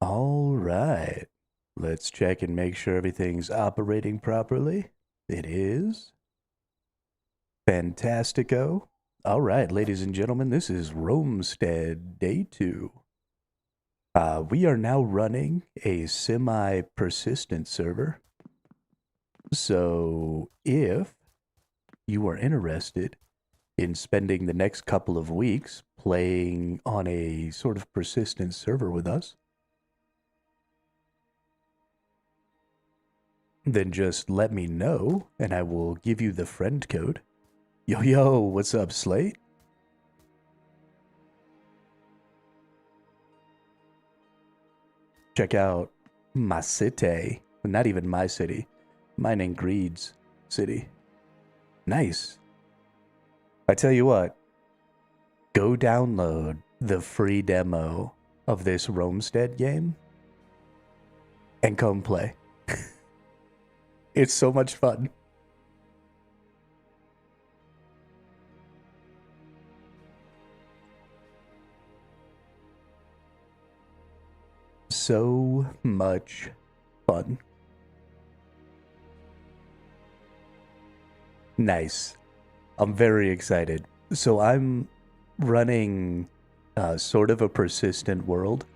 All right. Let's check and make sure everything's operating properly. It is. Fantastico. All right, ladies and gentlemen, this is Romestead Day 2. We are now running a semi-persistent server. So if you are interested in spending the next couple of weeks playing on a sort of persistent server with us, then just let me know and I will give you the friend code. Yo, what's up, Slate? Check out my city. Not even my city. Mine and Greed's city. Nice. I tell you what, go download the free demo of this Romestead game and come play. It's so much fun. So much fun. Nice. I'm very excited. So I'm running sort of a persistent world.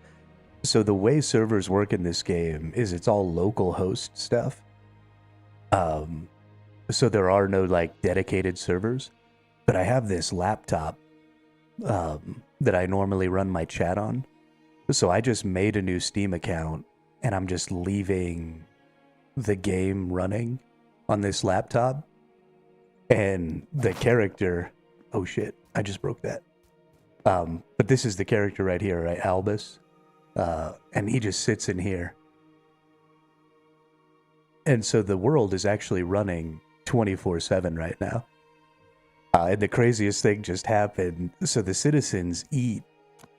So the way servers work in this game is it's all local host stuff. So there are no like dedicated servers, but I have this laptop that I normally run my chat on. So I just made a new Steam account and I'm just leaving the game running on this laptop. And the character, oh shit, I just broke that. But this is the character right here, right? Albus. And he just sits in here. And so the world is actually running 24/7 right now. And the craziest thing just happened. So the citizens eat,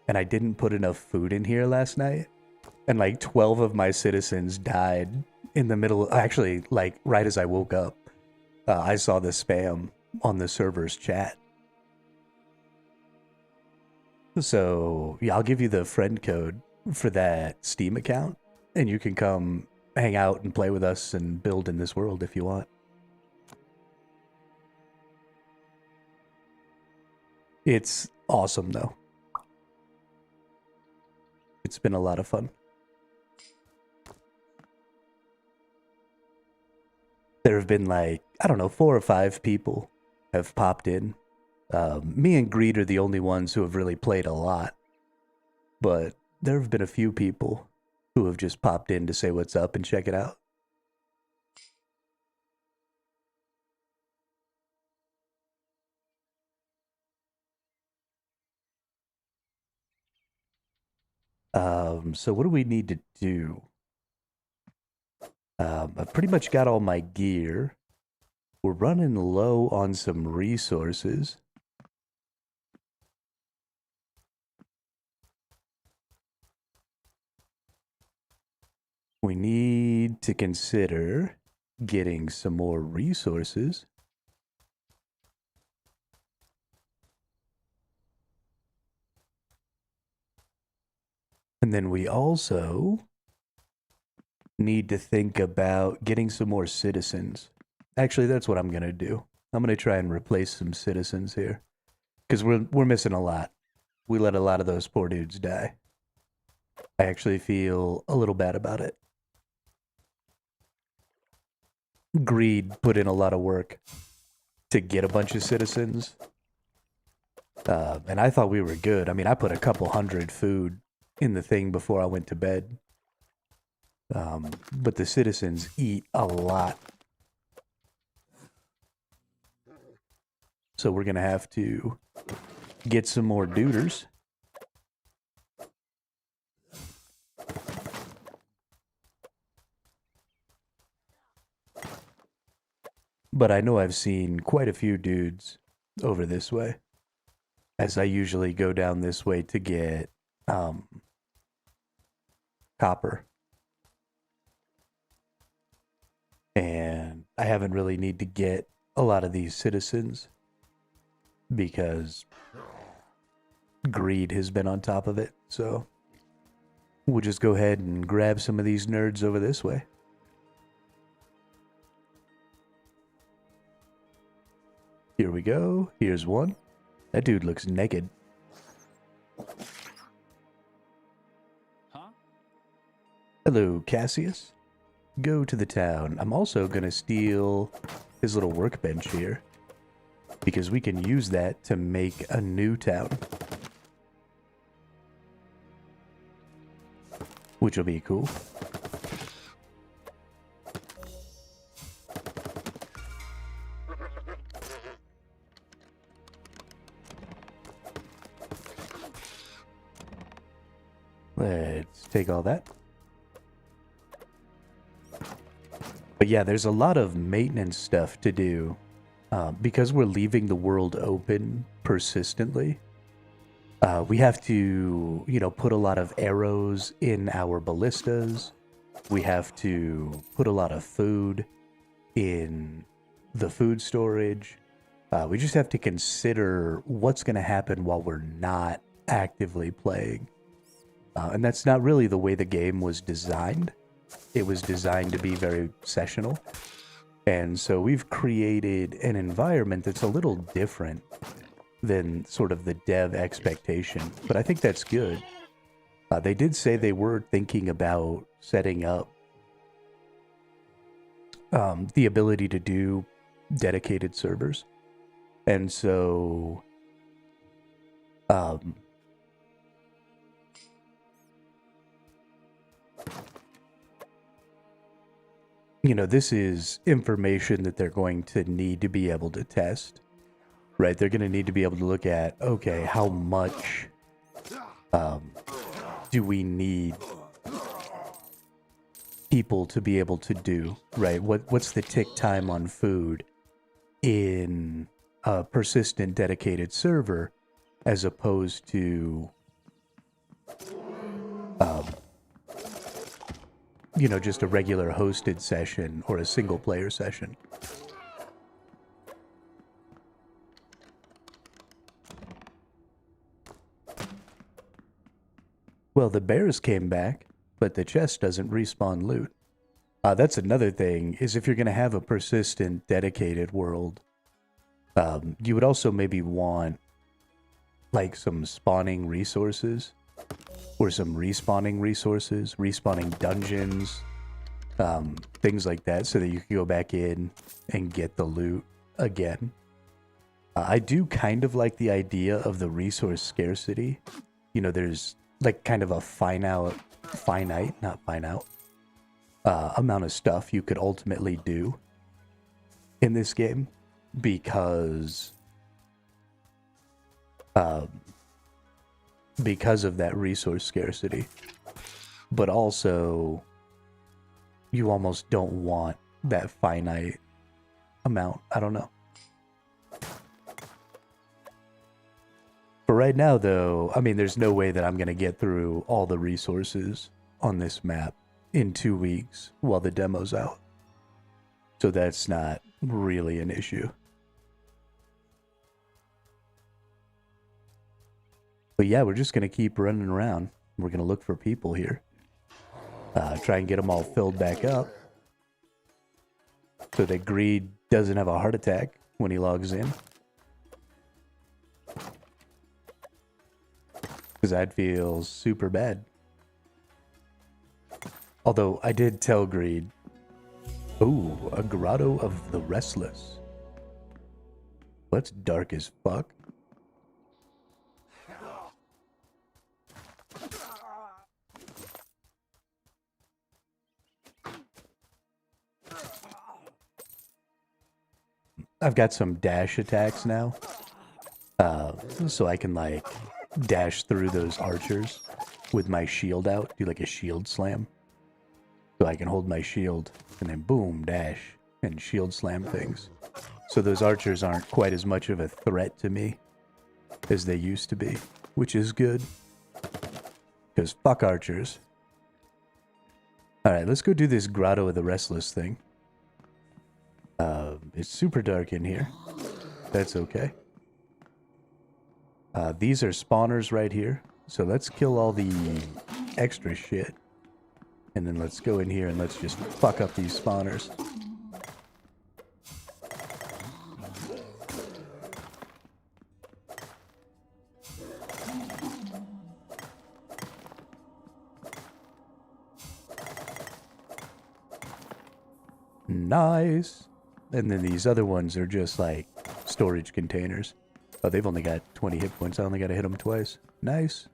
and I didn't put enough food in here last night. And like 12 of my citizens died in the middle, actually, like right as I woke up. I saw the spam on the server's chat. So yeah, I'll give you the friend code for that Steam account, and you can come hang out and play with us and build in this world if you want. It's awesome though. It's been a lot of fun. There have been like, I don't know, 4 or 5 people have popped in. Me and Greed are the only ones who have really played a lot. But there have been a few people who have just popped in to say what's up and check it out. So what do we need to do? I've pretty much got all my gear. We're running low on some resources. We need to consider getting some more resources. And then we also need to think about getting some more citizens. Actually, that's what I'm going to do. I'm going to try and replace some citizens here. Because we're missing a lot. We let a lot of those poor dudes die. I actually feel a little bad about it. Greed put in a lot of work to get a bunch of citizens. And I thought we were good. I mean, I put a couple hundred food in the thing before I went to bed. But the citizens eat a lot. So we're going to have to get some more duders. But I know I've seen quite a few dudes over this way, as I usually go down this way to get copper. And I haven't really need to get a lot of these citizens because Greed has been on top of it. So we'll just go ahead and grab some of these nerds over this way. Here we go. Here's one. That dude looks naked. Huh? Hello, Cassius. Go to the town. I'm also gonna steal his little workbench here, because we can use that to make a new town, which will be cool. Let's take all that. But yeah, there's a lot of maintenance stuff to do. Because we're leaving the world open persistently, we have to, put a lot of arrows in our ballistas. We have to put a lot of food in the food storage. We just have to consider what's going to happen while we're not actively playing. And that's not really the way the game was designed. It was designed to be very sessional. And so we've created an environment that's a little different than sort of the dev expectation. But I think that's good. They did say they were thinking about setting up the ability to do dedicated servers. And so this is information that they're going to need to be able to test, right? They're going to need to be able to look at, okay, how much do we need people to be able to do, right? What's the tick time on food in a persistent dedicated server as opposed to just a regular hosted session or a single player session. Well, the bears came back, but the chest doesn't respawn loot. That's another thing, is if you're going to have a persistent dedicated world, you would also maybe want like some spawning resources or some respawning resources, respawning dungeons, things like that, so that you can go back in and get the loot again. I do kind of like the idea of the resource scarcity. There's like kind of a finite amount of stuff you could ultimately do in this game because of that resource scarcity. But also, you almost don't want that finite amount. I don't know. For right now, though, I mean, there's no way that I'm going to get through all the resources on this map in 2 weeks while the demo's out. So that's not really an issue. But yeah, we're just going to keep running around. We're going to look for people here. Try and get them all filled back up so that Greed doesn't have a heart attack when he logs in. Because I'd feel super bad. Although I did tell Greed, ooh, a grotto of the restless. That's dark as fuck. I've got some dash attacks now. So I can like dash through those archers with my shield out, do like a shield slam. So I can hold my shield and then boom, dash and shield slam things. So those archers aren't quite as much of a threat to me as they used to be, which is good. Because fuck archers. Alright, let's go do this Grotto of the Restless thing. It's super dark in here. That's okay. These are spawners right here. So let's kill all the extra shit. And then let's go in here and let's just fuck up these spawners. Nice. And then these other ones are just like storage containers. Oh, they've only got 20 hit points. I only got to hit them twice. Nice.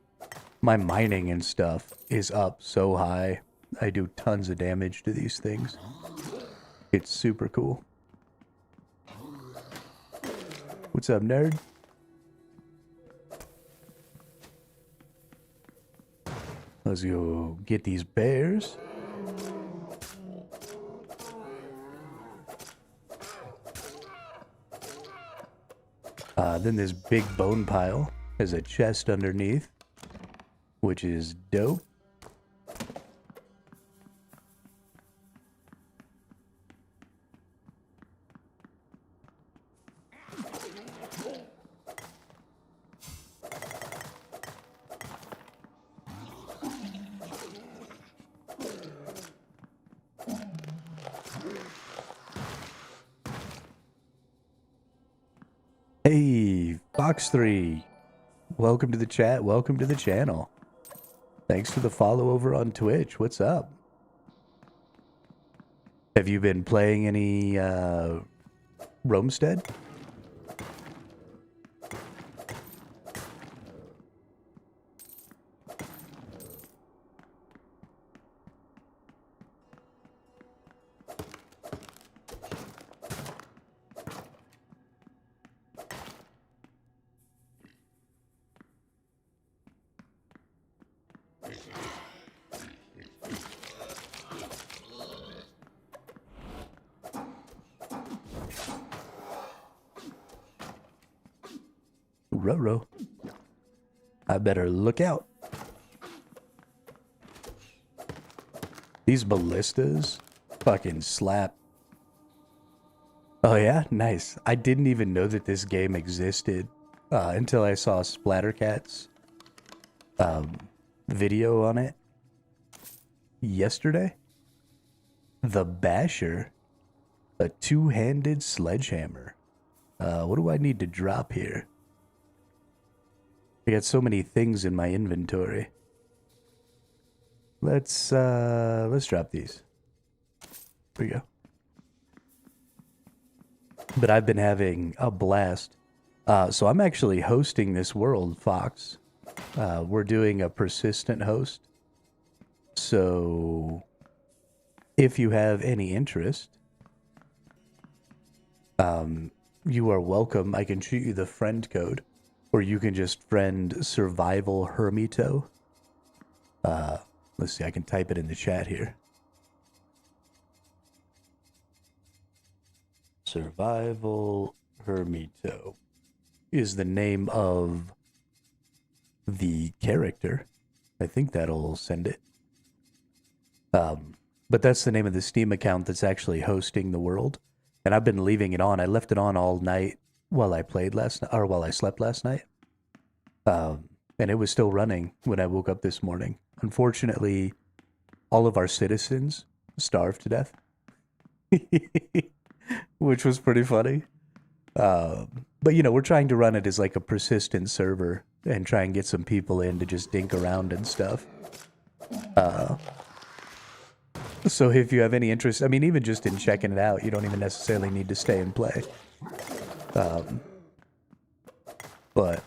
My mining and stuff is up so high. I do tons of damage to these things. It's super cool. What's up, nerd? Let's go get these bears. Then this big bone pile has a chest underneath, which is dope. Hey, Fox3, welcome to the chat, welcome to the channel. Thanks for the follow over on Twitch, what's up? Have you been playing any Romestead? Ruh-roh. I better look out. These ballistas fucking slap. Oh yeah? Nice. I didn't even know that this game existed until I saw Splattercat's video on it yesterday. The Basher. A two-handed sledgehammer. What do I need to drop here? I got so many things in my inventory. Let's drop these. There we go. But I've been having a blast. So I'm actually hosting this world, Fox. We're doing a persistent host. So if you have any interest, you are welcome. I can shoot you the friend code. Or you can just friend Survival Hermito. Let's see, I can type it in the chat here. Survival Hermito is the name of the character. I think that'll send it. But that's the name of the Steam account that's actually hosting the world. And I've been leaving it on. I left it on all night while I played last night, or while I slept last night. And it was still running when I woke up this morning. Unfortunately, all of our citizens starved to death. Which was pretty funny. But, you know, we're trying to run it as like a persistent server and try and get some people in to just dink around and stuff. So if you have any interest, I mean, even just in checking it out, you don't even necessarily need to stay and play. But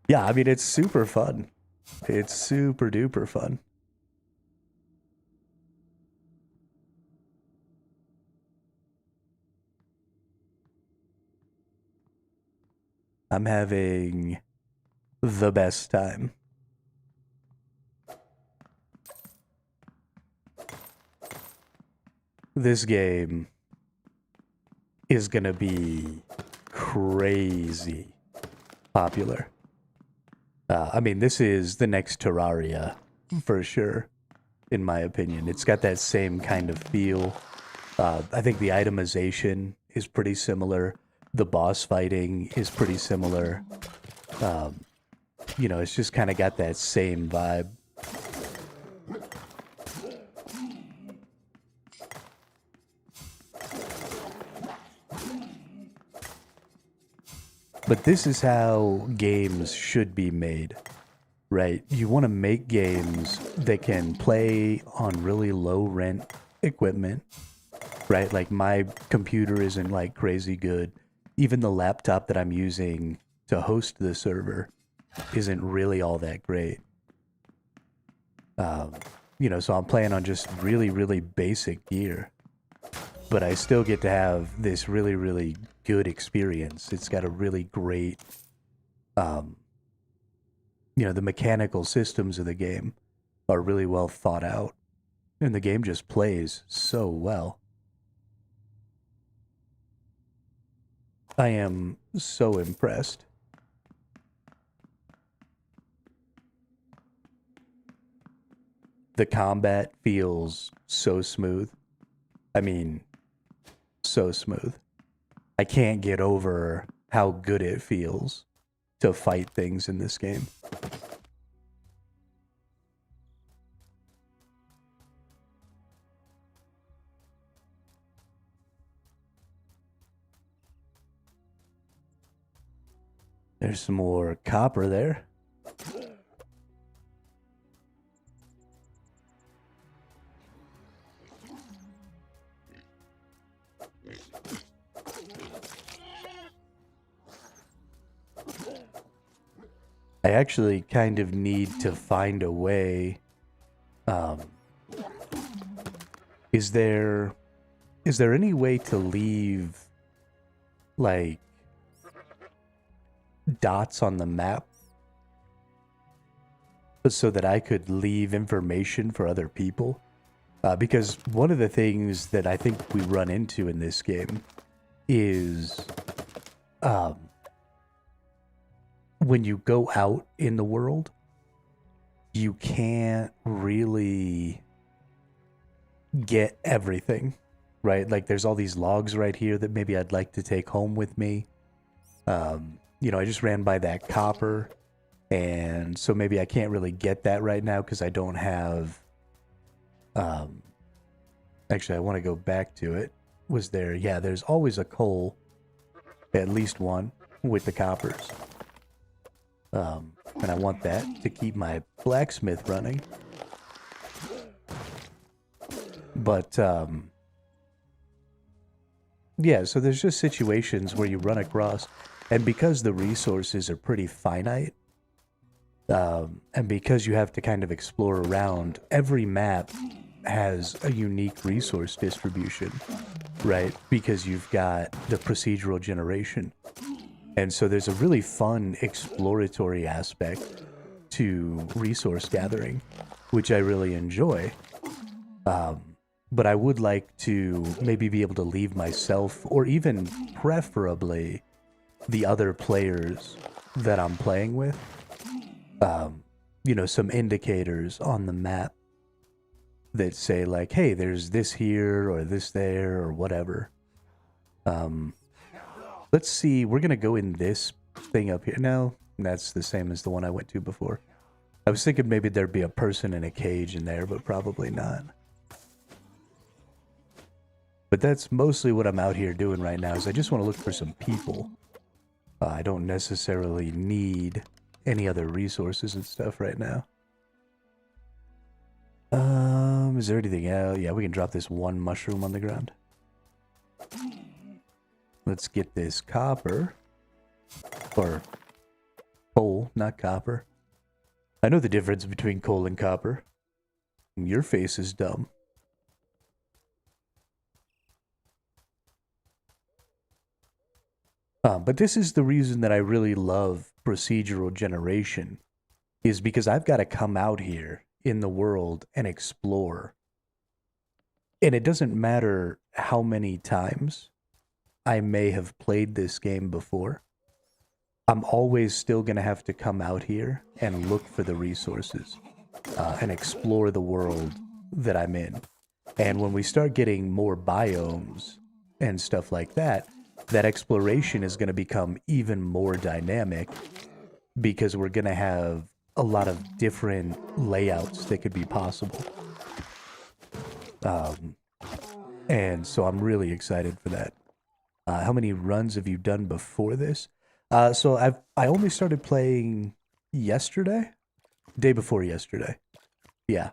yeah, I mean, it's super fun. It's super duper fun. I'm having the best time. This game is gonna be crazy popular. I mean, this is the next Terraria for sure, in my opinion. It's got that same kind of feel. I think the itemization is pretty similar. The boss fighting is pretty similar. you know, it's just kind of got that same vibe. But this is how games should be made, right? You want to make games that can play on really low rent equipment, right? Like my computer isn't like crazy good. Even the laptop that I'm using to host the server isn't really all that great. You know, so I'm playing on just really, really basic gear. But I still get to have this really, really good experience. It's got a really great, you know, the mechanical systems of the game are really well thought out. And the game just plays so well. I am so impressed. The combat feels so smooth. I mean, so smooth. I can't get over how good it feels to fight things in this game. There's some more copper there. I actually kind of need to find a way. Is there any way to leave like dots on the map so that I could leave information for other people? Because one of the things that I think we run into in this game is when you go out in the world, you can't really get everything, right? Like there's all these logs right here that maybe I'd like to take home with me. You know, I just ran by that copper, and so maybe I can't really get that right now because I don't have... Actually, I want to go back to it. Was there... Yeah, there's always a coal, at least one, with the coppers. And I want that to keep my blacksmith running. But, yeah, so there's just situations where you run across, and because the resources are pretty finite, and because you have to kind of explore around, every map has a unique resource distribution, right? Because you've got the procedural generation. And so there's a really fun exploratory aspect to resource gathering, which I really enjoy. But I would like to maybe be able to leave myself, or even preferably the other players that I'm playing with, you know, some indicators on the map that say like, hey, there's this here or this there or whatever. Let's see, we're going to go in this thing up here. No, that's the same as the one I went to before. I was thinking maybe there'd be a person in a cage in there, but probably not. But that's mostly what I'm out here doing right now, is I just want to look for some people. I don't necessarily need any other resources and stuff right now. Is there anything else? Yeah, we can drop this one mushroom on the ground. Let's get this copper. Or coal, not copper. I know the difference between coal and copper. Your face is dumb. But this is the reason that I really love procedural generation, is because I've got to come out here in the world and explore. And it doesn't matter how many times I may have played this game before. I'm always still going to have to come out here and look for the resources and explore the world that I'm in. And when we start getting more biomes and stuff like that, that exploration is going to become even more dynamic because we're gonna have a lot of different layouts that could be possible. And so I'm really excited for that. How many runs have you done before this? So I only started playing yesterday, day before yesterday. Yeah,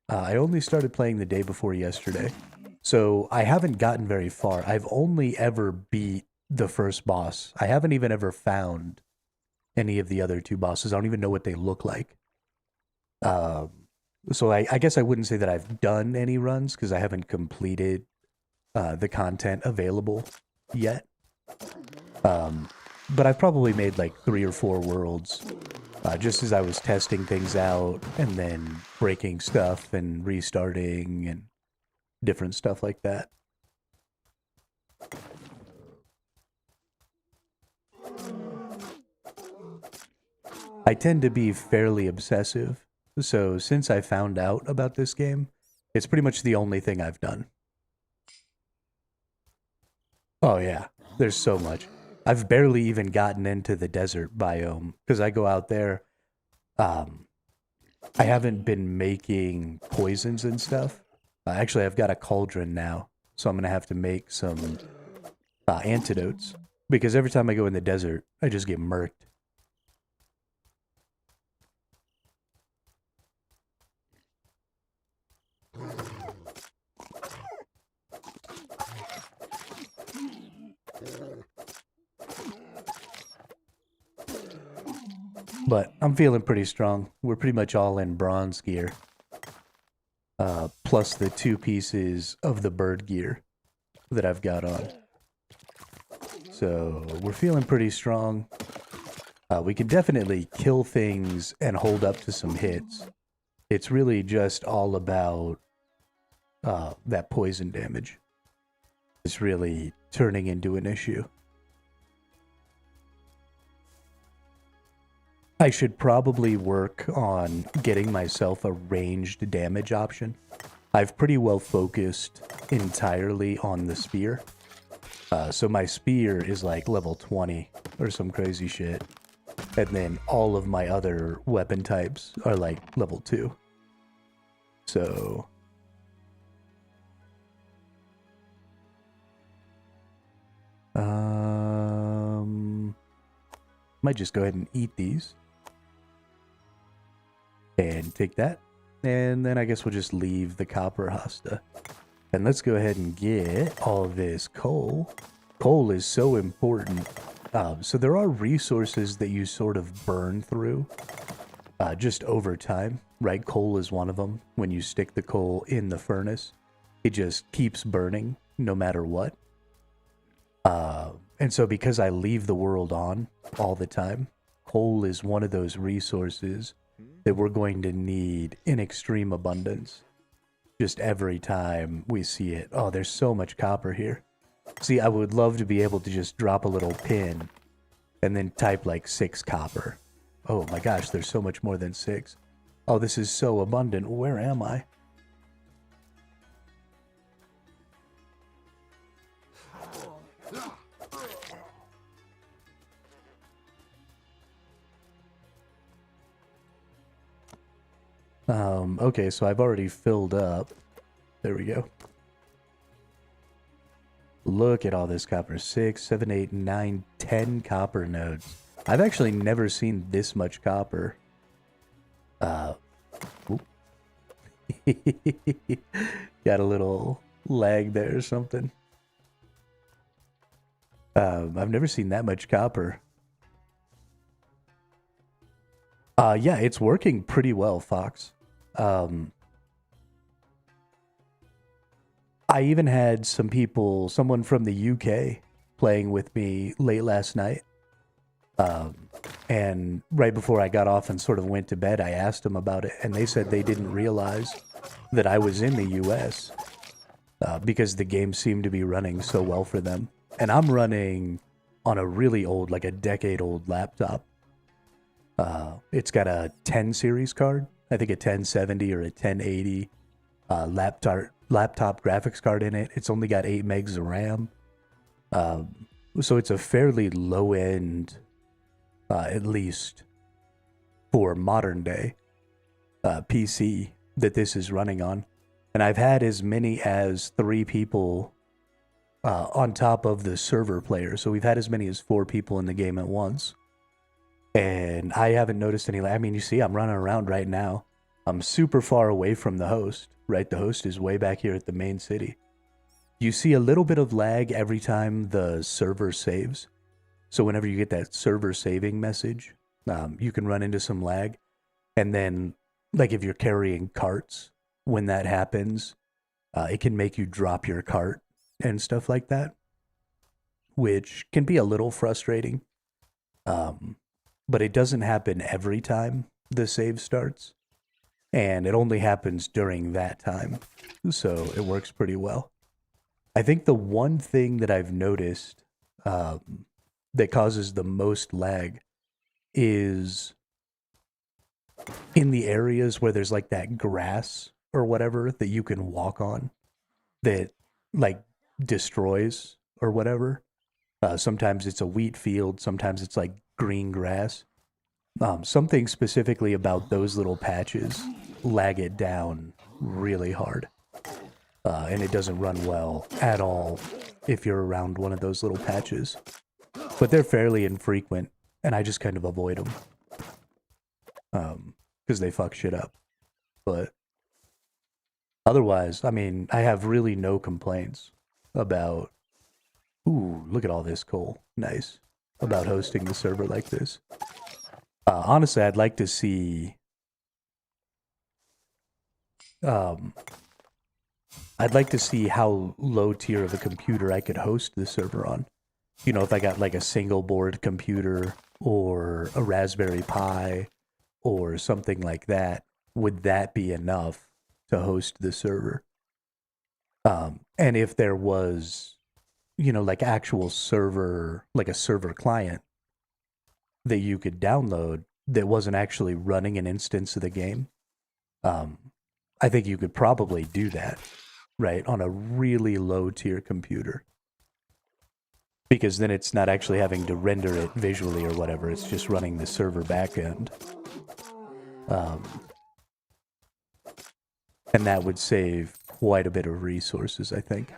I only started playing the day before yesterday, so I haven't gotten very far. I've only ever beat the first boss. I haven't even ever found any of the other two bosses. I don't even know what they look like. Um, so I guess I wouldn't say that I've done any runs because I haven't completed the content available yet. But I've probably made like 3 or 4 worlds just as I was testing things out and then breaking stuff and restarting and different stuff like that. I tend to be fairly obsessive, so since I found out about this game, it's pretty much the only thing I've done. Oh yeah, there's so much. I've barely even gotten into the desert biome because I go out there. Um, I haven't been making poisons and stuff. Actually, I've got a cauldron now, so I'm gonna have to make some antidotes because every time I go in the desert, I just get murked. But I'm feeling pretty strong. We're pretty much all in bronze gear. Plus the 2 pieces of the bird gear that I've got on. So we're feeling pretty strong. We can definitely kill things and hold up to some hits. It's really just all about that poison damage. It's really turning into an issue. I should probably work on getting myself a ranged damage option. I've pretty well focused entirely on the spear. So my spear is like level 20 or some crazy shit. And then all of my other weapon types are like level 2. So... might just go ahead and eat these. And take that. And then I guess we'll just leave the copper hosta. And let's go ahead and get all this coal. Coal is so important. So there are resources that you sort of burn through just over time, right? Coal is one of them. When you stick the coal in the furnace, it just keeps burning no matter what. And so because I leave the world on all the time, coal is one of those resources that we're going to need in extreme abundance. Just every time we see it. Oh, there's so much copper here. See, I would love to be able to just drop a little pin and then type like 6 copper. Oh my gosh, there's so much more than 6. Oh, this is so abundant. Where am I? Okay, so I've already filled up. There we go. Look at all this copper. 6, 7, 8, 9, 10 copper nodes. I've actually never seen this much copper. Got a little lag there or something. I've never seen that much copper. Yeah, it's working pretty well, Fox. I even had someone from the UK playing with me late last night. And right before I got off and sort of went to bed, I asked them about it, and they said they didn't realize that I was in the US because the game seemed to be running so well for them. And I'm running on a really old, like a decade-old laptop. It's got a 10 series card, I think a 1070 or a 1080 laptop graphics card in it. It's only got 8 megs of RAM. So it's a fairly low-end, at least for modern day PC that this is running on. And I've had as many as 3 people on top of the server player. So we've had as many as 4 people in the game at once. And I haven't noticed any lag. I mean, you see, I'm running around right now. I'm super far away from the host, right? The host is way back here at the main city. You see a little bit of lag every time the server saves. So whenever you get that server saving message, you can run into some lag. And then, like if you're carrying carts, when that happens, it can make you drop your cart and stuff like that, which can be a little frustrating. But it doesn't happen every time the save starts, and it only happens during that time, so it works pretty well. I think the one thing that I've noticed that causes the most lag is in the areas where there's like that grass or whatever that you can walk on that like destroys or whatever. Sometimes it's a wheat field, sometimes it's like green grass. Something specifically about those little patches lag it down really hard. And it doesn't run well at all if you're around one of those little patches. But they're fairly infrequent, and I just kind of avoid them. Because they fuck shit up. But otherwise, I mean, I have really no complaints about... Ooh, look at all this coal. Nice. About hosting the server like this. Honestly, I'd like to see... I'd like to see how low tier of a computer I could host the server on. You know, if I got like a single board computer or a Raspberry Pi or something like that, would that be enough to host the server? And if there was, you know, like actual server, like a server client that you could download that wasn't actually running an instance of the game, I think you could probably do that, right, on a really low tier computer. Because then it's not actually having to render it visually or whatever, it's just running the server backend. And that would save quite a bit of resources, I think.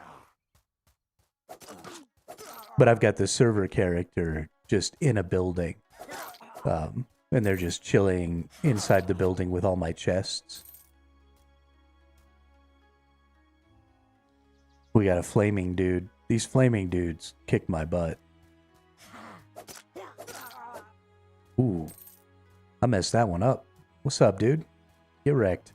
But I've got the server character just in a building. And they're just chilling inside the building with all my chests. We got a flaming dude. These flaming dudes kick my butt. Ooh. I messed that one up. What's up, dude? Get wrecked.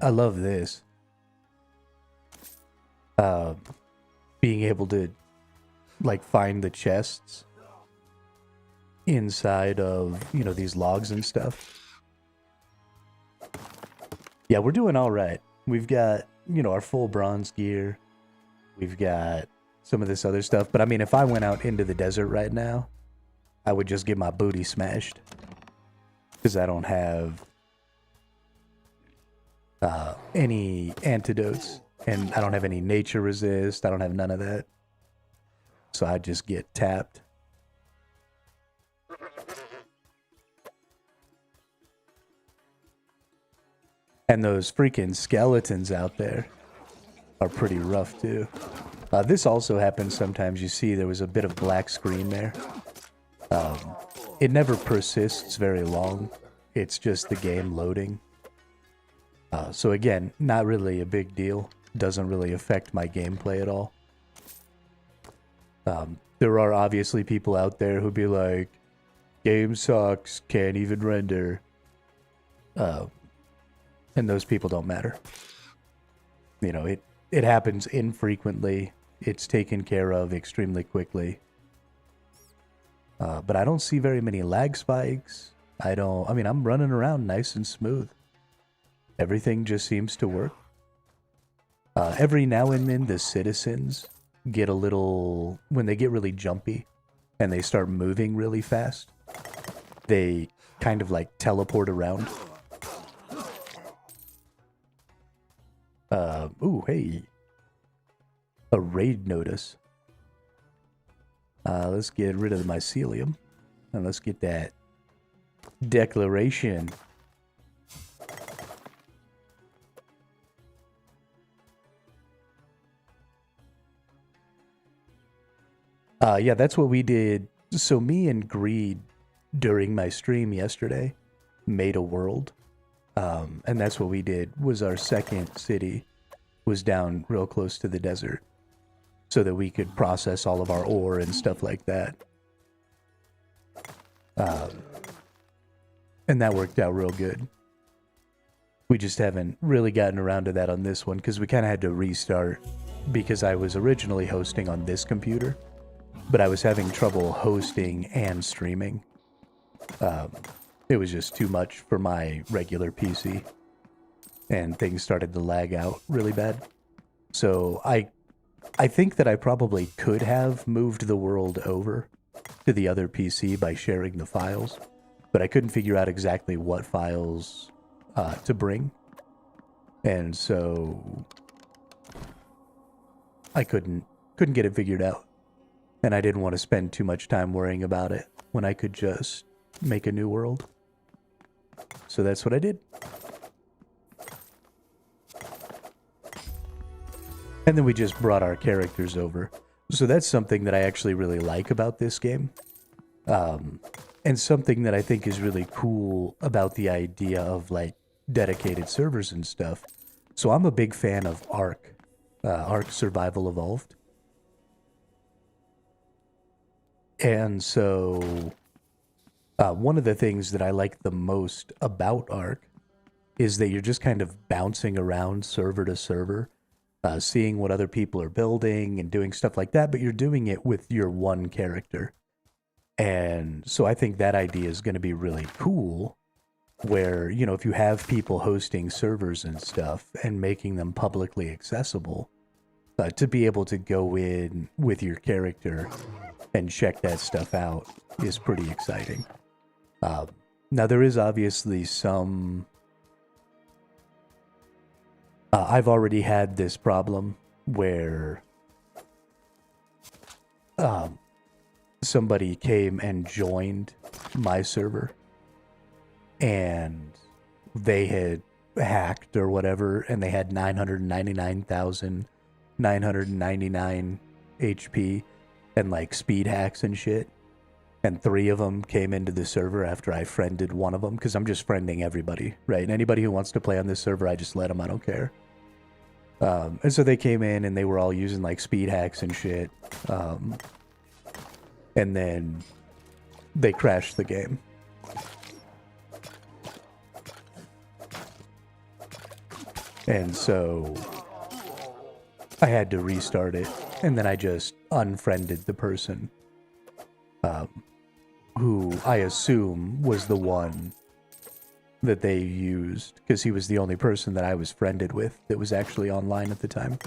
I love this. Being able to like find the chests inside of, you know, these logs and stuff. Yeah, we're doing all right. We've got, you know, our full bronze gear. We've got some of this other stuff. But I mean, if I went out into the desert right now, I would just get my booty smashed. Because I don't have any antidotes. And I don't have any nature resist. I don't have none of that. So I just get tapped. And those freaking skeletons out there are pretty rough too. This also happens sometimes. You see there was a bit of black screen there. It never persists very long. It's just the game loading. So again, not really a big deal. Doesn't really affect my gameplay at all. There are obviously people out there who be like, game sucks, can't even render. And those people don't matter. You know, it happens infrequently. It's taken care of extremely quickly. But I don't see very many lag spikes. I mean, I'm running around nice and smooth. Everything just seems to work. Every now and then the citizens get a little, when they get really jumpy and they start moving really fast, they kind of like teleport around. hey. A raid notice. Let's get rid of the mycelium. And let's get that declaration. Yeah, that's what we did. So me and Greed, during my stream yesterday, made a world. And that's what we did, was our second city was down real close to the desert, so that we could process all of our ore and stuff like that. And that worked out real good. We just haven't really gotten around to that on this one, because we kind of had to restart, because I was originally hosting on this computer, but I was having trouble hosting and streaming. It was just too much for my regular PC, and things started to lag out really bad. So I think that I probably could have moved the world over to the other PC by sharing the files, but I couldn't figure out exactly what files to bring, and so I couldn't get it figured out, and I didn't want to spend too much time worrying about it when I could just make a new world. So that's what I did. And then we just brought our characters over. So that's something that I actually really like about this game. And something that I think is really cool about the idea of like dedicated servers and stuff. So I'm a big fan of Ark. Ark Survival Evolved. And so one of the things that I like the most about Ark is that you're just kind of bouncing around server to server, seeing what other people are building and doing stuff like that, but you're doing it with your one character. And so I think that idea is going to be really cool, where, you know, if you have people hosting servers and stuff and making them publicly accessible, to be able to go in with your character and check that stuff out is pretty exciting. Now, there is obviously some... I've already had this problem where somebody came and joined my server, and they had hacked or whatever, and they had 999,999 HP and like speed hacks and shit. And 3 of them came into the server after I friended one of them, because I'm just friending everybody, right? And anybody who wants to play on this server, I just let them, I don't care. And so they came in and they were all using like speed hacks and shit. And then they crashed the game. And so I had to restart it. And then I just unfriended the person. Who I assume was the one that they used, because he was the only person that I was friended with that was actually online at the time.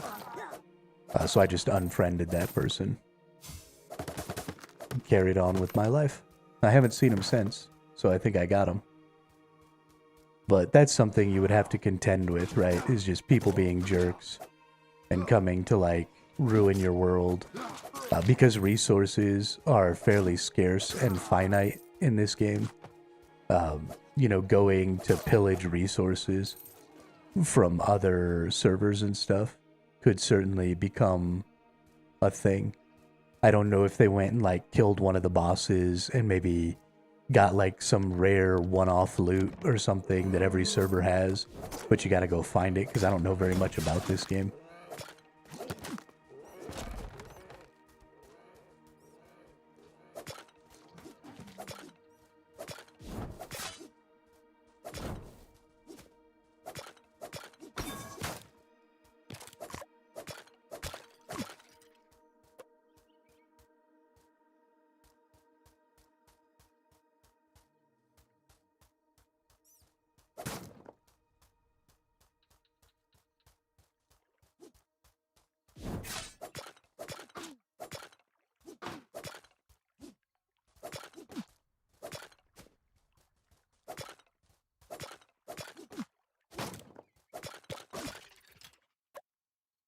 So I just unfriended that person. Carried on with my life. I haven't seen him since, so I think I got him. But that's something you would have to contend with, right? Is just people being jerks and coming to like ruin your world. Because resources are fairly scarce and finite in this game. You know, going to pillage resources from other servers and stuff could certainly become a thing. I don't know if they went and like killed one of the bosses and maybe got like some rare one-off loot or something that every server has, but you gotta go find it, because I don't know very much about this game.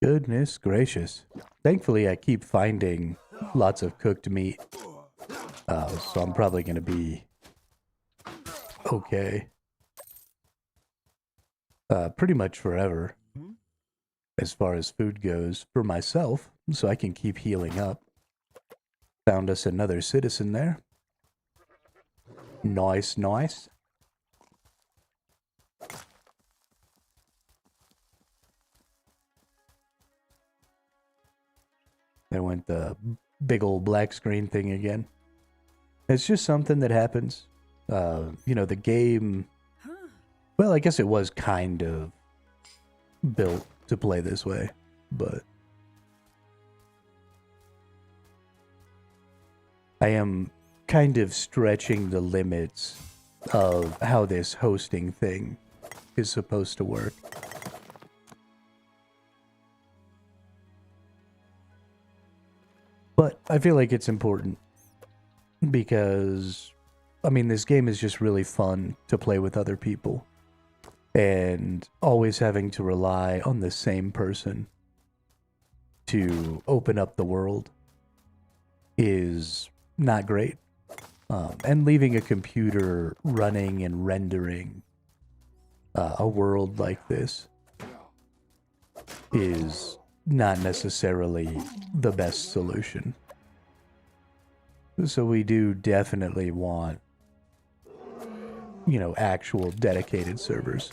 Goodness gracious. Thankfully, I keep finding lots of cooked meat. So I'm probably going to be okay. Pretty much forever, as far as food goes, for myself, so I can keep healing up. Found us another citizen there. Nice, nice. There went the big old black screen thing again. It's just something that happens. You know, the game... Well, I guess it was kind of built to play this way, but... I am kind of stretching the limits of how this hosting thing is supposed to work. But I feel like it's important because, I mean, this game is just really fun to play with other people. And always having to rely on the same person to open up the world is not great. And leaving a computer running and rendering a world like this is not necessarily the best solution. So we do definitely want, you know, actual dedicated servers.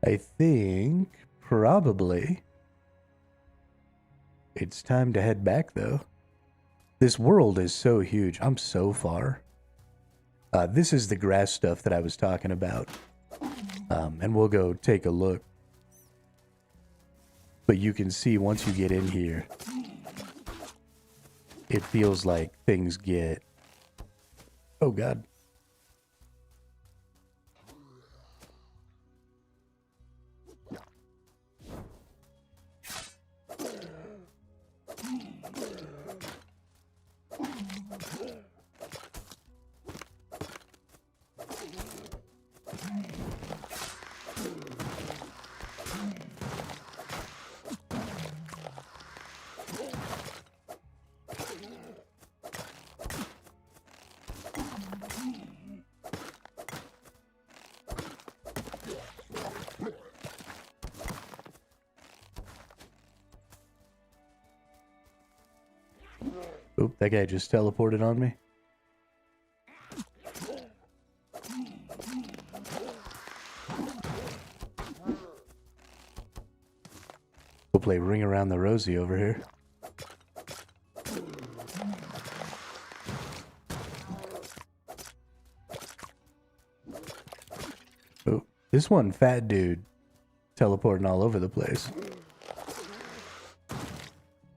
I think probably it's time to head back, though. This world is so huge. I'm so far. This is the grass stuff that I was talking about. And we'll go take a look. But you can see once you get in here, it feels like things get... Oh, God. Oop, that guy just teleported on me. We'll play Ring Around the Rosie over here. Oh, this one fat dude teleporting all over the place.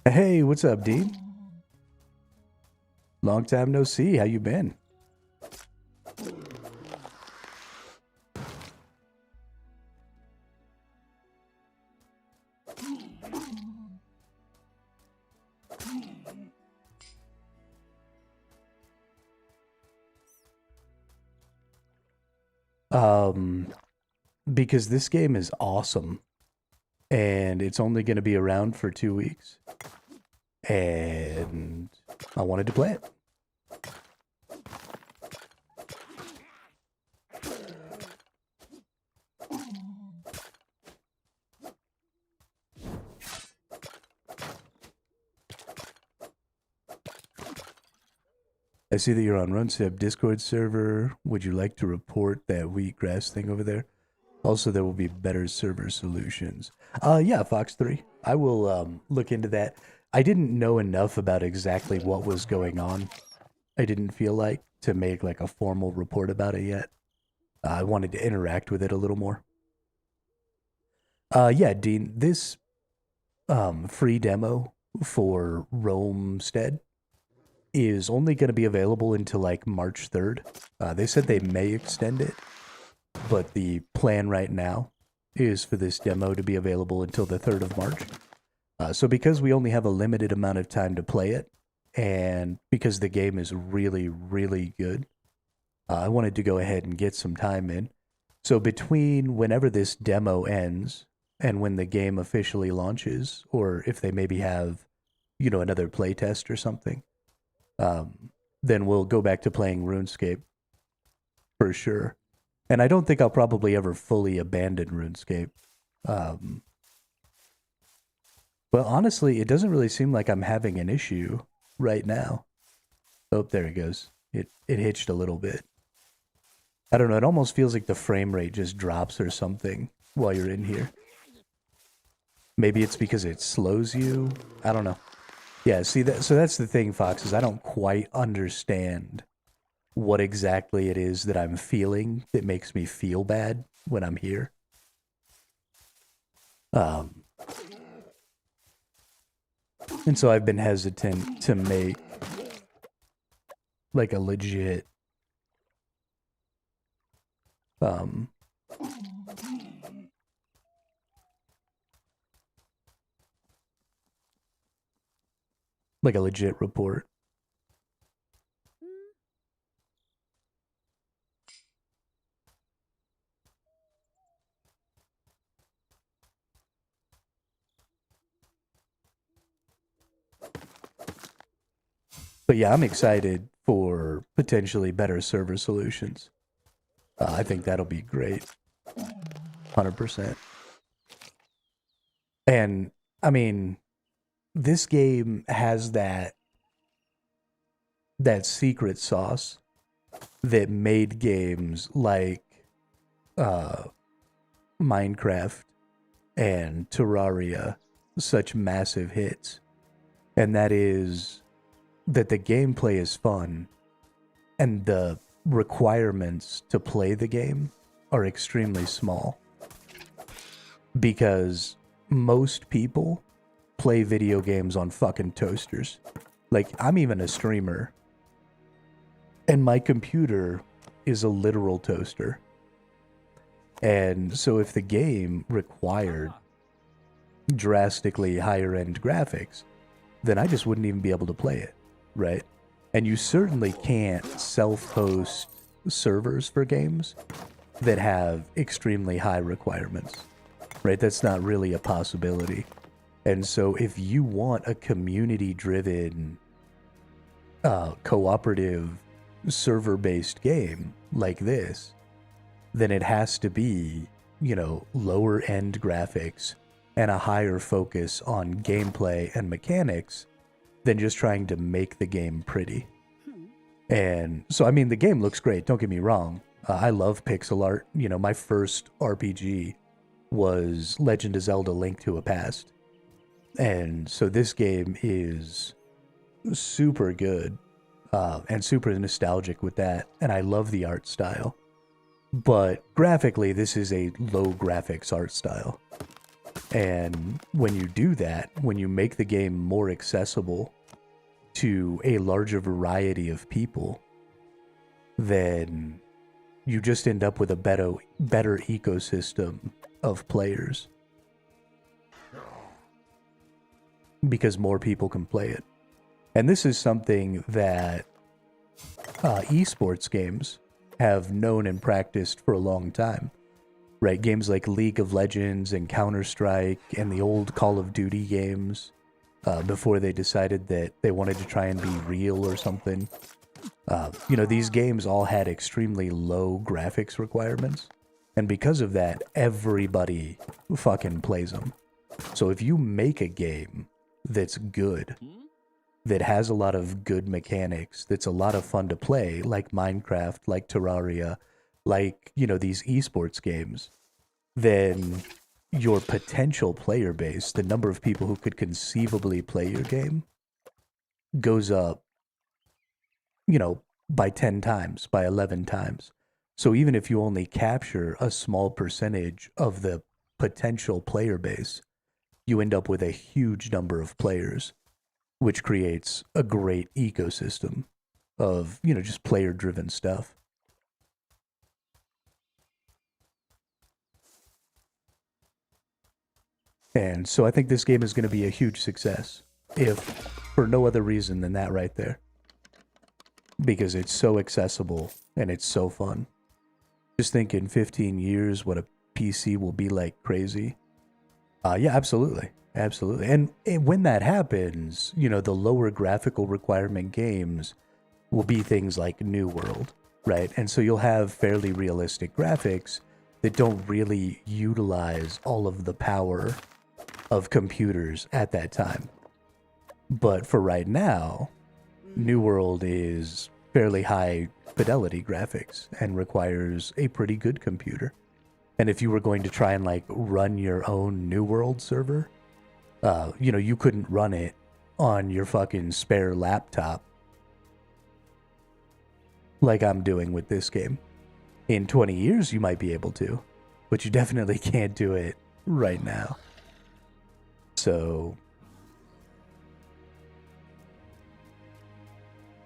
Hey, what's up, Dean? Long time no see. How you been? Because this game is awesome and it's only going to be around for 2 weeks and I wanted to play it. I see that you're on Romestead Discord server. Would you like to report that wheatgrass thing over there? Also, there will be better server solutions. Yeah, Fox 3. I will look into that. I didn't know enough about exactly what was going on. I didn't feel like to make like a formal report about it yet. I wanted to interact with it a little more. Yeah, Dean, this free demo for Romestead is only going to be available until like March 3rd. They said they may extend it, but the plan right now is for this demo to be available until the 3rd of March. So because we only have a limited amount of time to play it, and because the game is really, really good, I wanted to go ahead and get some time in. So between whenever this demo ends and when the game officially launches, or if they maybe have, another playtest or something, then we'll go back to playing RuneScape for sure. And I don't think I'll probably ever fully abandon RuneScape. Um, well, honestly, it doesn't really seem like I'm having an issue right now. Oh, there it goes. It hitched a little bit. I don't know. It almost feels like the frame rate just drops or something while you're in here. Maybe it's because it slows you. I don't know. Yeah, see that. So that's the thing, Fox, is I don't quite understand what exactly it is that I'm feeling that makes me feel bad when I'm here. Um, and so I've been hesitant to make like a legit um like a legit report. But yeah, I'm excited for potentially better server solutions. I think that'll be great. 100%. And I mean, this game has that secret sauce that made games like uh, Minecraft and Terraria such massive hits. And that is that the gameplay is fun and the requirements to play the game are extremely small. Because most people play video games on fucking toasters. Like, I'm even a streamer, and my computer is a literal toaster. And so if the game required drastically higher end graphics, then I just wouldn't even be able to play it, right? And you certainly can't self-host servers for games that have extremely high requirements, right? That's not really a possibility. And so if you want a community-driven, cooperative, server-based game like this, then it has to be, lower-end graphics and a higher focus on gameplay and mechanics than just trying to make the game pretty. And so, I mean, the game looks great, don't get me wrong. I love pixel art. My first RPG was Legend of Zelda Link to a Past. And so this game is super good and super nostalgic with that. And I love the art style. But graphically, this is a low graphics art style. And when you do that, when you make the game more accessible to a larger variety of people, then you just end up with a better ecosystem of players. Because more people can play it. And this is something that esports games have known and practiced for a long time. Right, games like League of Legends and Counter-Strike and the old Call of Duty games, before they decided that they wanted to try and be real or something. These games all had extremely low graphics requirements. And because of that, everybody fucking plays them. So if you make a game that's good, that has a lot of good mechanics, that's a lot of fun to play, like Minecraft, like Terraria, like, these esports games, then your potential player base, the number of people who could conceivably play your game, goes up, by 10 times, by 11 times. So even if you only capture a small percentage of the potential player base, you end up with a huge number of players, which creates a great ecosystem of, just player driven stuff. And so I think this game is going to be a huge success, if for no other reason than that right there. Because it's so accessible and it's so fun. Just think in 15 years what a PC will be like crazy. Yeah, absolutely. Absolutely. And when that happens, the lower graphical requirement games will be things like New World, right? And so you'll have fairly realistic graphics that don't really utilize all of the power of computers at that time. But for right now, New World is fairly high fidelity graphics and requires a pretty good computer. And if you were going to try and like run your own New World server, you couldn't run it on your fucking spare laptop like I'm doing with this game. In 20 years, you might be able to, but you definitely can't do it right now. So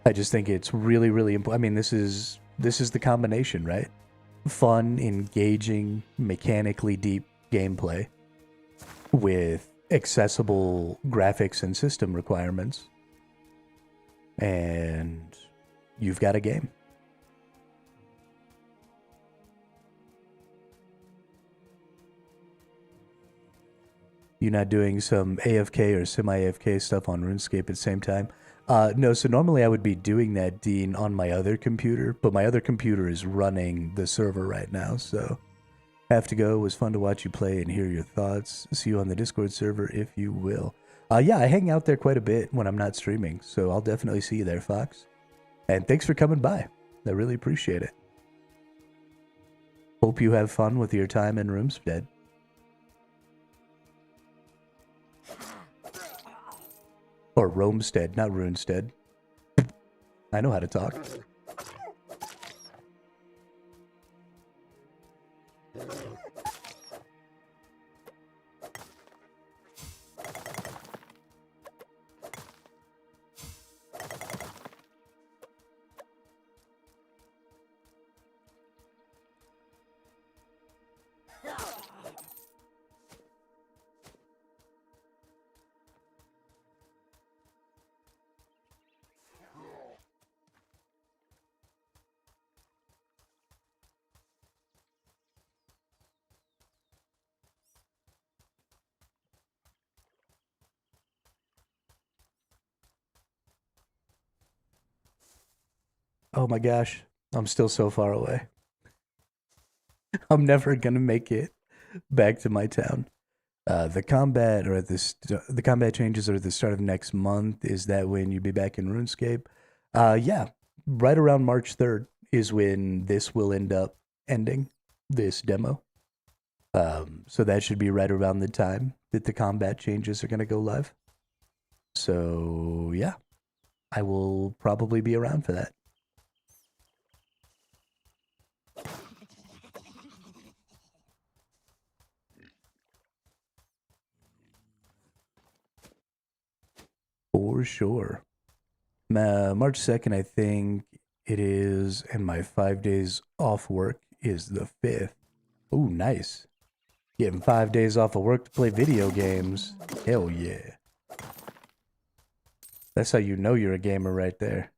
I just think it's really, really important. I mean, this is the combination, right? Fun, engaging, mechanically deep gameplay with accessible graphics and system requirements. And you've got a game. You not doing some AFK or semi-AFK stuff on RuneScape at the same time? No, so normally I would be doing that, Dean, on my other computer, but my other computer is running the server right now, so have to go. It was fun to watch you play and hear your thoughts. See you on the Discord server if you will. Yeah, I hang out there quite a bit when I'm not streaming, so I'll definitely see you there, Fox. And thanks for coming by. I really appreciate it. Hope you have fun with your time in Romestead. Or Romestead, not Runestead. I know how to talk. Oh my gosh, I'm still so far away. I'm never gonna make it back to my town. The combat the combat changes are at the start of next month. Is that when you be back in RuneScape? Yeah, right around March 3rd is when this will end up ending this demo. So that should be right around the time that the combat changes are gonna go live. So yeah, I will probably be around for that. For sure. March 2nd, I think it is, and my 5 days off work is the 5th. Ooh, nice. Getting 5 days off of work to play video games. Hell yeah. That's how you know you're a gamer right there.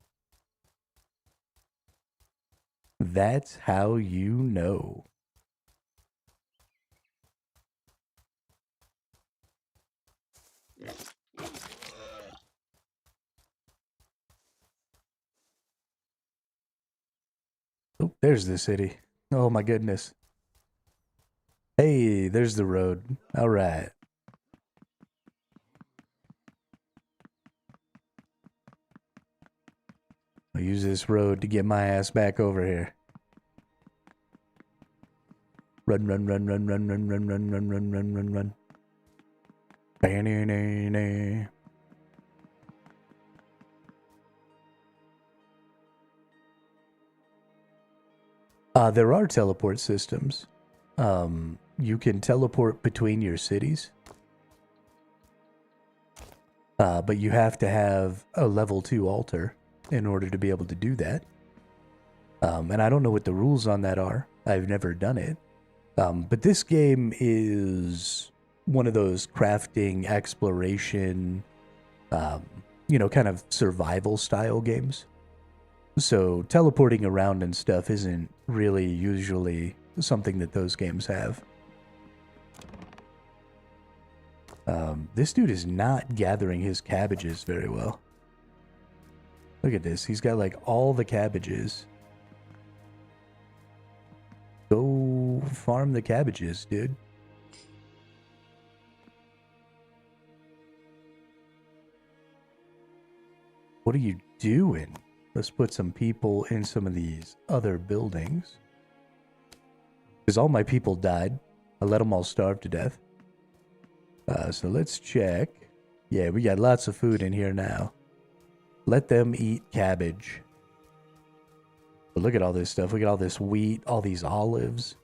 That's how you know. Oh, there's the city. Oh my goodness. Hey, there's the road. All right. I'll use this road to get my ass back over here. Run, run, run, run, run, run, run, run, run, run, run, run, run. Ba-na-na-na. There are teleport systems. You can teleport between your cities. But you have to have a level 2 altar in order to be able to do that. And I don't know what the rules on that are. I've never done it. But this game is one of those crafting, exploration, kind of survival style games. So teleporting around and stuff isn't really usually something that those games have. This dude is not gathering his cabbages very well. Look at this. He's got like all the cabbages. Go farm the cabbages, dude. What are you doing? Let's put some people in some of these other buildings. Because all my people died. I let them all starve to death. So let's check. Yeah, we got lots of food in here now. Let them eat cabbage. But look at all this stuff. Look at all this wheat, all these olives,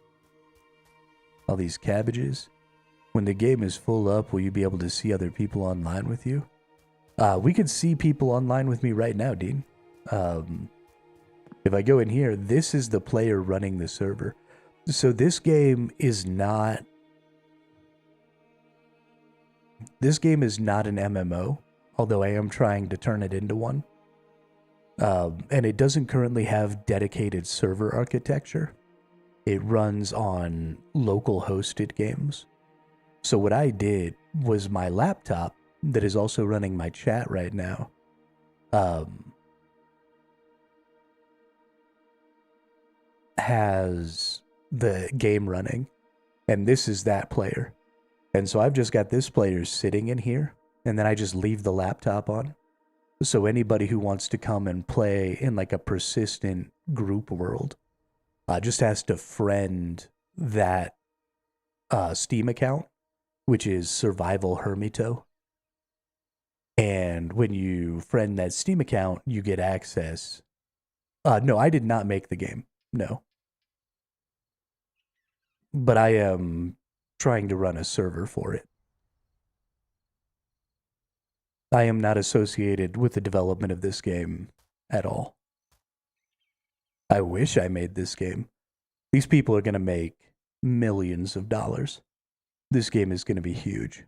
all these cabbages. When the game is full up, will you be able to see other people online with you? We could see people online with me right now, Dean. If I go in here, this is the player running the server. So this game is not... This game is not an MMO, although I am trying to turn it into one. And it doesn't currently have dedicated server architecture. It runs on local hosted games. So what I did was my laptop, that is also running my chat right now, has the game running, and this is that player. And so I've just got this player sitting in here, and then I just leave the laptop on. So anybody who wants to come and play in like a persistent group world just has to friend that Steam account, which is Survival Hermito. And when you friend that Steam account, you get access. No, I did not make the game. No. But I am trying to run a server for it. I am not associated with the development of this game at all. I wish I made this game. These people are going to make millions of dollars. This game is going to be huge.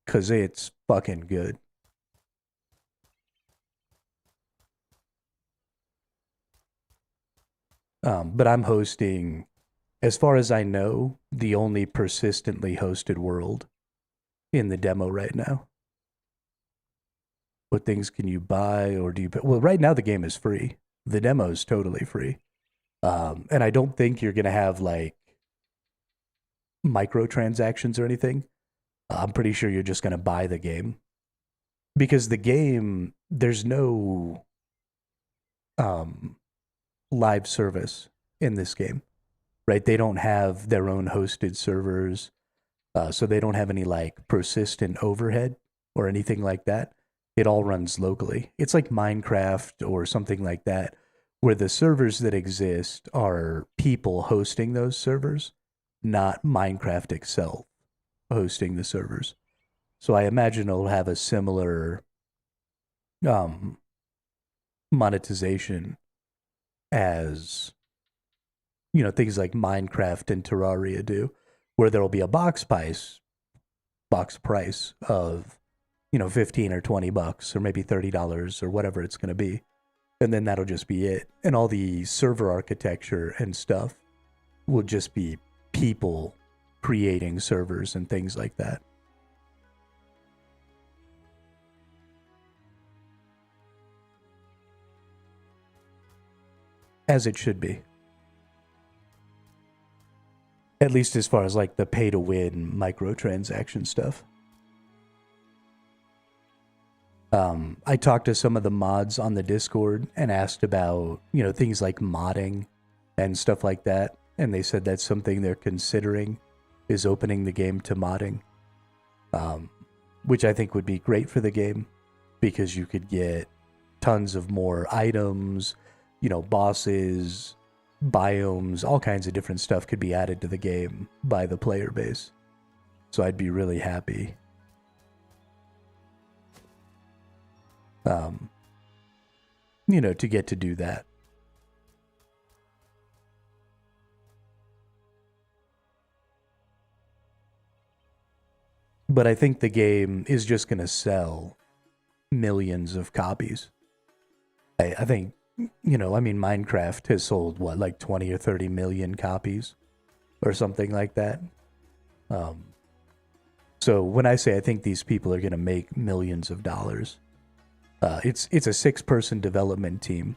Because it's fucking good. But I'm hosting, as far as I know, the only persistently hosted world in the demo right now. What things can you buy, or do you... Well, right now the game is free. The demo is totally free. And I don't think you're going to have like microtransactions or anything. I'm pretty sure you're just going to buy the game. Because the game, there's no live service in this game, right? They don't have their own hosted servers, so they don't have any like persistent overhead or anything like that. It all runs locally. It's like Minecraft or something like that, where the servers that exist are people hosting those servers, not Minecraft itself hosting the servers. So I imagine it'll have a similar monetization as, things like Minecraft and Terraria do, where there'll be a box price of, 15 or 20 bucks or maybe $30 or whatever it's going to be. And then that'll just be it. And all the server architecture and stuff will just be people creating servers and things like that. As it should be. At least as far as like the pay to win microtransaction stuff. I talked to some of the mods on the Discord and asked about, things like modding and stuff like that. And they said that's something they're considering, is opening the game to modding. Which I think would be great for the game, because you could get tons of more items, bosses, biomes, all kinds of different stuff could be added to the game by the player base. So I'd be really happy. To get to do that. But I think the game is just going to sell millions of copies. I think, Minecraft has sold, like 20 or 30 million copies or something like that. So when I say I think these people are going to make millions of dollars, it's a 6-person development team,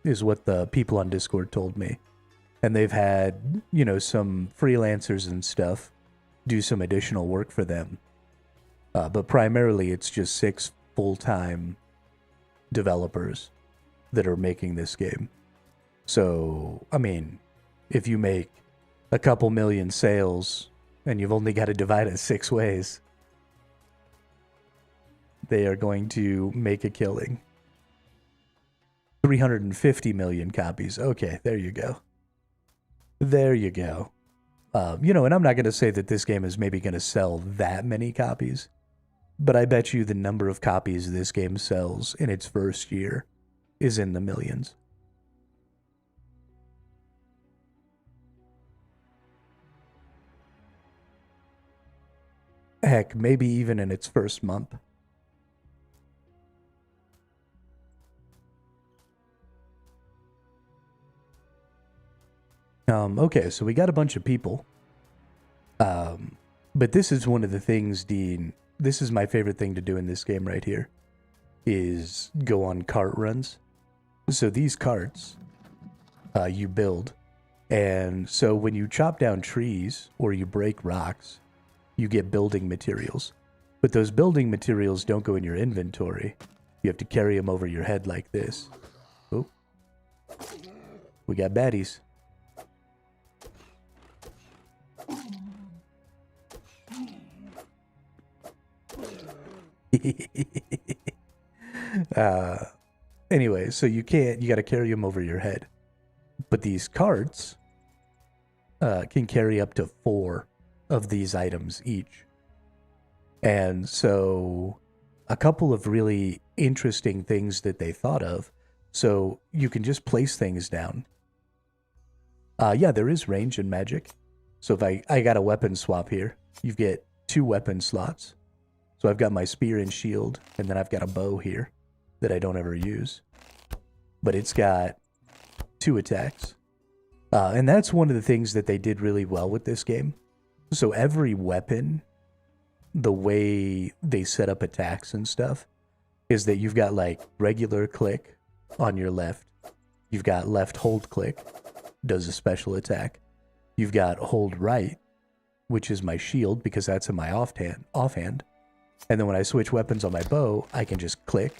is what the people on Discord told me. And they've had, some freelancers and stuff do some additional work for them. But primarily it's just 6 full-time developers that are making this game. So, if you make a couple million sales and you've only got to divide it 6 ways, they are going to make a killing. 350 million copies. Okay, there you go. There you go. And I'm not going to say that this game is maybe going to sell that many copies, but I bet you the number of copies this game sells in its first year is in the millions. Heck, maybe even in its first month. Okay, so we got a bunch of people. But this is one of the things, Dean, this is my favorite thing to do in this game right here, is go on cart runs. So these carts, you build. And so when you chop down trees or you break rocks, you get building materials. But those building materials don't go in your inventory. You have to carry them over your head like this. Oh, we got baddies. Anyway, so you got to carry them over your head. But these carts can carry up to 4 of these items each. And so a couple of really interesting things that they thought of. So you can just place things down. Yeah, there is range in Magic. So if I got a weapon swap here, you get 2 weapon slots. So I've got my spear and shield, and then I've got a bow here that I don't ever use. But it's got 2 attacks. And that's one of the things that they did really well with this game. So every weapon, the way they set up attacks and stuff, is that you've got like regular click on your left. You've got left hold click, does a special attack. You've got hold right, which is my shield because that's in my offhand. And then when I switch weapons on my bow, I can just click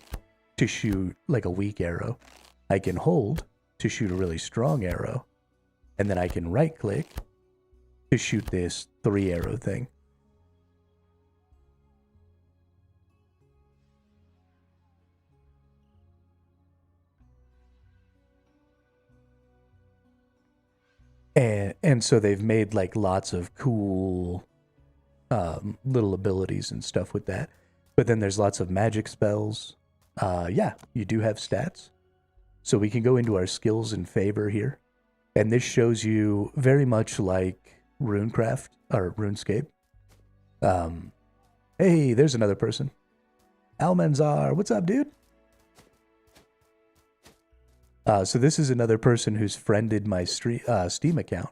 to shoot like a weak arrow. I can hold to shoot a really strong arrow. And then I can right click to shoot this 3-arrow thing. And so they've made like lots of cool little abilities and stuff with that. But then there's lots of magic spells. Yeah, you do have stats. So we can go into our skills and favor here. And this shows you very much like Runecraft or RuneScape. Hey, there's another person. Almanzar, what's up, dude? So this is another person who's friended my Steam account.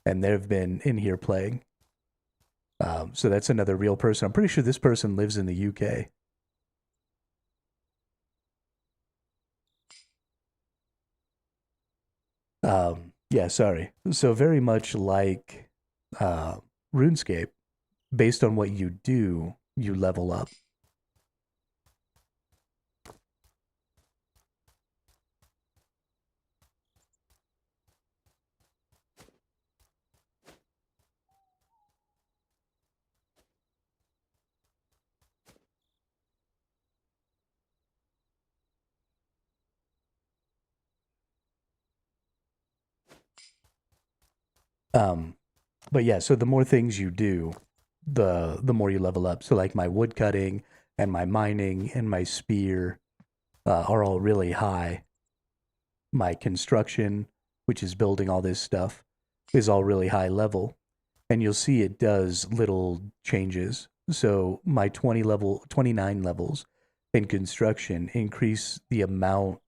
And they've been in here playing. So that's another real person. I'm pretty sure this person lives in the UK. Yeah, sorry. So very much like RuneScape, based on what you do, you level up. But yeah, so the more things you do, the more you level up. So like my wood cutting and my mining and my spear are all really high. My construction, which is building all this stuff, is all really high level. And you'll see it does little changes. So my 29 levels in construction increase the amount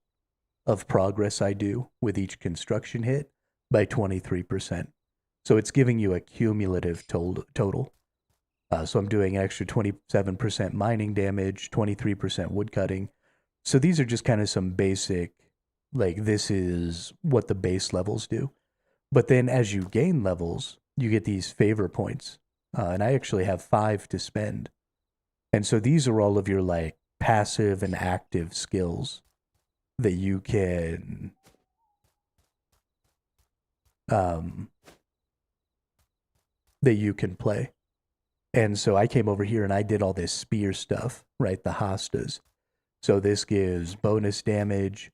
of progress I do with each construction hit by 23%. So it's giving you a cumulative total. So I'm doing an extra 27% mining damage, 23% wood cutting. So these are just kind of some basic, like, this is what the base levels do. But then as you gain levels, you get these favor points. And I actually have 5 to spend. And so these are all of your, like, passive and active skills that you can play. And so I came over here and I did all this spear stuff, right? The hostas. So this gives bonus damage.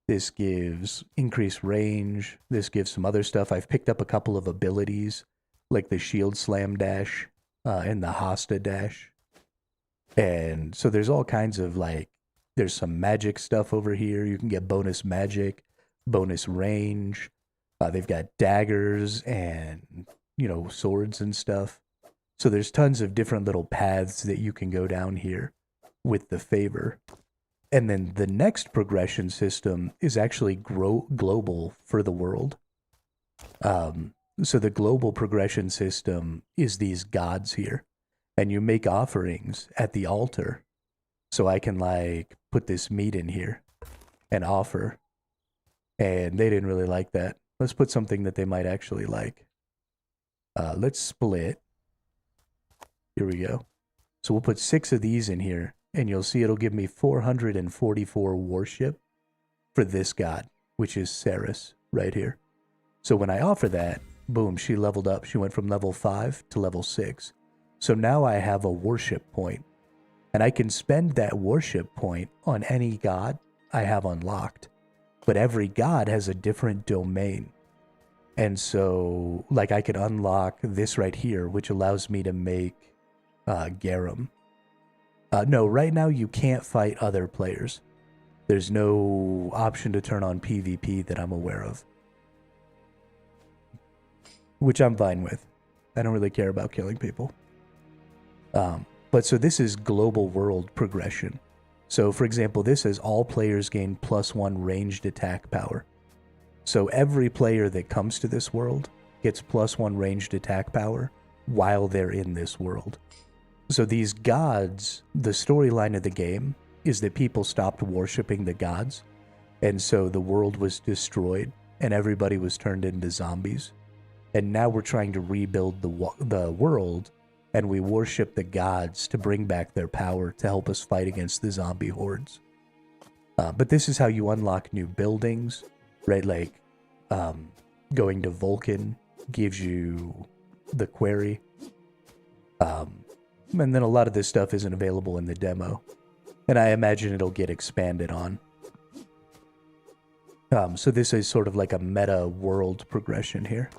This gives increased range. This gives some other stuff. I've picked up a couple of abilities, like the shield slam dash and the hosta dash. And so there's all kinds of, like, there's some magic stuff over here. You can get bonus magic, bonus range. They've got daggers and, swords and stuff. So there's tons of different little paths that you can go down here with the favor. And then the next progression system is actually global for the world. So the global progression system is these gods here. And you make offerings at the altar. So I can, like, put this meat in here and offer. And they didn't really like that. Let's put something that they might actually like. Let's split. Here we go. So we'll put 6 of these in here, and you'll see it'll give me 444 worship for this god, which is Ceres right here. So when I offer that, boom, she leveled up. She went from level 5 to level 6. So now I have a worship point, and I can spend that worship point on any god I have unlocked. But every god has a different domain. And so, like, I could unlock this right here, which allows me to make Garum. No, right now you can't fight other players. There's no option to turn on PvP that I'm aware of. Which I'm fine with. I don't really care about killing people. But so this is global world progression. So for example, this says all players gain +1 ranged attack power. So every player that comes to this world gets +1 ranged attack power while they're in this world. So these gods, the storyline of the game is that people stopped worshiping the gods, and so the world was destroyed and everybody was turned into zombies. And now we're trying to rebuild the world, and we worship the gods to bring back their power to help us fight against the zombie hordes. But this is how you unlock new buildings, right? Like going to Vulcan gives you the quarry. And then a lot of this stuff isn't available in the demo. And I imagine it'll get expanded on. So this is sort of like a meta world progression here.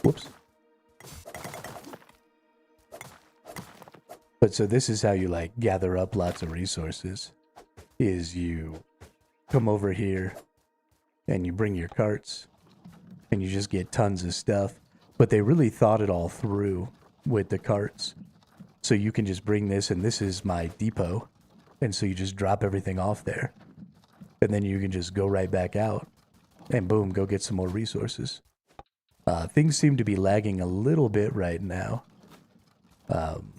Whoops. But so this is how you, like, gather up lots of resources, is you come over here and you bring your carts and you just get tons of stuff. But they really thought it all through with the carts. So you can just bring this, and this is my depot. And so you just drop everything off there. And then you can just go right back out and boom, go get some more resources. Things seem to be lagging a little bit right now. Um,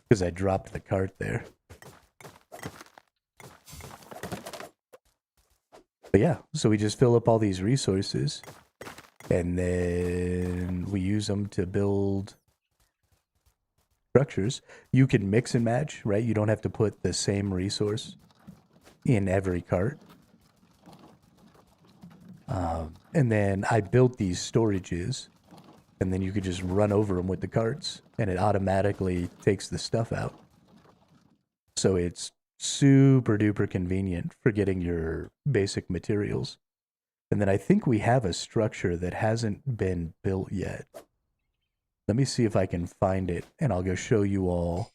because I dropped the cart there. But yeah, so we just fill up all these resources, and then we use them to build structures. You can mix and match, right? You don't have to put the same resource in every cart. And then I built these storages, and then you could just run over them with the carts, and it automatically takes the stuff out. So it's super duper convenient for getting your basic materials. And then I think we have a structure that hasn't been built yet. Let me see if I can find it, and I'll go show you all.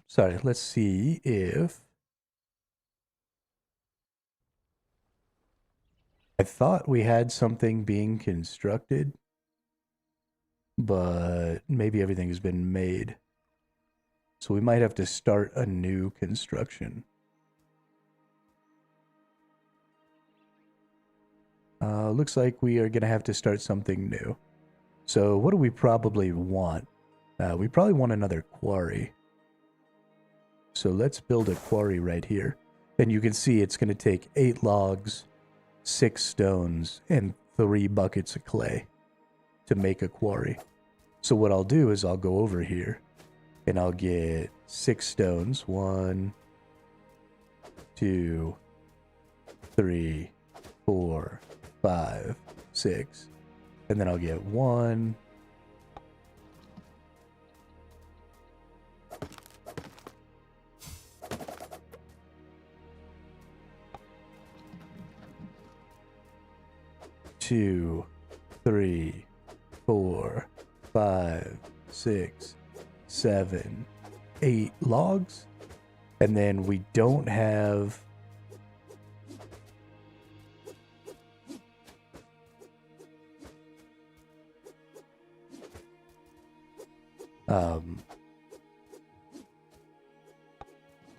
Sorry, let's see if I thought we had something being constructed, but maybe everything has been made. So we might have to start a new construction. Looks like we are going to have to start something new. So what do we probably want? We probably want another quarry. So let's build a quarry right here. And you can see it's going to take 8 logs, 6 stones, and 3 buckets of clay to make a quarry. So what I'll do is I'll go over here and I'll get 6 stones. 1, 2, 3, 4, 5, 6. And then I'll get 1, 2, 3, 4, 5, 6, 7, 8 logs. And then we don't have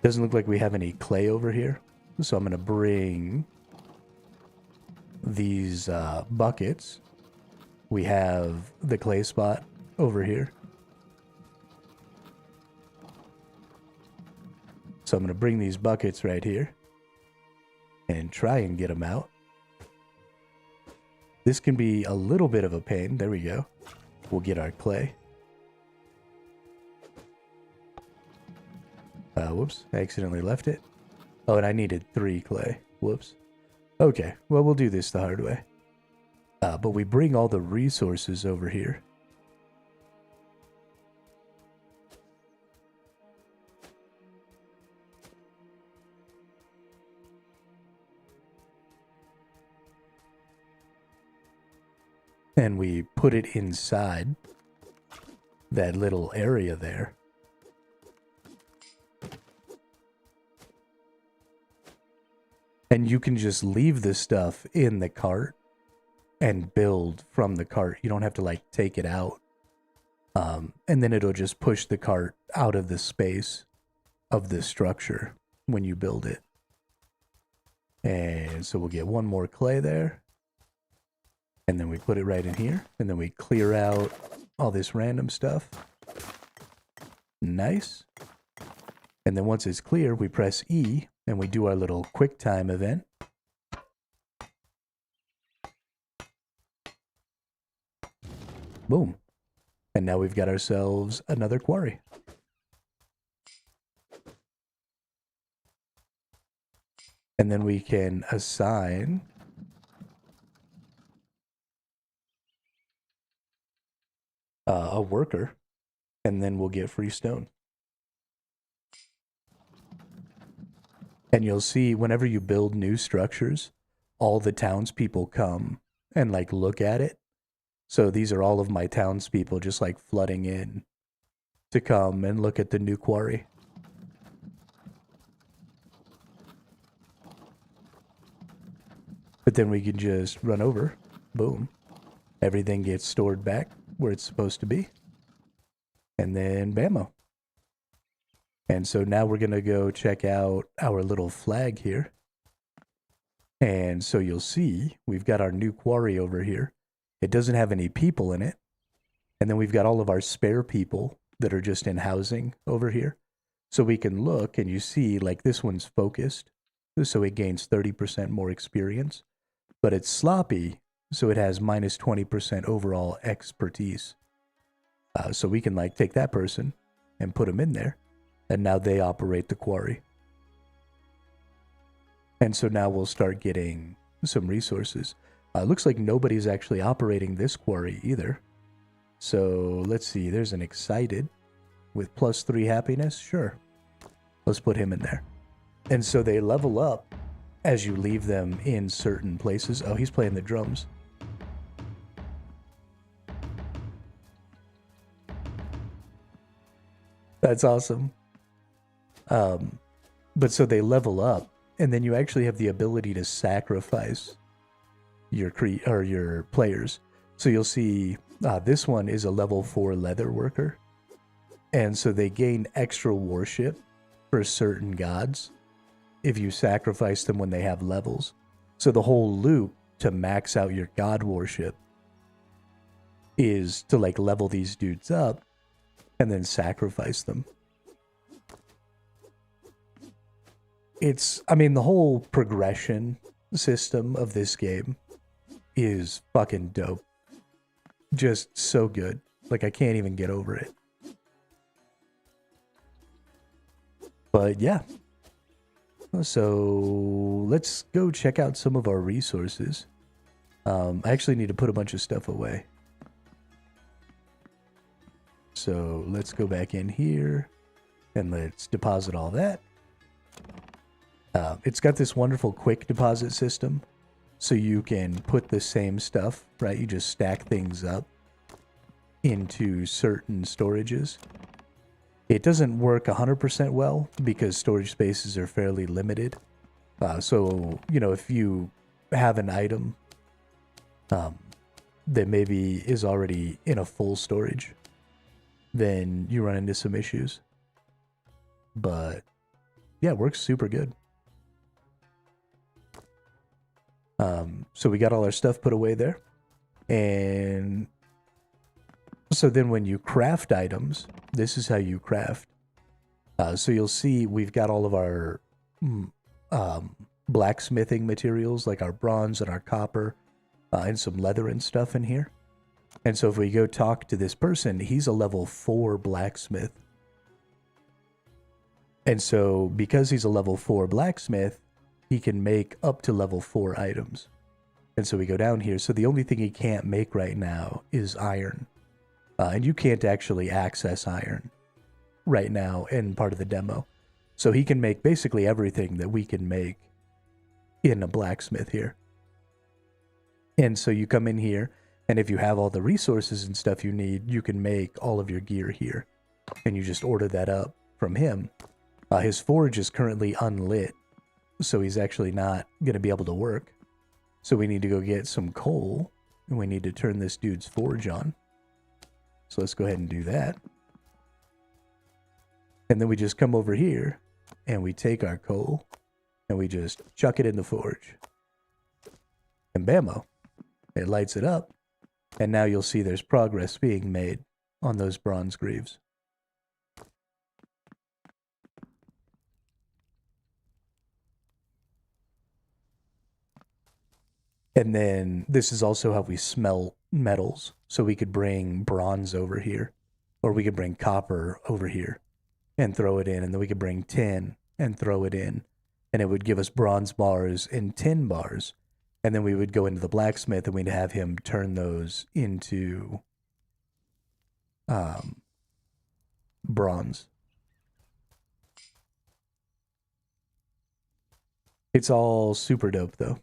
doesn't look like we have any clay over here. So I'm going to bring these buckets. We have the clay spot over here. So I'm going to bring these buckets right here and try and get them out. This can be a little bit of a pain. There we go. We'll get our clay. Whoops, I accidentally left it. Oh, and I needed 3 clay. Whoops. Okay, well, we'll do this the hard way. But we bring all the resources over here. And we put it inside that little area there. And you can just leave this stuff in the cart and build from the cart. You don't have to like take it out. And then it'll just push the cart out of the space of the structure when you build it. And so we'll get 1 more clay there. And then we put it right in here. And then we clear out all this random stuff. Nice. And then once it's clear, we press E and we do our little quick time event. Boom. And now we've got ourselves another quarry. And then we can assign a worker, and then we'll get free stone. And you'll see whenever you build new structures, all the townspeople come and like look at it. So these are all of my townspeople just like flooding in to come and look at the new quarry. But then we can just run over. Boom. Everything gets stored back where it's supposed to be. And then bammo. And so now we're going to go check out our little flag here. And so you'll see we've got our new quarry over here. It doesn't have any people in it. And then we've got all of our spare people that are just in housing over here. So we can look and you see like this one's focused. So it gains 30% more experience. But it's sloppy. So it has minus 20% overall expertise. So we can like take that person and put them in there. And now they operate the quarry. And so now we'll start getting some resources. Looks like nobody's actually operating this quarry either. So let's see, there's an excited with +3 happiness. Sure. Let's put him in there. And so they level up as you leave them in certain places. Oh, he's playing the drums. That's awesome. But so they level up, and then you actually have the ability to sacrifice your your players. So you'll see this one is a level 4 leather worker, and so they gain extra worship for certain gods if you sacrifice them when they have levels. So the whole loop to max out your god worship is to like level these dudes up and then sacrifice them. I mean, the whole progression system of this game is fucking dope. Just so good. Like, I can't even get over it. But yeah. So let's go check out some of our resources. I actually need to put a bunch of stuff away. So let's go back in here and let's deposit all that. It's got this wonderful quick deposit system. So you can put the same stuff, right? You just stack things up into certain storages. It doesn't work 100% well because storage spaces are fairly limited. So, you know, if you have an item that maybe is already in a full storage, then you run into some issues. But yeah, it works super good. So we got all our stuff put away there. And so then when you craft items, this is how you craft. So you'll see we've got all of our blacksmithing materials, like our bronze and our copper, and some leather and stuff in here. And so if we go talk to this person, he's a level 4 blacksmith. And so because he's a level 4 blacksmith, he can make up to level 4 items. And so we go down here. So the only thing he can't make right now is iron. And you can't actually access iron right now in part of the demo. So he can make basically everything that we can make in a blacksmith here. And so you come in here, and if you have all the resources and stuff you need, you can make all of your gear here. And you just order that up from him. His forge is currently unlit, so he's actually not going to be able to work. So we need to go get some coal, and we need to turn this dude's forge on. So let's go ahead and do that. And then we just come over here, and we take our coal, and we just chuck it in the forge. And bammo, it lights it up. And now you'll see there's progress being made on those bronze greaves. And then this is also how we smelt metals. So we could bring bronze over here, or we could bring copper over here and throw it in. And then we could bring tin and throw it in. And it would give us bronze bars and tin bars. And then we would go into the blacksmith and we'd have him turn those into bronze. It's all super dope though.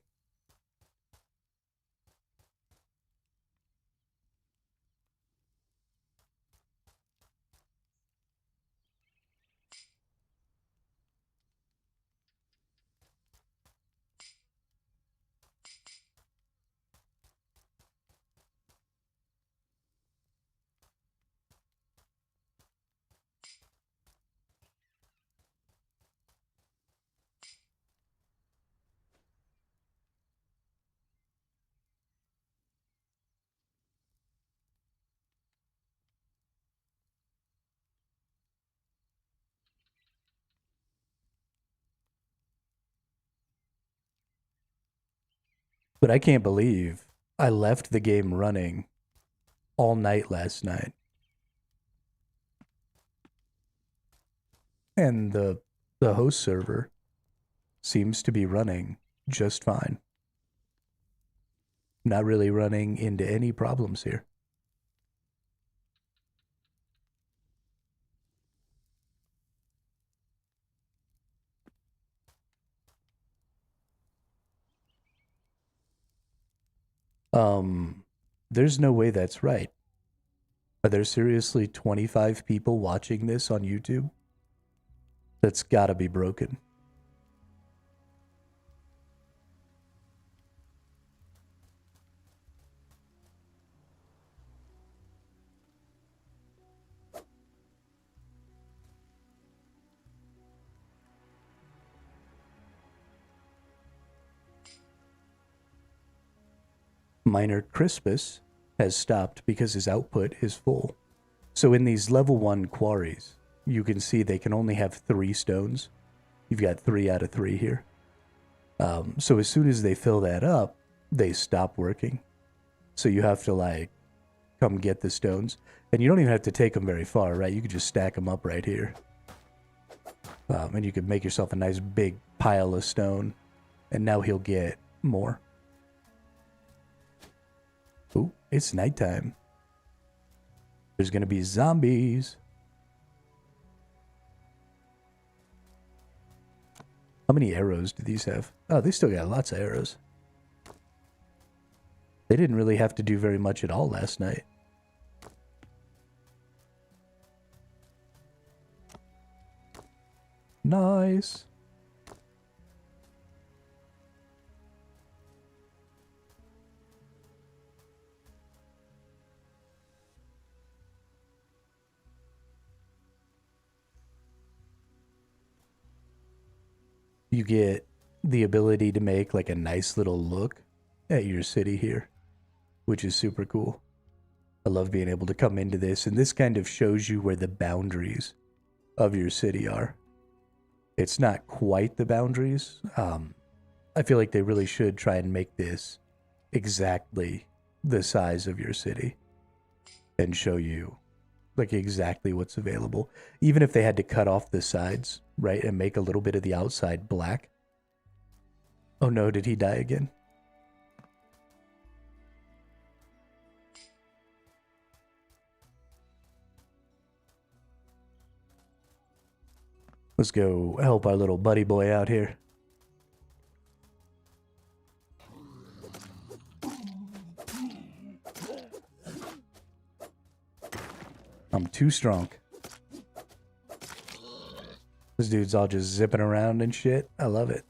But I can't believe I left the game running all night last night. And the host server seems to be running just fine. Not really running into any problems here. There's no way that's right. Are there seriously 25 people watching this on YouTube? That's gotta be broken. Miner Crispus has stopped because his output is full. So in these level 1 quarries, you can see they can only have 3 stones. You've got 3 out of 3 here. So as soon as they fill that up, they stop working. So you have to like come get the stones. And you don't even have to take them very far, right? You could just stack them up right here. And you could make yourself a nice big pile of stone. And now he'll get more. Ooh, it's nighttime. There's gonna be zombies. How many arrows do these have? Oh, they still got lots of arrows. They didn't really have to do very much at all last night. Nice. You get the ability to make like a nice little look at your city here, which is super cool. I love being able to come into this, and this kind of shows you where the boundaries of your city are. It's not quite the boundaries. I feel like they really should try and make this exactly the size of your city and show you like exactly what's available. Even if they had to cut off the sides, right, and make a little bit of the outside black. Oh no, did he die again? Let's go help our little buddy boy out here. I'm too strong. This dude's all just zipping around and shit. I love it.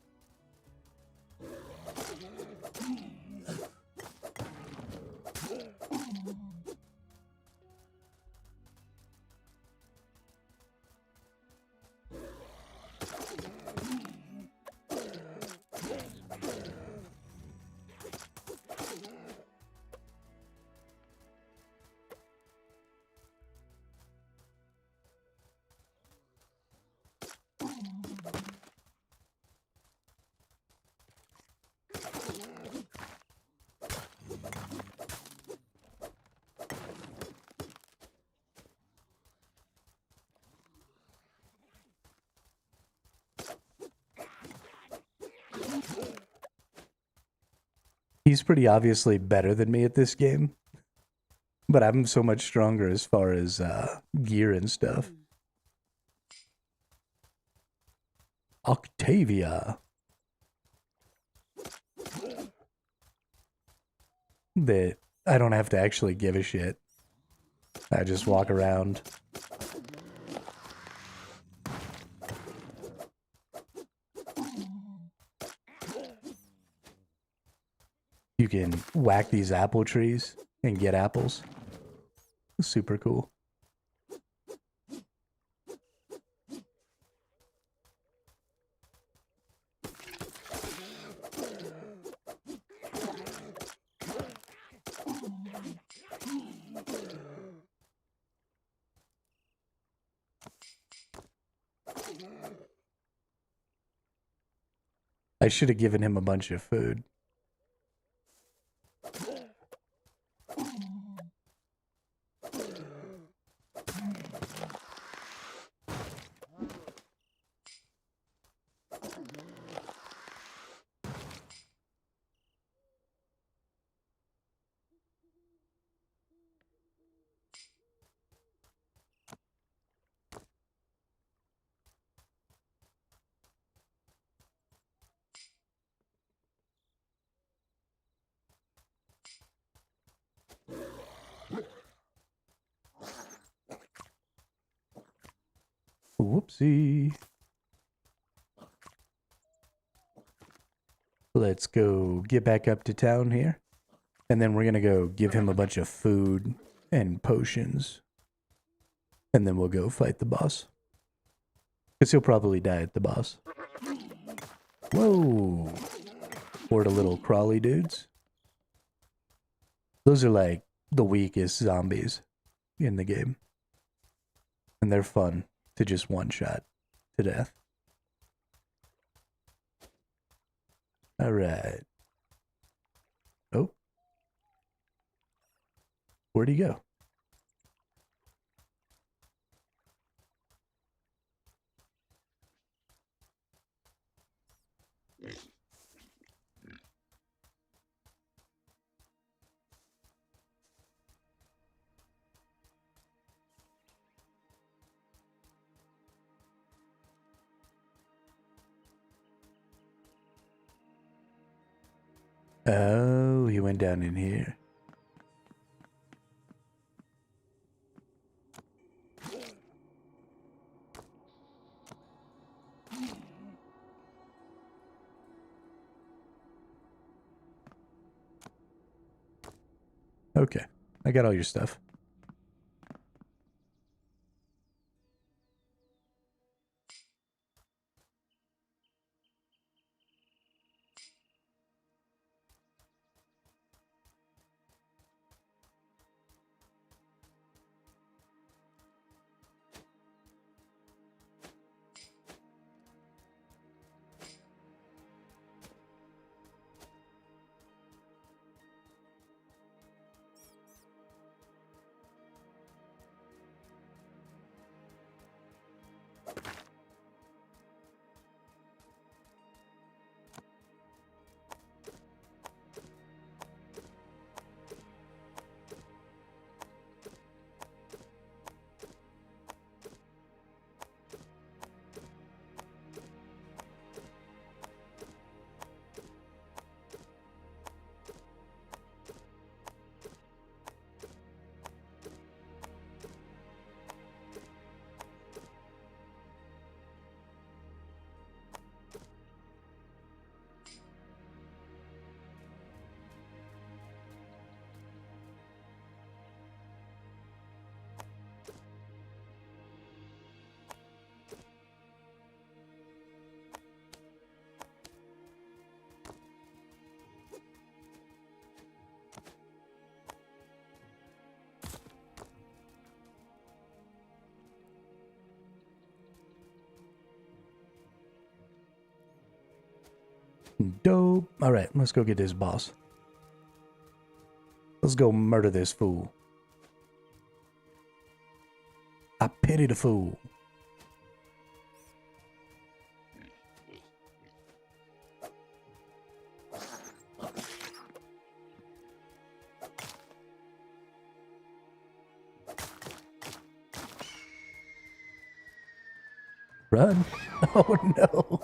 He's pretty obviously better than me at this game, but I'm so much stronger as far as gear and stuff. Octavia. That I don't have to actually give a shit. I just walk around. You can whack these apple trees and get apples. Super cool. I should have given him a bunch of food. Whoopsie. Let's go get back up to town here. And then we're going to go give him a bunch of food and potions. And then we'll go fight the boss. Because he'll probably die at the boss. Whoa. Or the little crawly dudes. Those are like the weakest zombies in the game. And they're fun to just one-shot to death. Alright. Oh. Where'd he go? Oh, he went down in here. Okay, I got all your stuff. Dope. Alright, let's go get this boss. Let's go murder this fool. I pity the fool. Run. Oh no.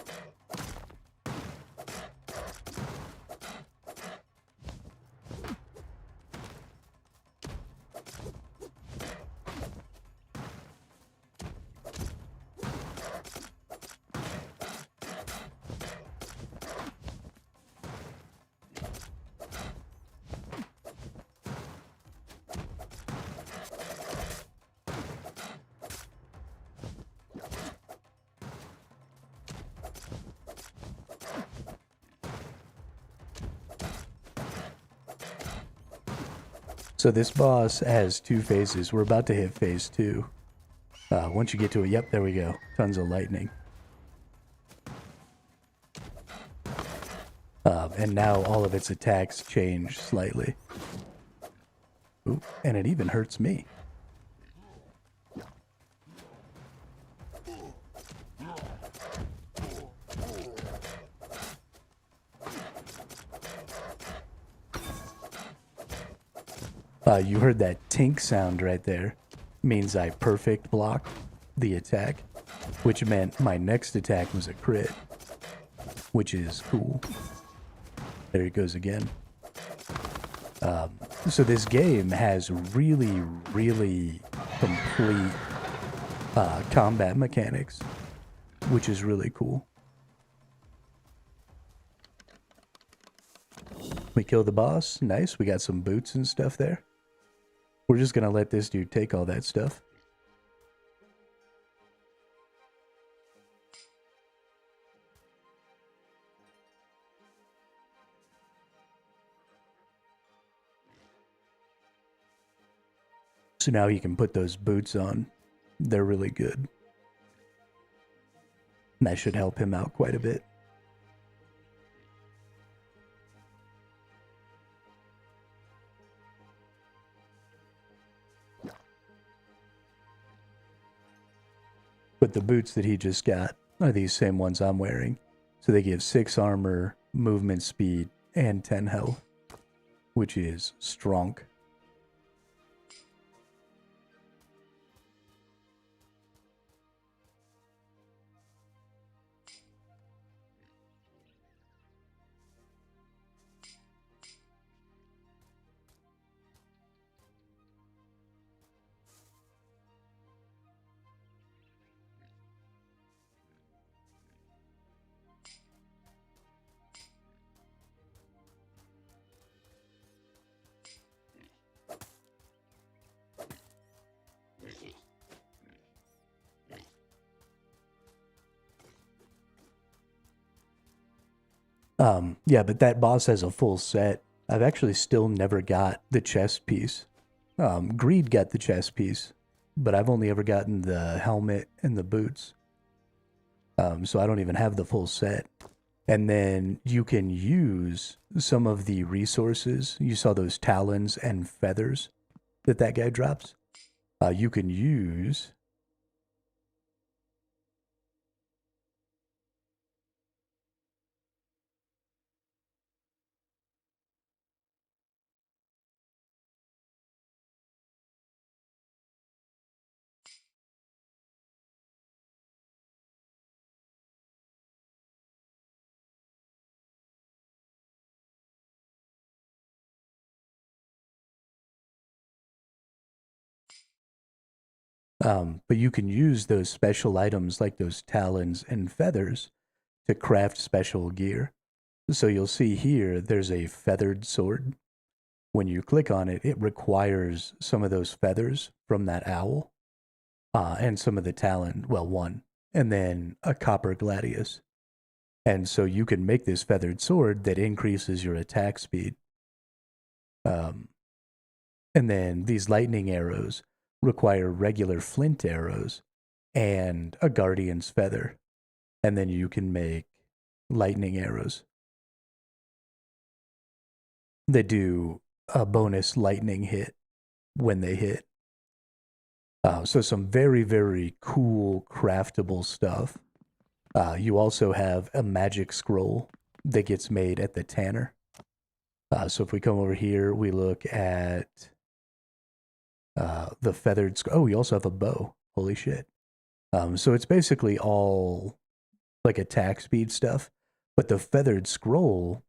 So this boss has 2 phases. We're about to hit phase 2. Once you get to it, yep, there we go. Tons of lightning. And now all of its attacks change slightly. Ooh, and it even hurts me. You heard that tink sound right there. Means I perfect blocked the attack, which meant my next attack was a crit, which is cool. There it goes again. So this game has really, really complete combat mechanics, which is really cool. We killed the boss. Nice. We got some boots and stuff there. We're just going to let this dude take all that stuff. So now you can put those boots on. They're really good. And that should help him out quite a bit. But the boots that he just got are these same ones I'm wearing. So they give 6 armor, movement speed, and 10 health, which is strong. Yeah, but that boss has a full set. I've actually still never got the chest piece. Greed got the chest piece, but I've only ever gotten the helmet and the boots. So I don't even have the full set. And then you can use some of the resources. You saw those talons and feathers that guy drops. You can use... but you can use those special items like those talons and feathers to craft special gear. So you'll see here, there's a feathered sword. When you click on it, it requires some of those feathers from that owl, and some of the talon, well, one, and then a copper gladius. And so you can make this feathered sword that increases your attack speed. And then these lightning arrows require regular flint arrows and a guardian's feather. And then you can make lightning arrows that do a bonus lightning hit when they hit. So some very, very cool craftable stuff. You also have a magic scroll that gets made at the tanner. So if we come over here, we look at the feathered scroll. Oh, we also have a bow. Holy shit. So it's basically all like attack speed stuff. But the feathered scroll,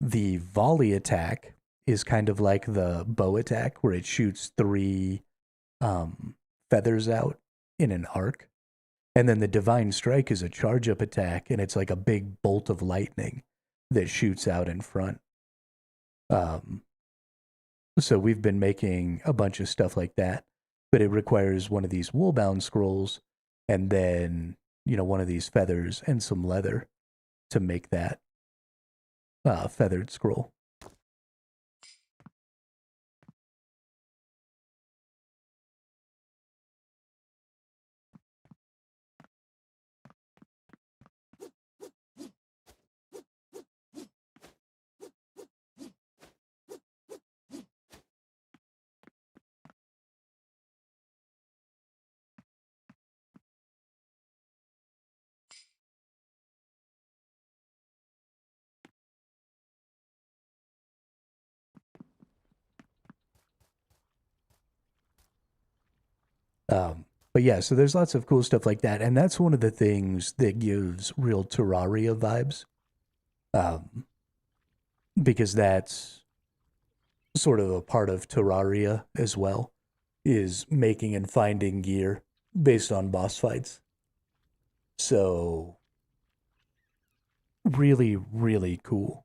the volley attack is kind of like the bow attack where it shoots 3 feathers out in an arc. And then the divine strike is a charge up attack, and it's like a big bolt of lightning that shoots out in front. So we've been making a bunch of stuff like that, but it requires one of these wool-bound scrolls and then, one of these feathers and some leather to make that feathered scroll. But yeah, so there's lots of cool stuff like that. And that's one of the things that gives real Terraria vibes. Because that's sort of a part of Terraria as well, is making and finding gear based on boss fights. So really, really cool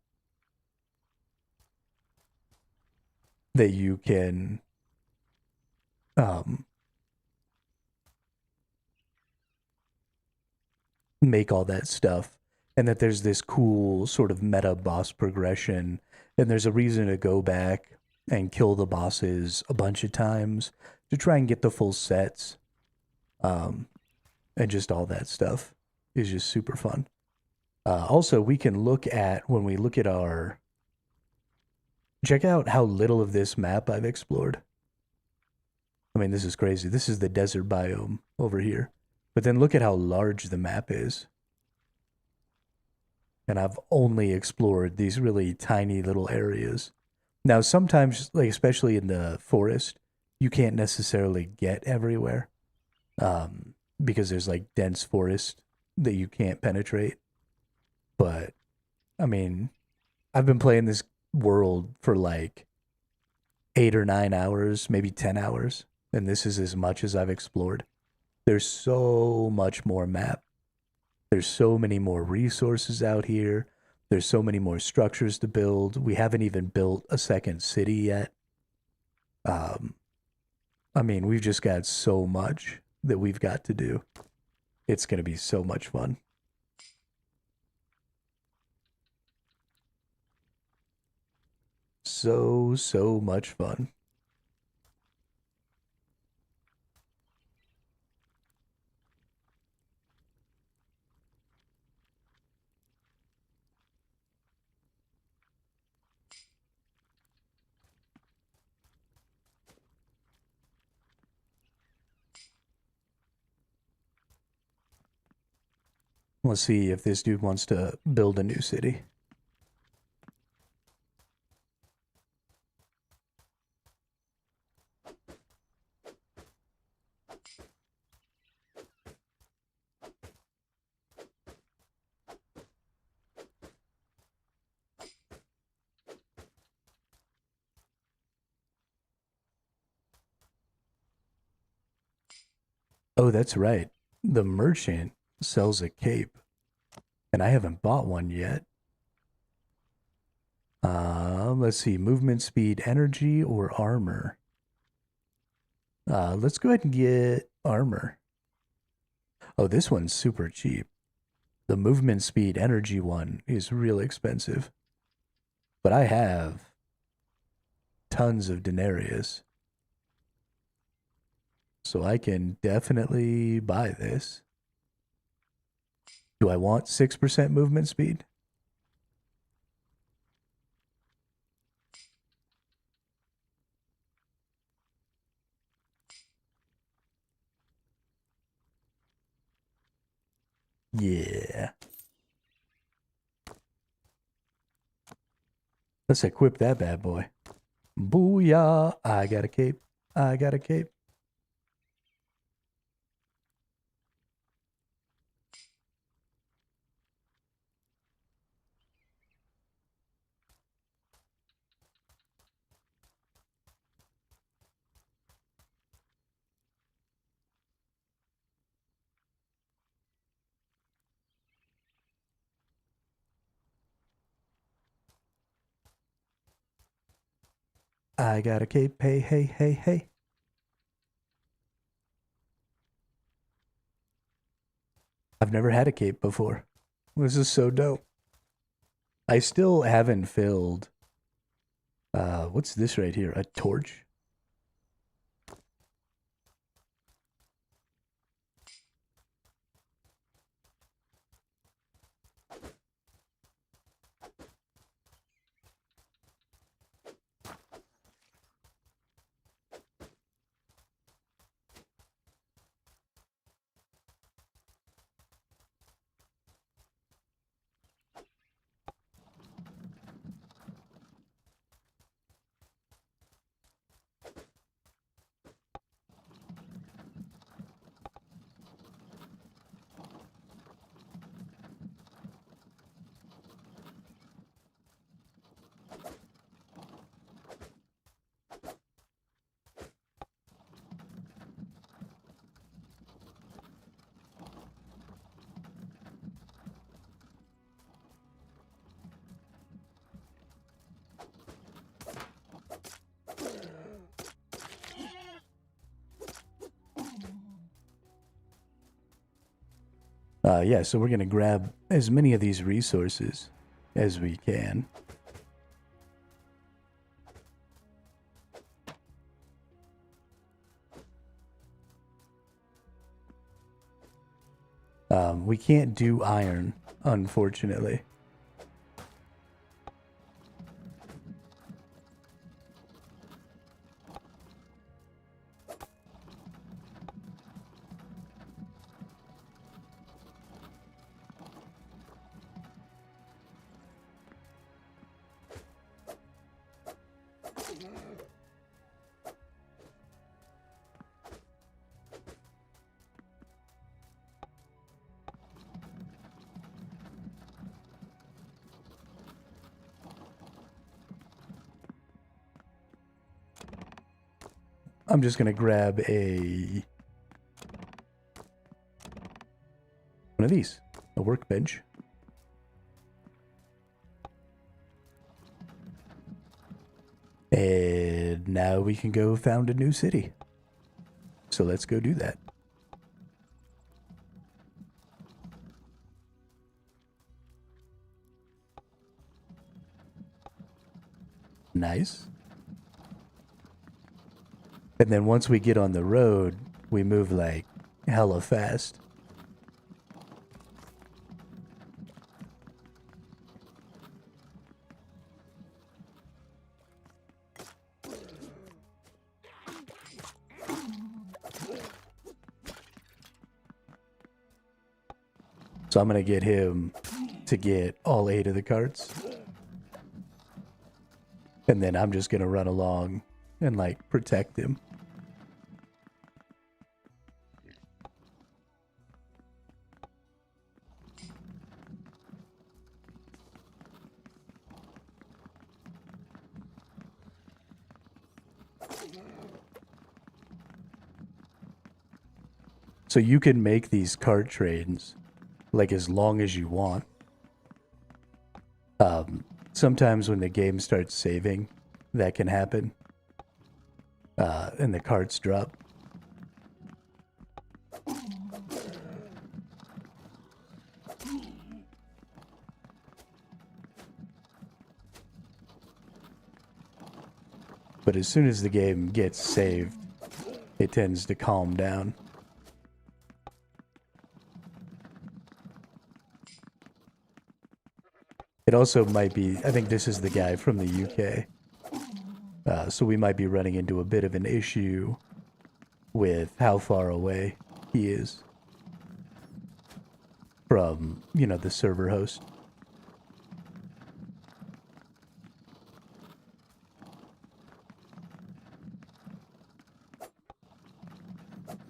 that you can um, make all that stuff, and that there's this cool sort of meta boss progression, and there's a reason to go back and kill the bosses a bunch of times to try and get the full sets, um, and just all that stuff is just super fun. Also, we can look at when we look at our check out how little of this map I've explored. I mean, this is crazy. This is the desert biome over here. But then look at how large the map is. And I've only explored these really tiny little areas. Now, sometimes, like especially in the forest, you can't necessarily get everywhere, because there's like dense forest that you can't penetrate. But I mean, I've been playing this world for like 8 or 9 hours, maybe 10 hours, and this is as much as I've explored. There's so much more map. There's so many more resources out here. There's so many more structures to build. We haven't even built a second city yet. Um, I mean, we've just got so much that we've got to do. It's going to be so much fun. So much fun. Let's see if this dude wants to build a new city. Oh, that's right. The merchant sells a cape, and I haven't bought one yet. Let's see, movement speed, energy, or armor. Let's go ahead and get armor. Oh, this one's super cheap. The movement speed energy one is real expensive. But I have tons of denarius. So I can definitely buy this. Do I want 6% movement speed? Yeah. Let's equip that bad boy. Booyah! I got a cape. I got a cape. I got a cape. Hey, hey, hey, hey. I've never had a cape before. This is so dope. I still haven't filled. What's this right here? A torch? Yeah, so we're going to grab as many of these resources as we can. We can't do iron, unfortunately. I'm just going to grab one of these, a workbench. And now we can go found a new city. So let's go do that. Nice. And then once we get on the road, we move like hella fast. So I'm going to get him to get all 8 of the carts. And then I'm just going to run along and like protect him. So you can make these cart trains like as long as you want. Sometimes when the game starts saving, that can happen. And the carts drop. But as soon as the game gets saved, it tends to calm down. It also might be, I think this is the guy from the UK. So we might be running into a bit of an issue with how far away he is from, you know, the server host.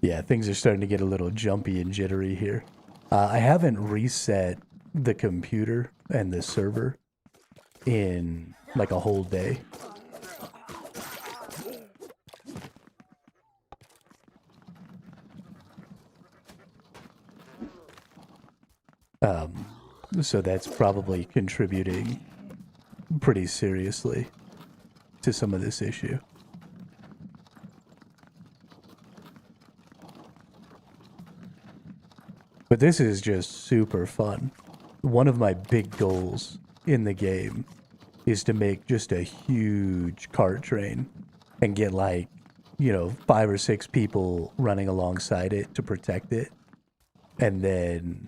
Yeah, things are starting to get a little jumpy and jittery here. I haven't reset the computer and the server in like a whole day. So that's probably contributing pretty seriously to some of this issue. But this is just super fun. One of my big goals in the game is to make just a huge cart train and get like, you know, 5 or 6 people running alongside it to protect it. And then...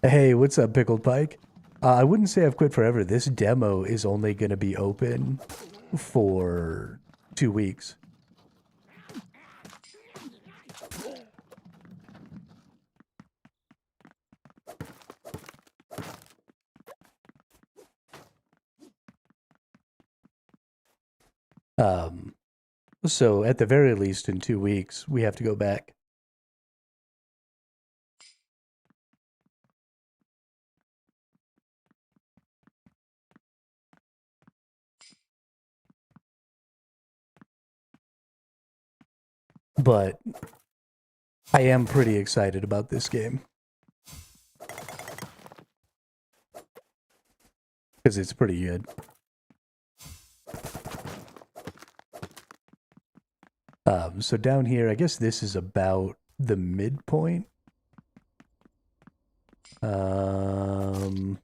Hey, what's up, Pickled Pike? I wouldn't say I've quit forever. This demo is only going to be open for 2 weeks. So at the very least in 2 weeks, we have to go back. But I am pretty excited about this game. Because it's pretty good. So down here, I guess this is about the midpoint. Um,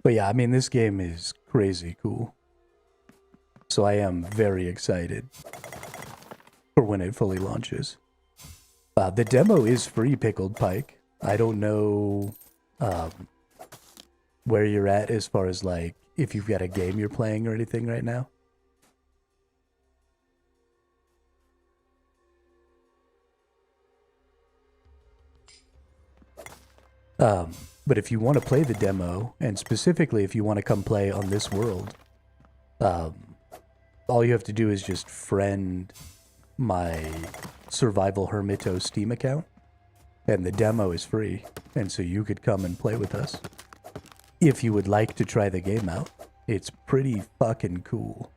but yeah, I mean, this game is crazy cool. So I am very excited for when it fully launches. The demo is free, Pickled Pike. I don't know um, where you're at as far as like if you've got a game you're playing or anything right now. But if you want to play the demo, and specifically if you want to come play on this world, all you have to do is just friend my Survival Hermito Steam account, and the demo is free, and so you could come and play with us. If you would like to try the game out, it's pretty fucking cool.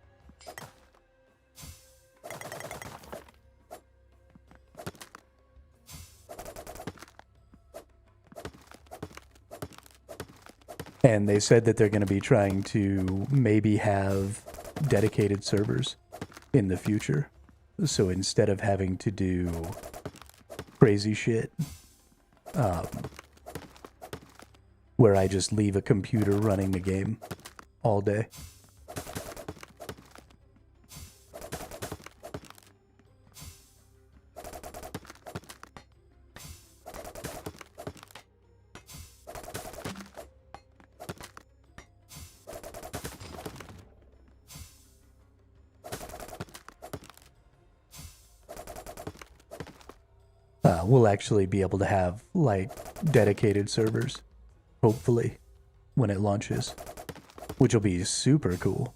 And they said that they're going to be trying to maybe have dedicated servers in the future. So instead of having to do crazy shit, where I just leave a computer running the game all day. We'll actually be able to have like dedicated servers, hopefully, when it launches, which will be super cool.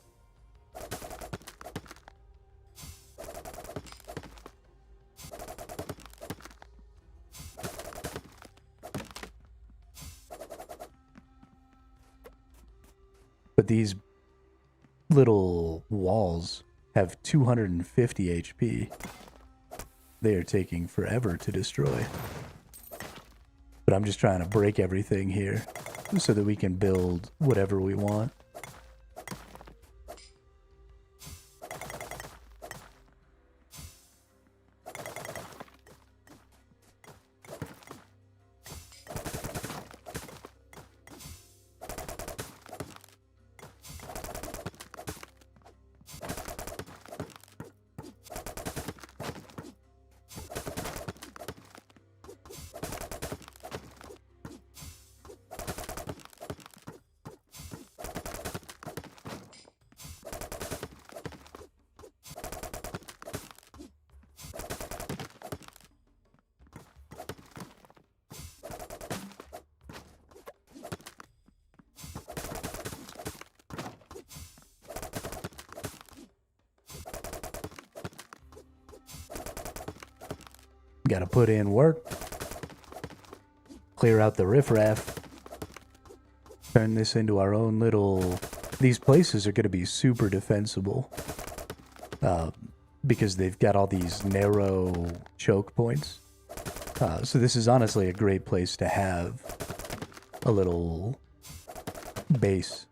But these little walls have 250 HP. They are taking forever to destroy. But I'm just trying to break everything here so that we can build whatever we want. Gotta put in work. Clear out the riffraff. Turn this into our own little... These places are gonna be super defensible. Because they've got all these narrow choke points. So this is honestly a great place to have a little base.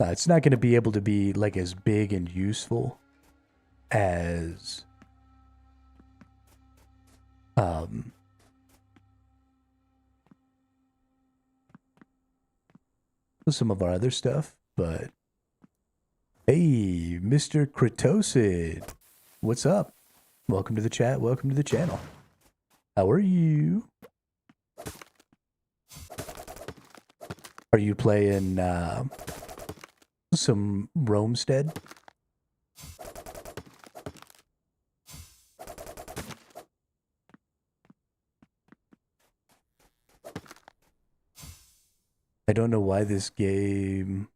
It's not gonna be able to be like as big and useful as... some of our other stuff, but hey, Mr. Kratosid, what's up? Welcome to the chat, welcome to the channel. How are you? Are you playing some Romestead? I don't know why this game...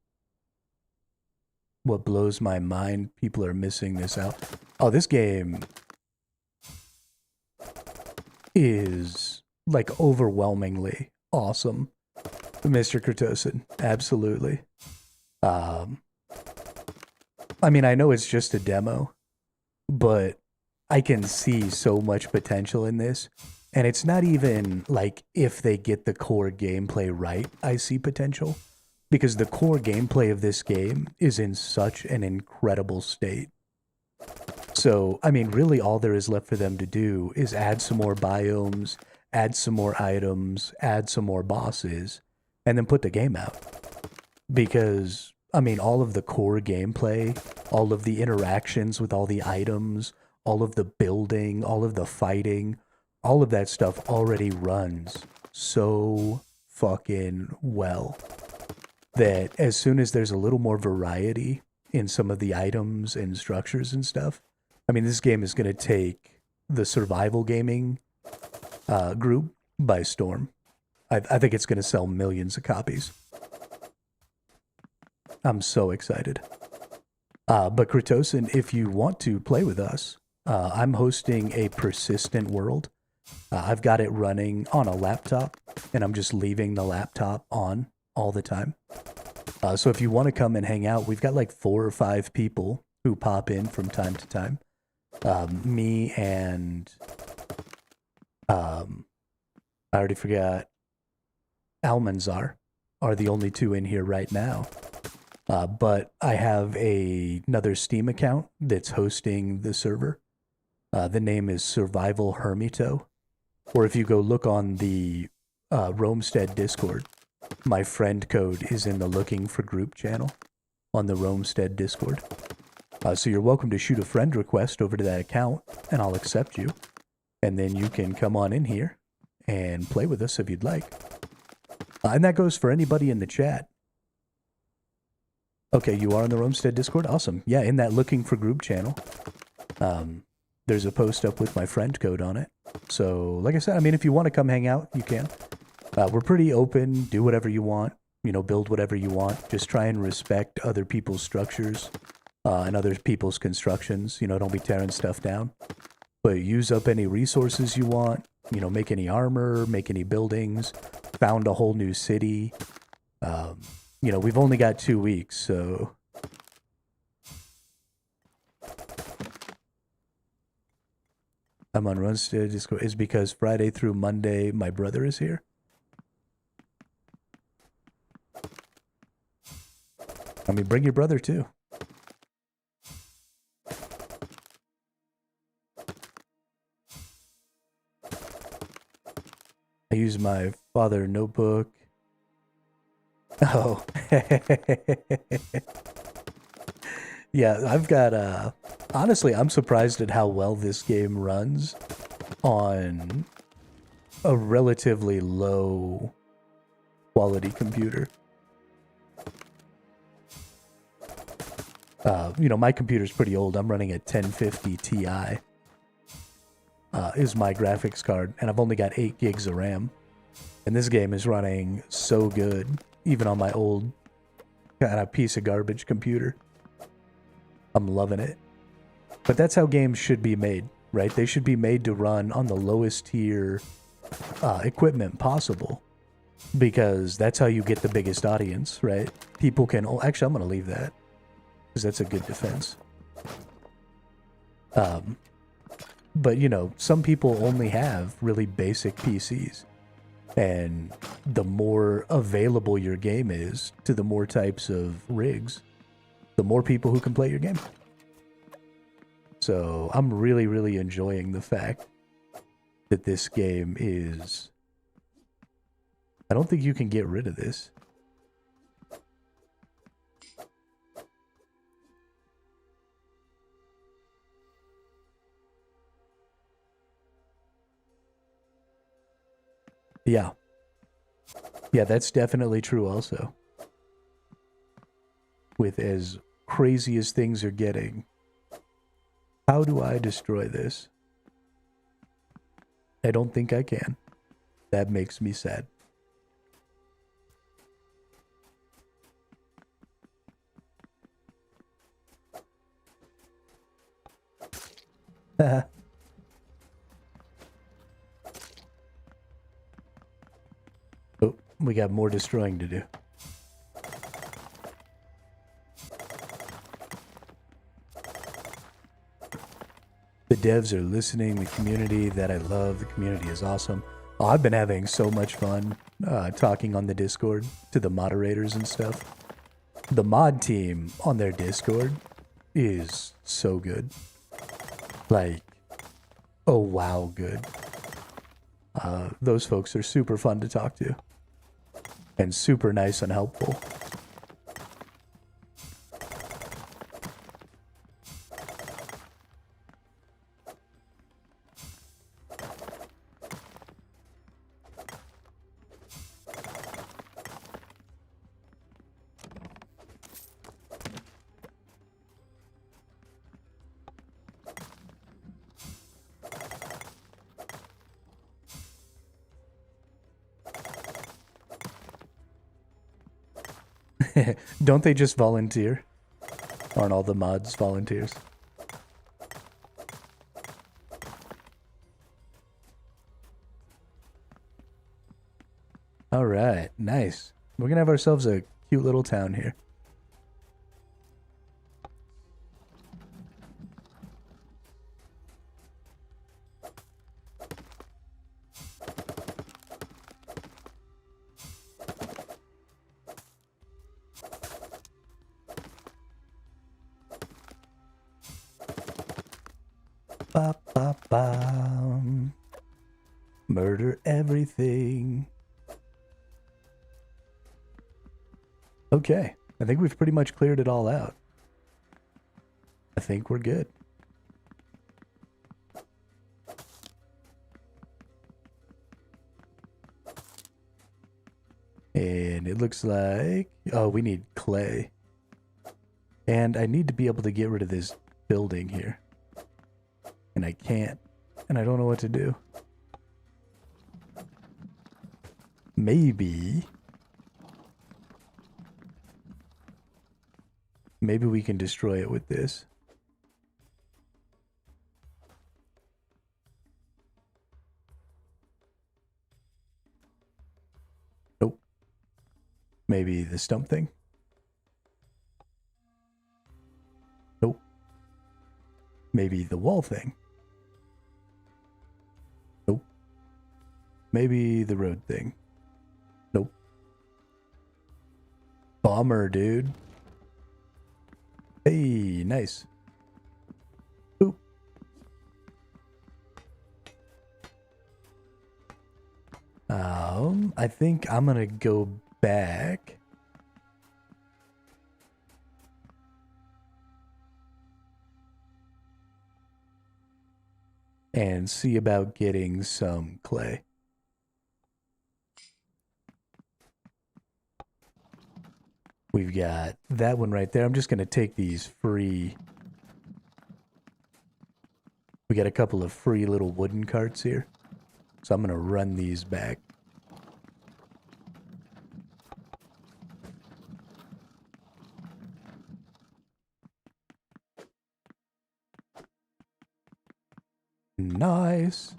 What blows my mind, people are missing this out. Oh, this game is like overwhelmingly awesome. Mr. Kurtosin, absolutely. Um, I mean, I know it's just a demo, but I can see so much potential in this. And it's not even like if they get the core gameplay right, I see potential. Because the core gameplay of this game is in such an incredible state. So, I mean, really all there is left for them to do is add some more biomes, add some more items, add some more bosses, and then put the game out. Because, I mean, all of the core gameplay, all of the interactions with all the items, all of the building, all of the fighting, all of that stuff already runs so fucking well that as soon as there's a little more variety in some of the items and structures and stuff, I mean, this game is going to take the survival gaming group by storm. I think it's going to sell millions of copies. I'm so excited. But Kurtosin, if you want to play with us, I'm hosting a persistent world. I've got it running on a laptop, and I'm just leaving the laptop on all the time. So if you want to come and hang out, we've got like 4 or 5 people who pop in from time to time. Me and I already forgot, Almanzar are the only 2 in here right now. But I have another Steam account that's hosting the server. The name is Survival Hermito. Or if you go look on the Romestead Discord, my friend code is in the Looking for Group channel on the Romestead Discord. So you're welcome to shoot a friend request over to that account, and I'll accept you. And then you can come on in here and play with us if you'd like. And that goes for anybody in the chat. Okay, you are on the Romestead Discord? Awesome. Yeah, in that Looking for Group channel, there's a post up with my friend code on it. So, like I said, I mean, if you want to come hang out, you can. We're pretty open, do whatever you want, you know, build whatever you want. Just try and respect other people's structures and other people's constructions. You know, don't be tearing stuff down. But use up any resources you want, you know, make any armor, make any buildings, found a whole new city. You know, we've only got 2 weeks, so... I'm on Romestead Discord. Is because Friday through Monday, my brother is here. I mean, bring your brother too. I use my father notebook. Oh. Yeah, I've got, honestly, I'm surprised at how well this game runs on a relatively low quality computer. You know, my computer's pretty old. I'm running a 1050 Ti. Is my graphics card, and I've only got 8 gigs of RAM. And this game is running so good, even on my old kind of piece of garbage computer. I'm loving it. But that's how games should be made, right? They should be made to run on the lowest tier equipment possible, because that's how you get the biggest audience, right? People can... Oh, actually, I'm going to leave that, because that's a good defense. But, you know, some people only have really basic PCs. And the more available your game is to the more types of rigs, the more people who can play your game. So I'm really, really enjoying the fact that this game is... I don't think you can get rid of this. Yeah. Yeah, that's definitely true also. With as crazy as things are getting, how do I destroy this? I don't think I can. That makes me sad. Oh, we got more destroying to do. The devs are listening, the community that I love, the community is awesome. Oh, I've been having so much fun talking on the Discord to the moderators and stuff. The mod team on their Discord is so good. Like, oh wow, good. Those folks are super fun to talk to. And super nice and helpful. Don't they just volunteer? Aren't all the mods volunteers? Alright, nice. We're gonna have ourselves a cute little town here. Ba ba ba. Murder everything. Okay, I think we've pretty much cleared it all out. I think we're good. And it looks like... oh, we need clay. And I need to be able to get rid of this building here. And I can't. And I don't know what to do. Maybe we can destroy it with this. Nope. Maybe the stump thing? Nope. Maybe the wall thing? Nope. Maybe the road thing? Nope. Bummer, dude. Hey, nice. Boop. I think I'm gonna go back. And see about getting some clay. We've got that one right there. I'm just going to take these free... we got a couple of free little wooden carts here. So I'm going to run these back. Nice.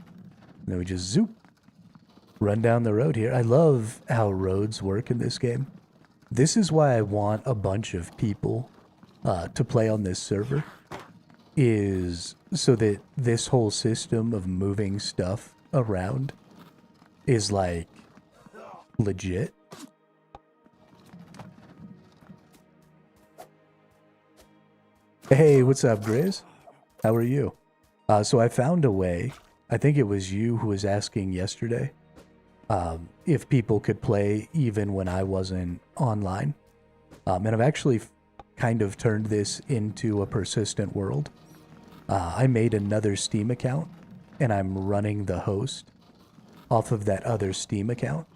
And then we just zoop. Run down the road here. I love how roads work in this game. This is why I want a bunch of people to play on this server, is so that this whole system of moving stuff around is like legit. Hey, what's up, Grizz? How are you? So I found a way. I think it was you who was asking yesterday if people could play even when I wasn't online. And I've actually kind of turned this into a persistent world. I made another Steam account, and I'm running the host off of that other Steam account.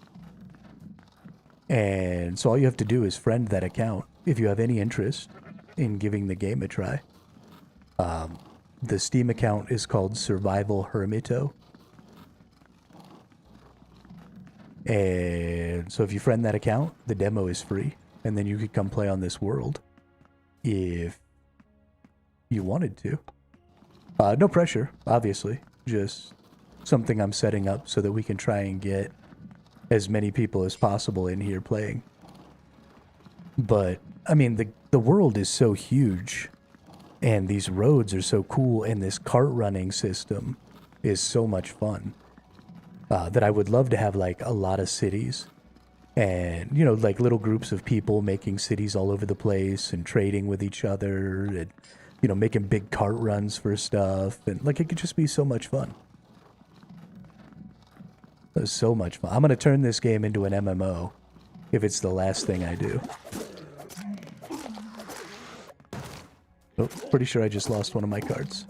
And so all you have to do is friend that account if you have any interest in giving the game a try. The Steam account is called Survival Hermito. And so if you friend that account, the demo is free. And then you could come play on this world if you wanted to. No pressure, obviously. Just something I'm setting up so that we can try and get as many people as possible in here playing. But I mean, the world is so huge, and these roads are so cool, and this cart running system is so much fun that I would love to have like a lot of cities, and like little groups of people making cities all over the place and trading with each other, and making big cart runs for stuff, and like it could just be so much fun. So much fun. I'm gonna turn this game into an MMO if it's the last thing I do. Oh, pretty sure I just lost one of my cards.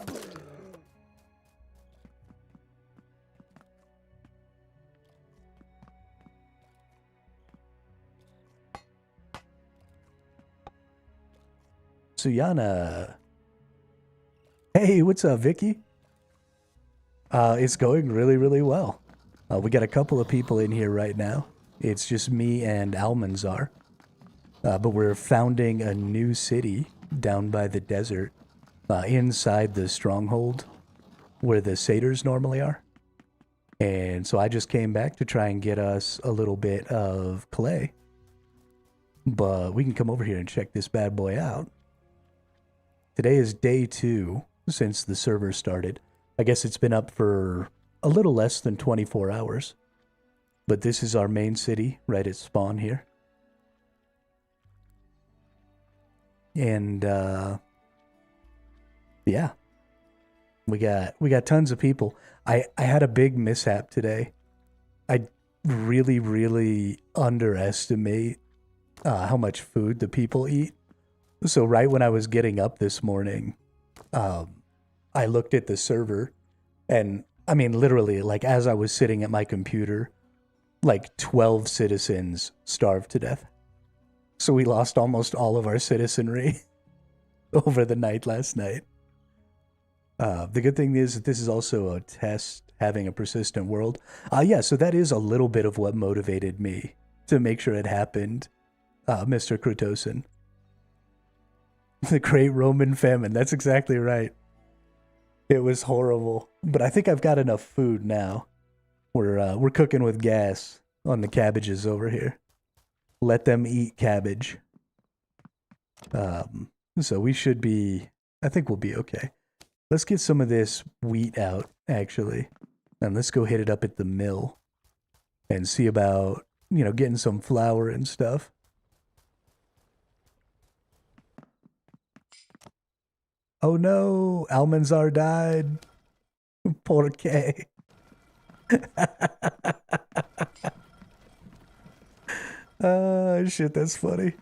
Suyana. Hey, what's up, Vicky? It's going really, really well. We got a couple of people in here right now. It's just me and Almanzar. But we're founding a new city down by the desert, inside the stronghold where the satyrs normally are. And so I just came back to try and get us a little bit of clay. But we can come over here and check this bad boy out. Today is day 2 since the server started. I guess it's been up for a little less than 24 hours. But this is our main city right at spawn here. And yeah. We got tons of people. I had a big mishap today. I really, really underestimate how much food the people eat. So right when I was getting up this morning, I looked at the server, and I mean, literally, like as I was sitting at my computer, like 12 citizens starved to death. So we lost almost all of our citizenry over the night last night. The good thing is that this is also a test having a persistent world. Yeah, so that is a little bit of what motivated me to make sure it happened, Mr. Kratosin. The Great Roman Famine, that's exactly right. It was horrible, but I think I've got enough food now. We're cooking with gas on the cabbages over here. Let them eat cabbage. So we should be, I think we'll be okay. Let's get some of this wheat out, actually. And let's go hit it up at the mill and see about, getting some flour and stuff. Oh no, Almanzar died. Poor K. Shit, that's funny.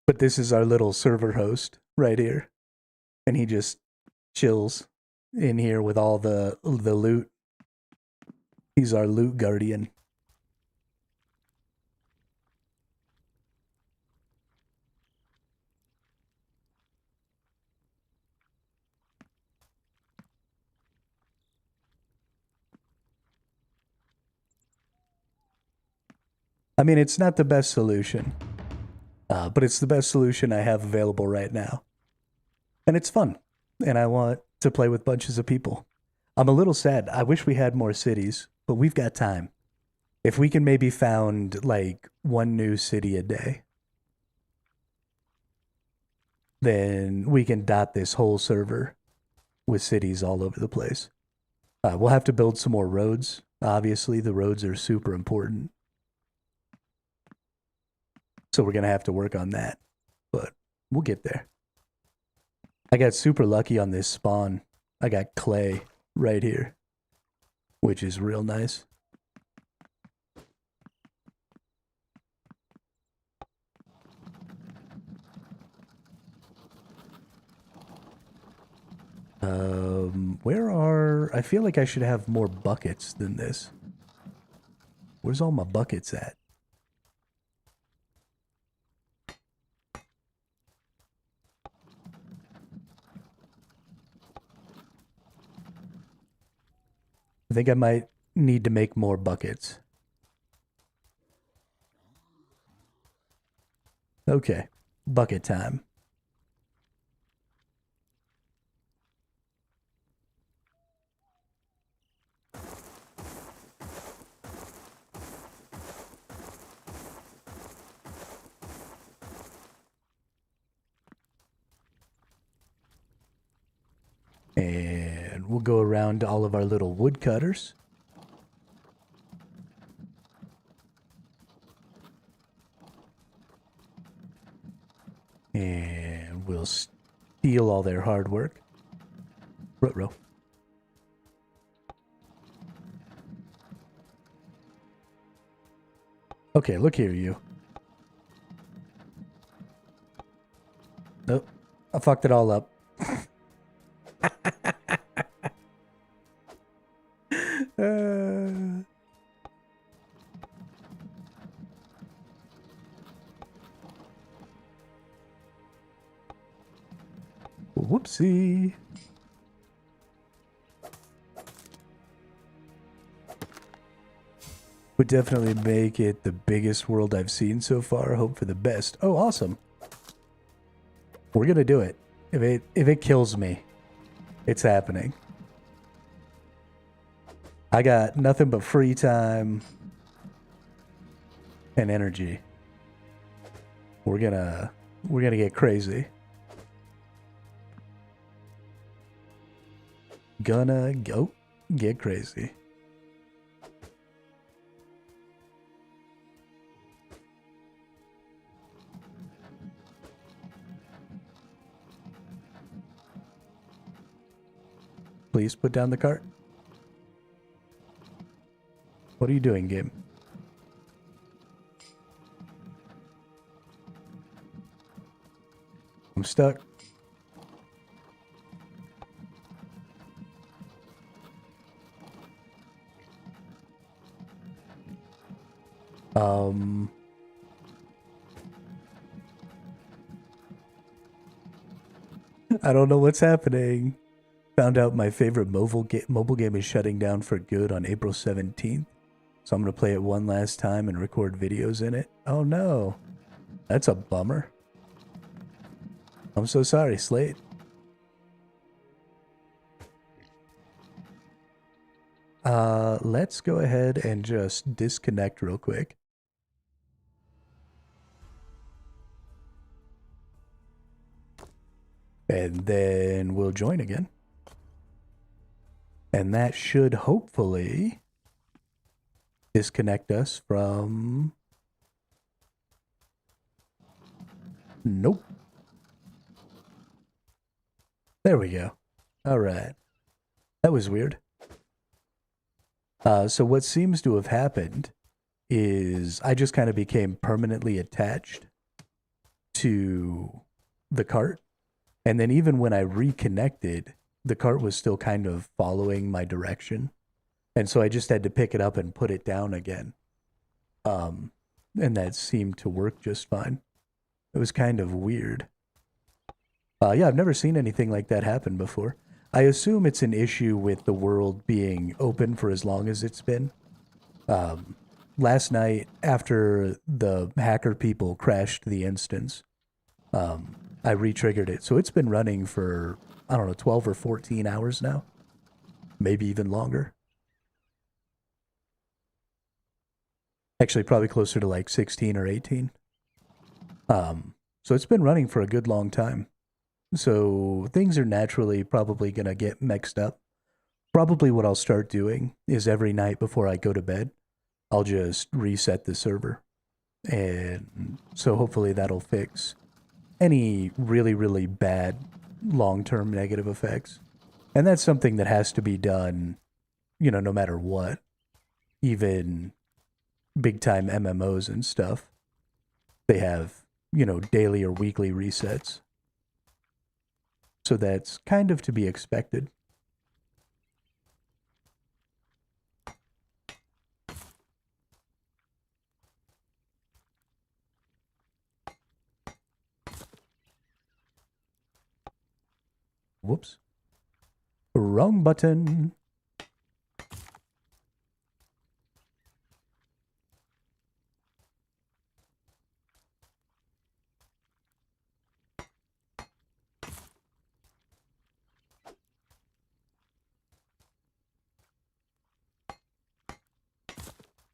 But this is our little server host right here. And he just chills in here with all the loot. He's our loot guardian. I mean, it's not the best solution, but it's the best solution I have available right now. And it's fun, and I want to play with bunches of people. I'm a little sad. I wish we had more cities, but we've got time. If we can maybe found like one new city a day, then we can dot this whole server with cities all over the place. We'll have to build some more roads. Obviously, the roads are super important. So we're going to have to work on that, but we'll get there. I got super lucky on this spawn. I got clay right here, which is real nice. I feel like I should have more buckets than this. Where's all my buckets at? I think I might need to make more buckets. Okay, bucket time. And we'll go around to all of our little woodcutters. And we'll steal all their hard work. Ruh-roh. Okay, look here, you. Nope. I fucked it all up. Whoopsie. Would definitely make it the biggest world I've seen so far. Hope for the best. Oh, awesome. We're gonna do it. If it kills me, it's happening. I got nothing but free time and energy. We're gonna get crazy. Gonna go get crazy. Please put down the cart. What are you doing, game? I'm stuck. I don't know what's happening. Found out my favorite mobile game is shutting down for good on April 17th. So I'm going to play it one last time and record videos in it. Oh no. That's a bummer. I'm so sorry, Slate. Let's go ahead and just disconnect real quick. And then we'll join again. And that should hopefully disconnect us from... Nope. There we go. All right. That was weird. So what seems to have happened is I just kind of became permanently attached to the cart. And then even when I reconnected, the cart was still kind of following my direction. And so I just had to pick it up and put it down again. And that seemed to work just fine. It was kind of weird. Yeah, I've never seen anything like that happen before. I assume it's an issue with the world being open for as long as it's been. Last night, after the hacker people crashed the instance, I re-triggered it. So it's been running for, I don't know, 12 or 14 hours now. Maybe even longer. Actually, probably closer to like 16 or 18. So it's been running for a good long time. So things are naturally probably going to get mixed up. Probably what I'll start doing is every night before I go to bed, I'll just reset the server. And so hopefully that'll fix any really, really bad long-term negative effects. And that's something that has to be done, you know, no matter what. Even big-time MMOs and stuff, they have, you know, daily or weekly resets. So that's kind of to be expected. Whoops. Wrong button.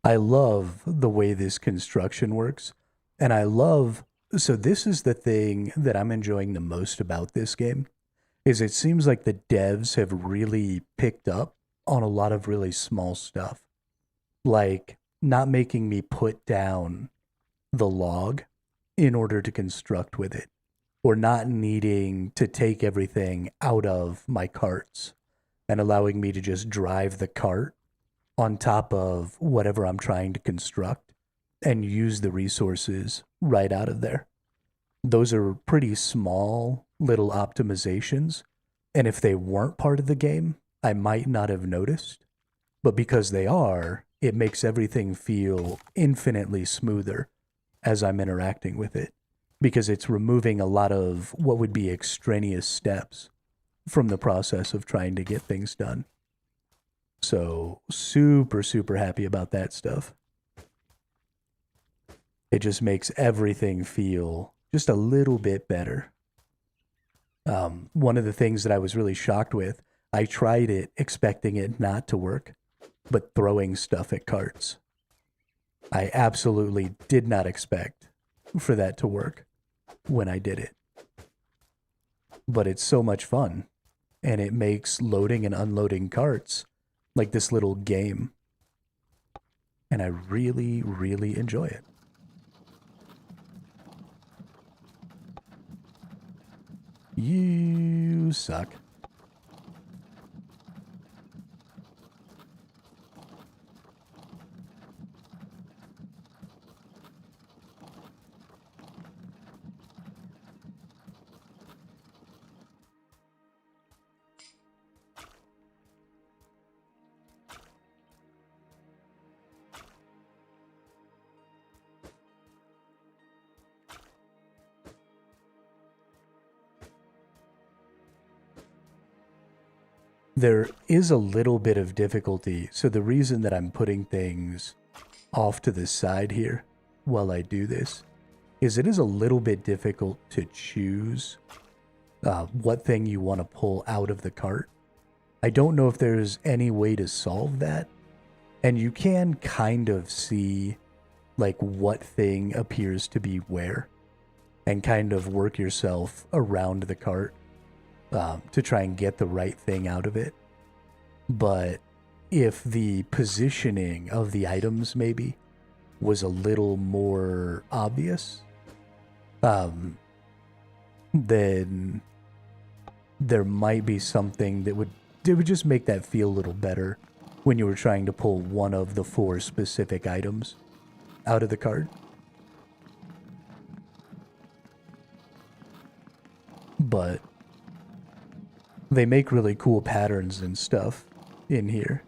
I love the way this construction works. And I love, so this is the thing that I'm enjoying the most about this game, is it seems like the devs have really picked up on a lot of really small stuff. Like not making me put down the log in order to construct with it, or not needing to take everything out of my carts and allowing me to just drive the cart on top of whatever I'm trying to construct and use the resources right out of there. Those are pretty small little optimizations. And if they weren't part of the game, I might not have noticed. But because they are, it makes everything feel infinitely smoother as I'm interacting with it. Because it's removing a lot of what would be extraneous steps from the process of trying to get things done. So super, super happy about that stuff. It just makes everything feel just a little bit better. One of the things that I was really shocked with, I tried it expecting it not to work, but throwing stuff at carts. I absolutely did not expect for that to work when I did it. But it's so much fun, and it makes loading and unloading carts like this little game. And I really, really enjoy it. You suck. There is a little bit of difficulty. So the reason that I'm putting things off to the side here while I do this is it is a little bit difficult to choose what thing you want to pull out of the cart. I don't know if there's any way to solve that. And you can kind of see like what thing appears to be where and kind of work yourself around the cart to try and get the right thing out of it. But if the positioning of the items maybe was a little more obvious, then there might be something that would just make that feel a little better when you were trying to pull one of the 4 specific items out of the cart. But they make really cool patterns and stuff in here.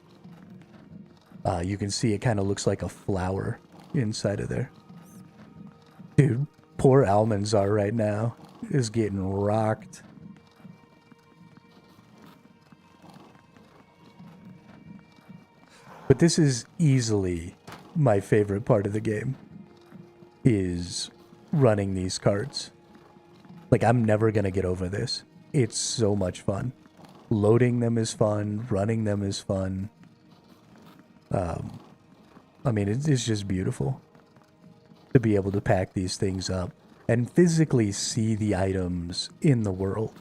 You can see it kind of looks like a flower inside of there. Dude, poor Almanzar right now is getting rocked. But this is easily my favorite part of the game, is running these carts. Like, I'm never going to get over this. It's so much fun. Loading them is fun. Running them is fun. I mean, it's just beautiful to be able to pack these things up and physically see the items in the world,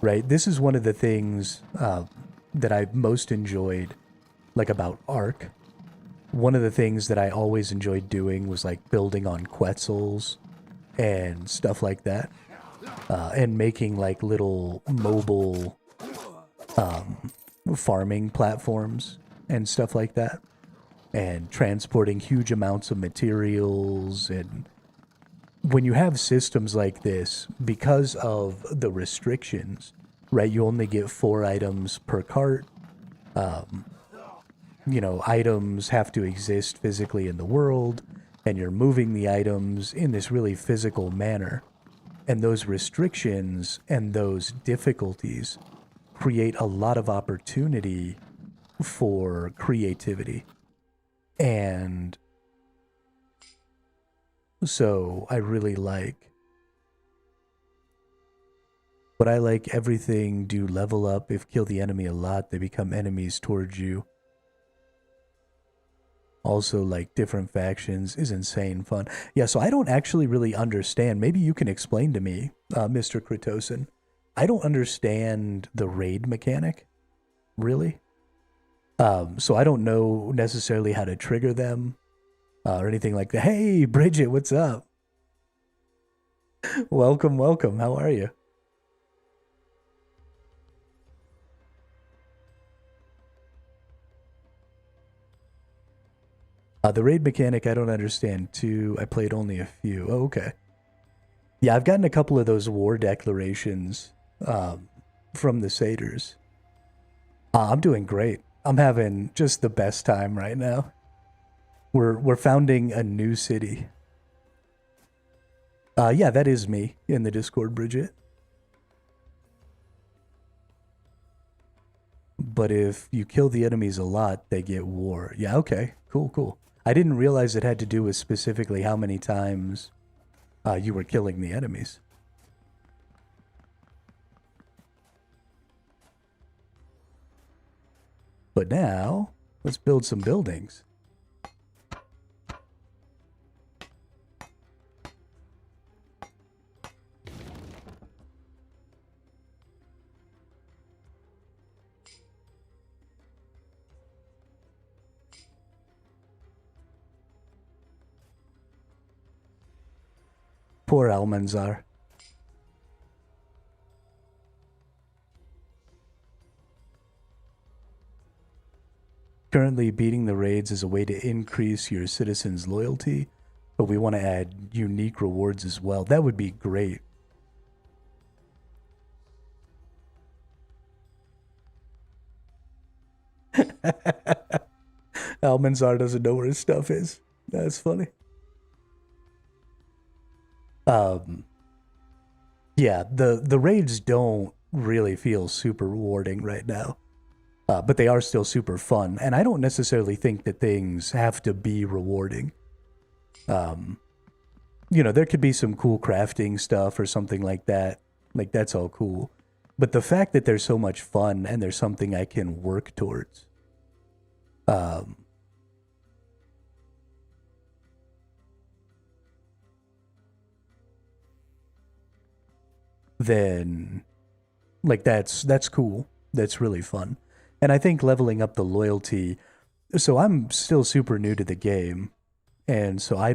right? This is one of the things that I've most enjoyed, like, about Ark. One of the things that I always enjoyed doing was, like, building on Quetzals and stuff like that. And making, like, little mobile farming platforms and stuff like that. And transporting huge amounts of materials. And when you have systems like this, because of the restrictions, right, you only get 4 items per cart. You know, items have to exist physically in the world, and you're moving the items in this really physical manner. And those restrictions and those difficulties create a lot of opportunity for creativity. And so I really like, but I like everything do level up. If kill the enemy a lot, they become enemies towards you. Also, like different factions is insane fun. Yeah, so I don't actually really understand. Maybe you can explain to me, Mr. Kritosin. I don't understand the raid mechanic, really. So I don't know necessarily how to trigger them or anything like that. Hey, Bridget, what's up? Welcome, welcome. How are you? The raid mechanic, I don't understand too. I played only a few. Oh, okay. Yeah, I've gotten a couple of those war declarations from the satyrs. I'm doing great. I'm having just the best time right now. We're founding a new city. Yeah, that is me in the Discord, Bridget. But if you kill the enemies a lot, they get war. Yeah, okay. Cool, cool. I didn't realize it had to do with specifically how many times you were killing the enemies. But now, let's build some buildings. Poor Almanzar. Currently, beating the raids is a way to increase your citizens' loyalty, but we want to add unique rewards as well. That would be great. Almanzar doesn't know where his stuff is. That's funny. Um, yeah, the raids don't really feel super rewarding right now, but they are still super fun. And I don't necessarily think that things have to be rewarding. Um, there could be some cool crafting stuff or something like that. Like that's all cool. But the fact that there's so much fun and there's something I can work towards, um, then like that's cool. That's really fun. And I think leveling up the loyalty. So I'm still super new to the game, and so um I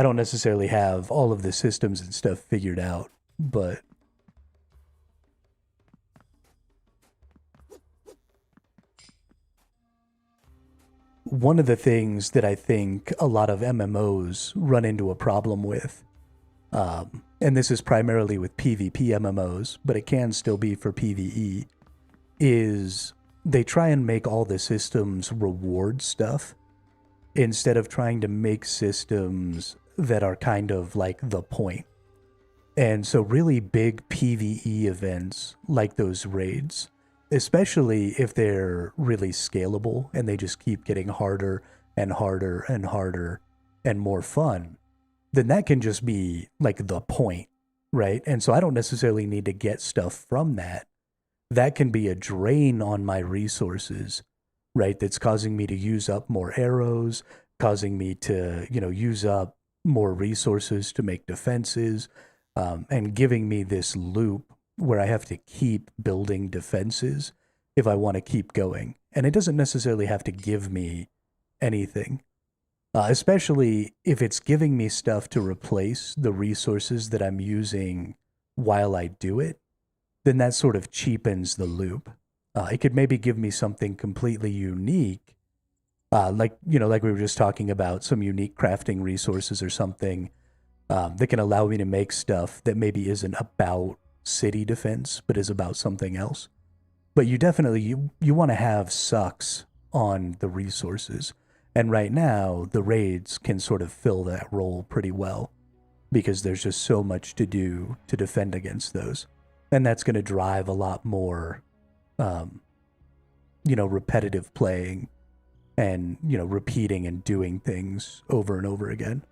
don't necessarily have all of the systems and stuff figured out, but one of the things that I think a lot of MMOs run into a problem with, and this is primarily with PvP MMOs, but it can still be for PvE, is they try and make all the systems reward stuff instead of trying to make systems that are kind of like the point. And so, really big PvE events like those raids, especially if they're really scalable and they just keep getting harder and harder and harder and more fun, then that can just be like the point, right? And so, I don't necessarily need to get stuff from that. That can be a drain on my resources, right? That's causing me to use up more arrows, causing me to, use up more resources to make defenses, and giving me this loop where I have to keep building defenses if I want to keep going. And it doesn't necessarily have to give me anything, especially if it's giving me stuff to replace the resources that I'm using while I do it, then that sort of cheapens the loop. It could maybe give me something completely unique, like we were just talking about, some unique crafting resources or something that can allow me to make stuff that maybe isn't about city defense, but is about something else. But you definitely you want to have sucks on the resources, and right now the raids can sort of fill that role pretty well because there's just so much to do to defend against those, and that's going to drive a lot more, um, repetitive playing and repeating and doing things over and over again.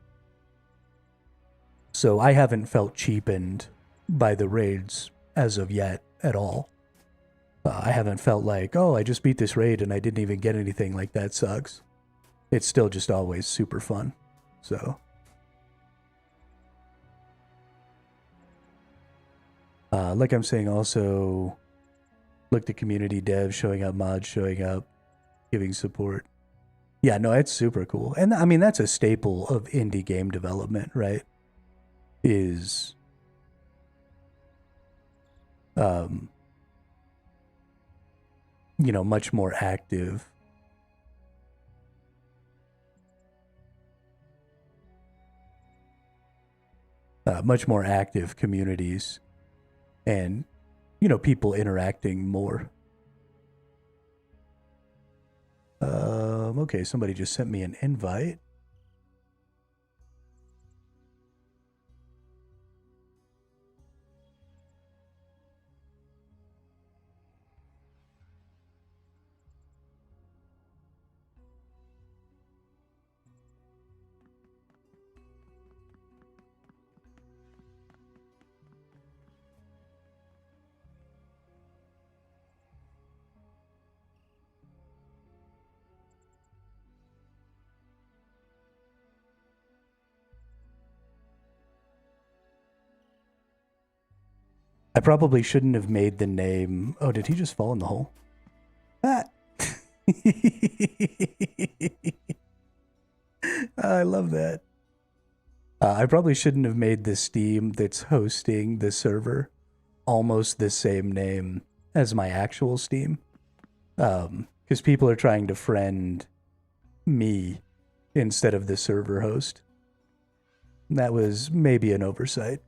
So I haven't felt cheapened by the raids as of yet. at all. I haven't felt like, oh, I just beat this raid and I didn't even get anything, like that sucks. It's still just always super fun. So, like I'm saying, also look to community dev, showing up mods, showing up, giving support. Yeah, no, it's super cool. And I mean, that's a staple of indie game development, right? Is you know, much more active communities and, you know, people interacting more. Okay, somebody just sent me an invite. I probably shouldn't have made the name. Oh, did he just fall in the hole? Ah. I love that. I probably shouldn't have made the Steam that's hosting the server almost the same name as my actual Steam. Because people are trying to friend me instead of the server host. That was maybe an oversight.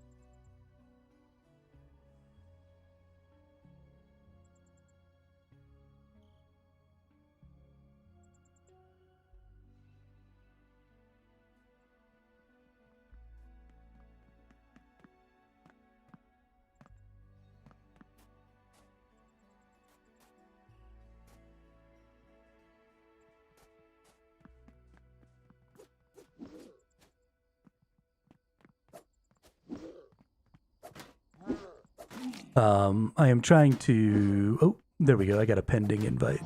I am trying to... Oh, there we go. I got a pending invite.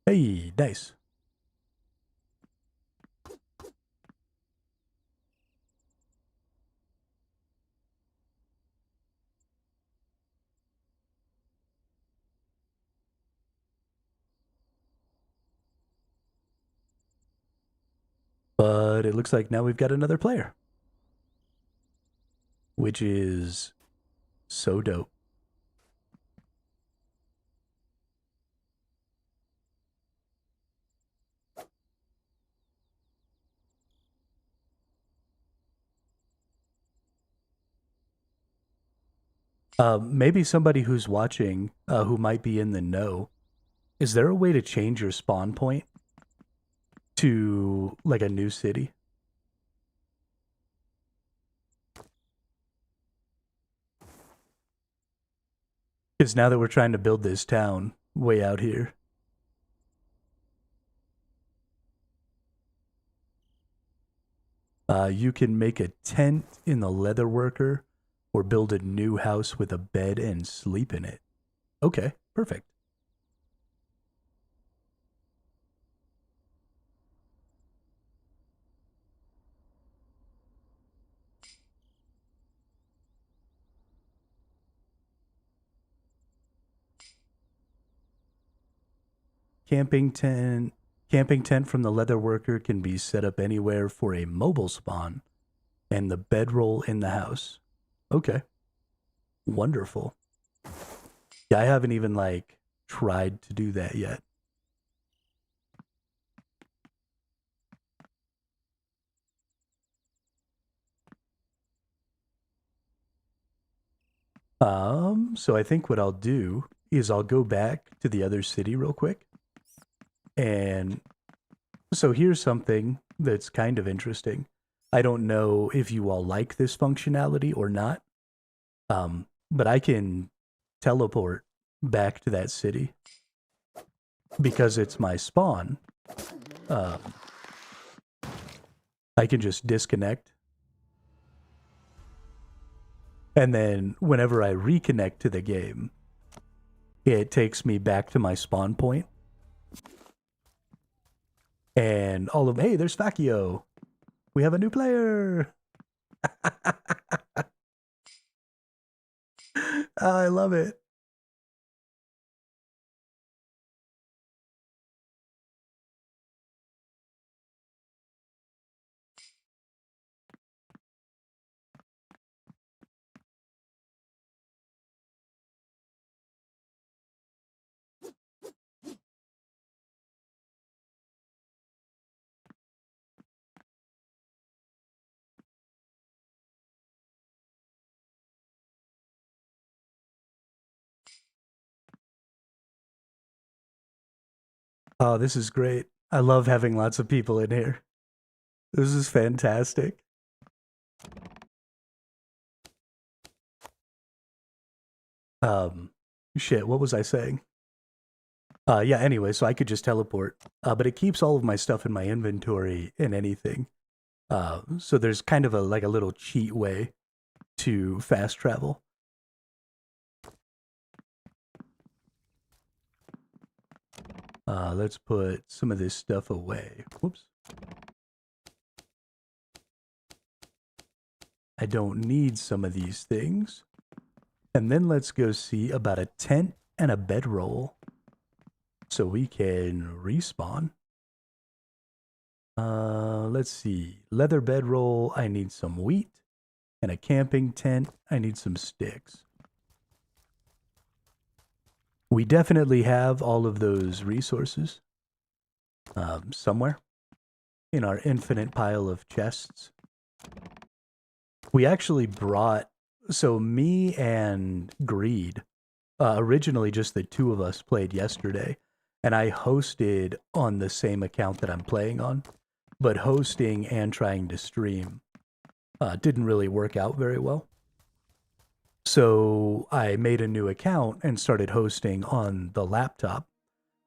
Hey, nice. But it looks like now we've got another player, which is so dope. Maybe somebody who's watching, who might be in the know, is there a way to change your spawn point to like a new city? Because now that we're trying to build this town way out here, you can make a tent in the leather worker or build a new house with a bed and sleep in it. Okay, perfect. Camping tent from the leather worker can be set up anywhere for a mobile spawn and the bedroll in the house. Okay. Wonderful. Yeah, I haven't even like tried to do that yet. So I think what I'll do is I'll go back to the other city real quick. And so here's something that's kind of interesting. I don't know if you all like this functionality or not. But I can teleport back to that city because it's my spawn. I can just disconnect. And then whenever I reconnect to the game, it takes me back to my spawn point. And all of, hey, there's Faccio. We have a new player. I love it. Oh, this is great. I love having lots of people in here. This is fantastic. Um, Shit, what was I saying? Yeah, anyway, so I could just teleport. But it keeps all of my stuff in my inventory in anything. So there's kind of like a little cheat way to fast travel. Let's put some of this stuff away. Whoops. I don't need some of these things. And then let's go see about a tent and a bedroll. So we can respawn. Let's see. Leather bedroll, I need some wheat. And a camping tent, I need some sticks. We definitely have all of those resources somewhere in our infinite pile of chests. We actually brought, so me and Greed, originally just the two of us played yesterday, and I hosted on the same account that I'm playing on, but hosting and trying to stream didn't really work out very well. So I made a new account and started hosting on the laptop.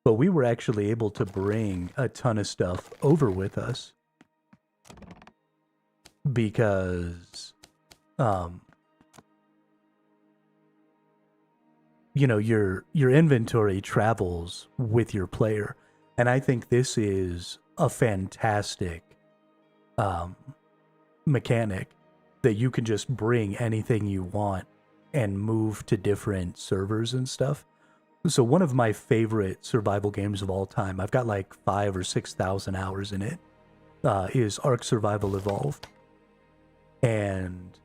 But we were actually able to bring a ton of stuff over with us because, you know, your inventory travels with your player. And I think this is a fantastic mechanic that you can just bring anything you want and move to different servers and stuff. So one of my favorite survival games of all time, I've got like 5,000 or 6,000 hours in it, is Ark Survival Evolved. And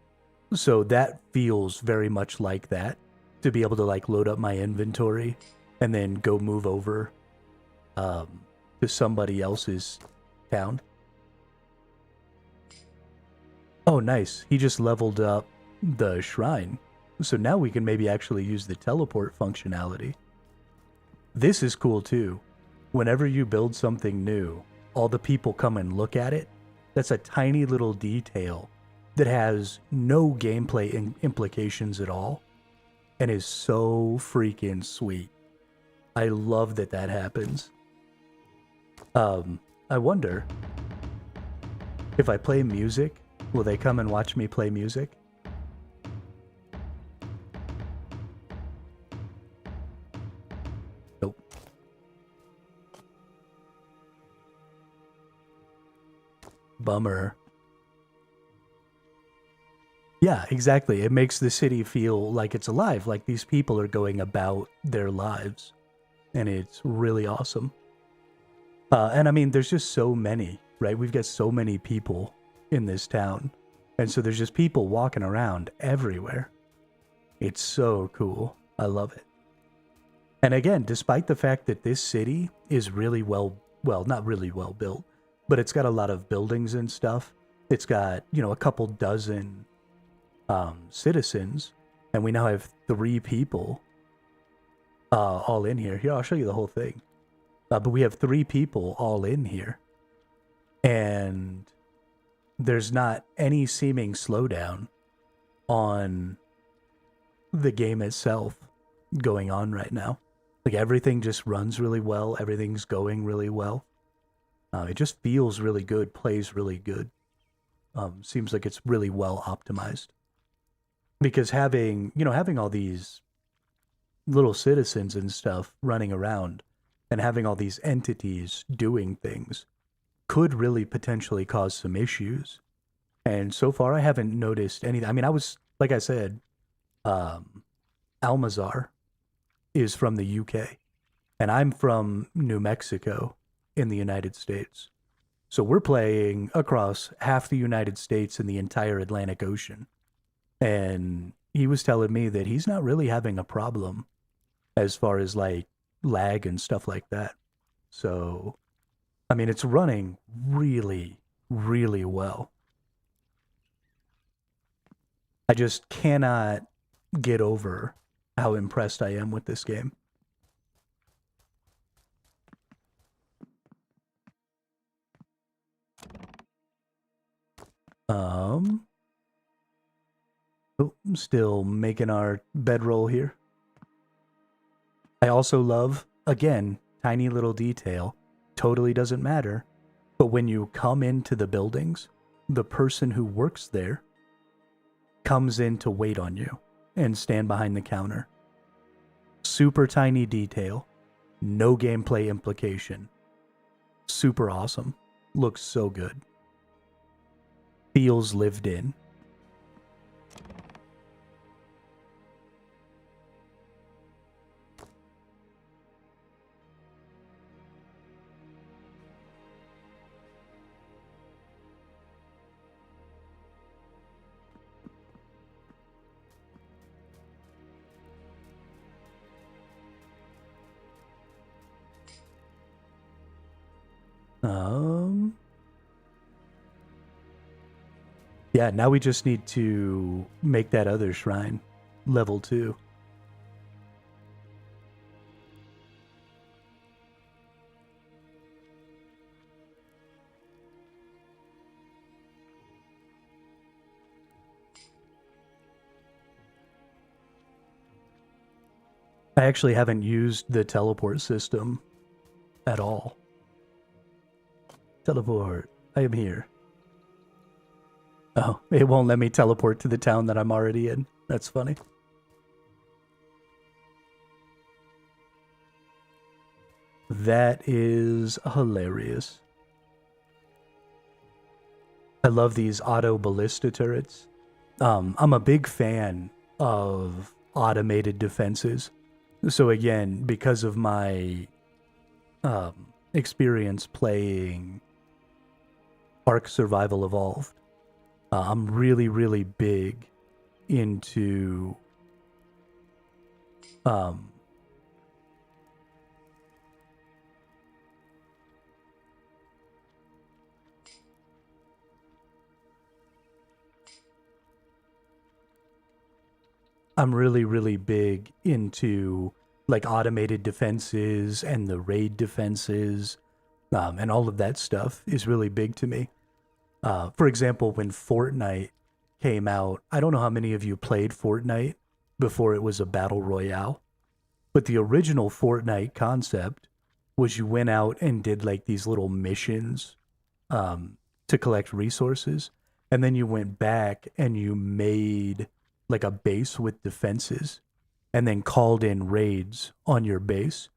so that feels very much like that, to be able to like load up my inventory and then go move over to somebody else's town. Oh, nice. He just leveled up the shrine. So now we can maybe actually use the teleport functionality. This is cool too. Whenever you build something new, all the people come and look at it. That's a tiny little detail that has no gameplay implications at all and is so freaking sweet. I love that that happens. I wonder if I play music, will they come and watch me play music? Nope. Bummer. Yeah, exactly. It makes the city feel like it's alive, like these people are going about their lives. And it's really awesome. And I mean, there's just so many, right? We've got so many people in this town. And so there's just people walking around everywhere. It's so cool. I love it. And again, despite the fact that this city is really well, not really well built, but it's got a lot of buildings and stuff. It's got, you know, a couple dozen citizens, and we now have 3 people all in here. Here, I'll show you the whole thing. But we have 3 people all in here, and there's not any seeming slowdown on the game itself going on right now. Like, everything just runs really well. Everything's going really well. It just feels really good, plays really good. Seems like it's really well optimized. Because having all these little citizens and stuff running around and having all these entities doing things could really potentially cause some issues. And so far, I haven't noticed anything. I mean, I was, like I said, um, Almazar is from the UK, and I'm from New Mexico in the United States. So we're playing across half the United States and the entire Atlantic Ocean. And he was telling me that he's not really having a problem as far as like lag and stuff like that. So, I mean, it's running really, really well. I just cannot get over how impressed I am with this game. Um, I'm still making our bedroll here. I also love, again, tiny little detail, totally doesn't matter, but when you come into the buildings, the person who works there comes in to wait on you and stand behind the counter. Super tiny detail, no gameplay implication. Super awesome. Looks so good. Feels lived in. Um, yeah, now we just need to make that other shrine level 2. I actually haven't used the teleport system at all. Teleport. I am here. Oh, it won't let me teleport to the town that I'm already in. That's funny. That is hilarious. I love these auto ballista turrets. I'm a big fan of automated defenses. So again, because of my experience playing Ark Survival Evolved, I'm really, really big into um, I'm really, really big into like automated defenses and the raid defenses, and all of that stuff is really big to me. For example, when Fortnite came out, I don't know how many of you played Fortnite before it was a battle royale, but the original Fortnite concept was you went out and did like these little missions um, to collect resources, and then you went back and you made like a base with defenses, and then called in raids on your base,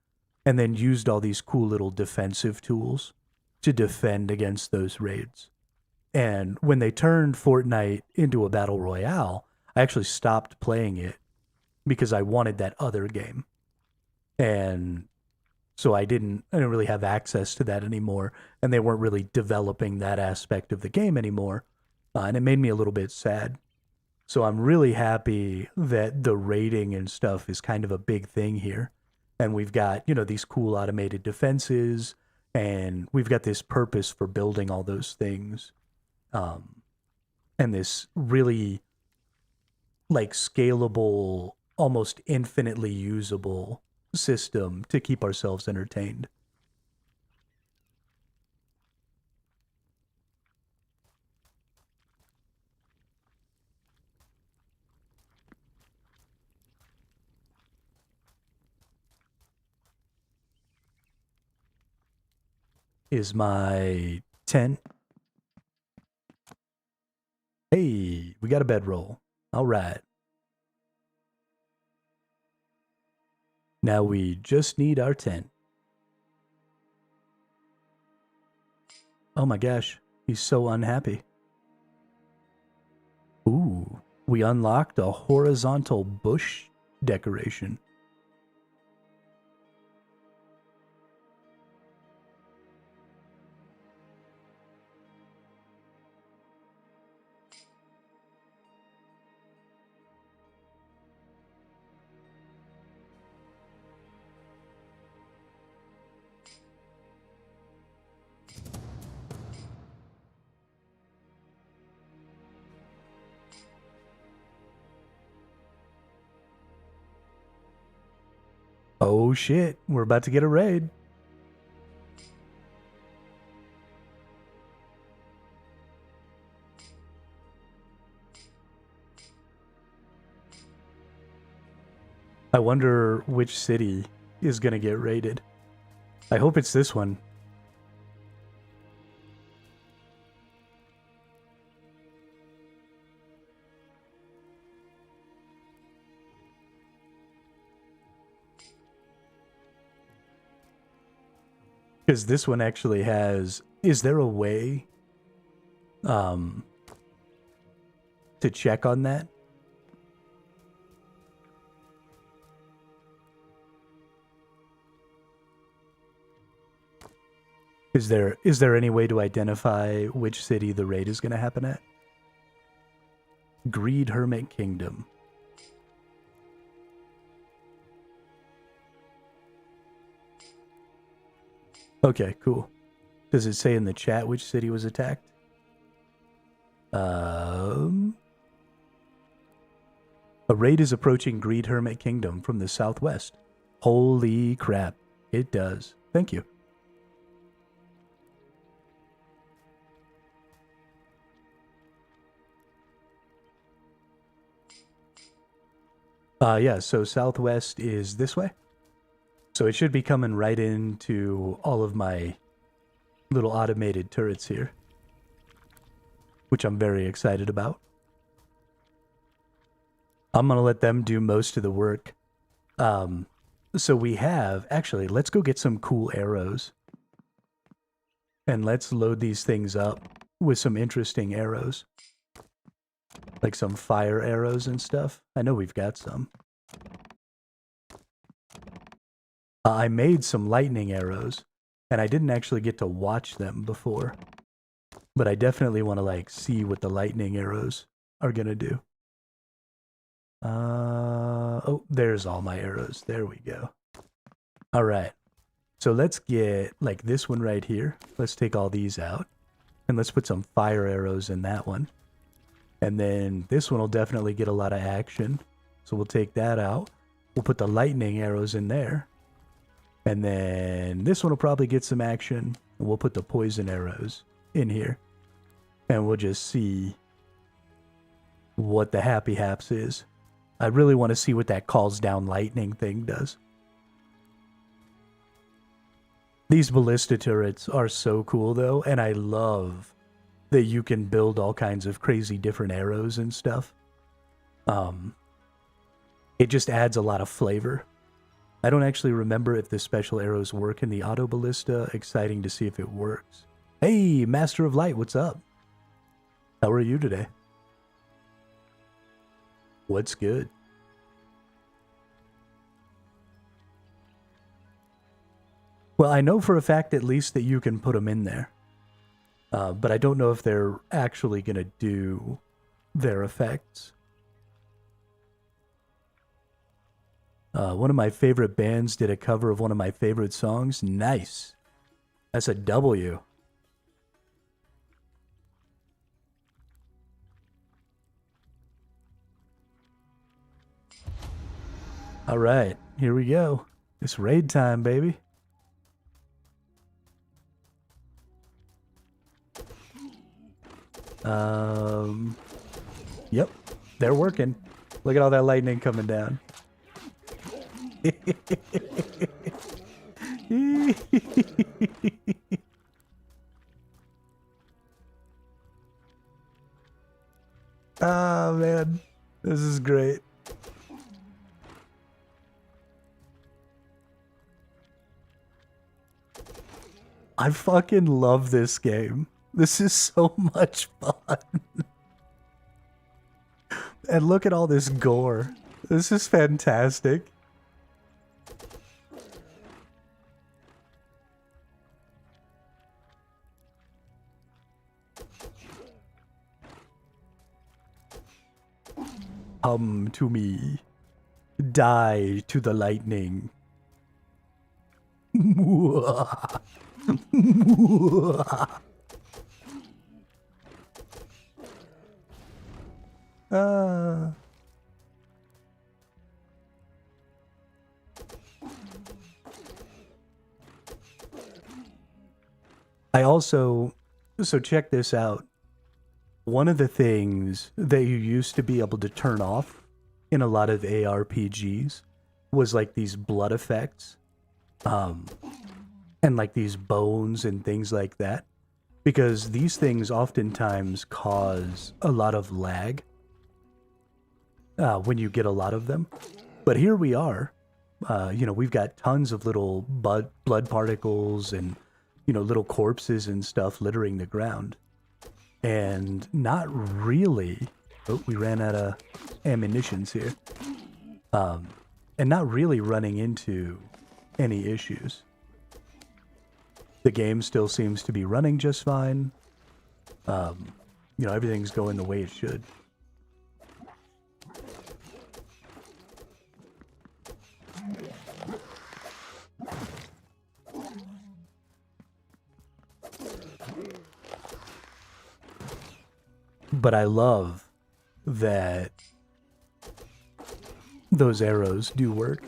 and then used all these cool little defensive tools to defend against those raids. And when they turned Fortnite into a battle royale, I actually stopped playing it because I wanted that other game. And so I didn't really have access to that anymore, and they weren't really developing that aspect of the game anymore. And it made me a little bit sad. So I'm really happy that the rating and stuff is kind of a big thing here. And we've got, these cool automated defenses, and we've got this purpose for building all those things. Um, and this really like scalable, almost infinitely usable system to keep ourselves entertained. Is my tent? Hey, we got a bedroll. All right. Now we just need our tent. Oh my gosh, he's so unhappy. Ooh, we unlocked a horizontal bush decoration. Oh shit, we're about to get a raid. I wonder which city is gonna get raided. I hope it's this one. Because this one actually has... Is there a way to check on that? Is there any way to identify which city the raid is going to happen at? Greed Hermit Kingdom. Okay, cool. Does it say in the chat which city was attacked? A raid is approaching Greed Hermit Kingdom from the southwest. Holy crap. It does. Thank you. Yeah, so southwest is this way. So it should be coming right into all of my little automated turrets here, which I'm very excited about. I'm going to let them do most of the work. So we have... Actually, let's go get some cool arrows. And let's load these things up with some interesting arrows. Like some fire arrows and stuff. I know we've got some. I made some lightning arrows, and I didn't actually get to watch them before. But I definitely want to, like, see what the lightning arrows are going to do. Oh, there's all my arrows. There we go. All right. So let's get, like, this one right here. Let's take all these out. And let's put some fire arrows in that one. And then this one will definitely get a lot of action. So we'll take that out. We'll put the lightning arrows in there. And then this one will probably get some action. And we'll put the poison arrows in here. And we'll just see what the happy haps is. I really want to see what that calls down lightning thing does. These ballista turrets are so cool though. And I love that you can build all kinds of crazy different arrows and stuff. It just adds a lot of flavor. I don't actually remember if the special arrows work in the auto ballista. Exciting to see if it works. Hey, Master of Light, what's up? How are you today? What's good? Well, I know for a fact at least that you can put them in there. But I don't know if they're actually going to do their effects. One of my favorite bands did a cover of one of my favorite songs. Nice. That's a W. All right, here we go. It's raid time, baby. Yep, they're working. Look at all that lightning coming down. Oh man, this is great. I fucking love this game. This is so much fun. And look at all this gore. This is fantastic. Come to me. Die to the lightning. I also, so check this out. One of the things that you used to be able to turn off in a lot of ARPGs was like these blood effects, and like these bones and things like that, because these things oftentimes cause a lot of lag when you get a lot of them. But here we are, we've got tons of little blood particles and, little corpses and stuff littering the ground. And not really, oh, we ran out of ammunitions here. And not really running into any issues. The game still seems to be running just fine. Everything's going the way it should. But I love that those arrows do work.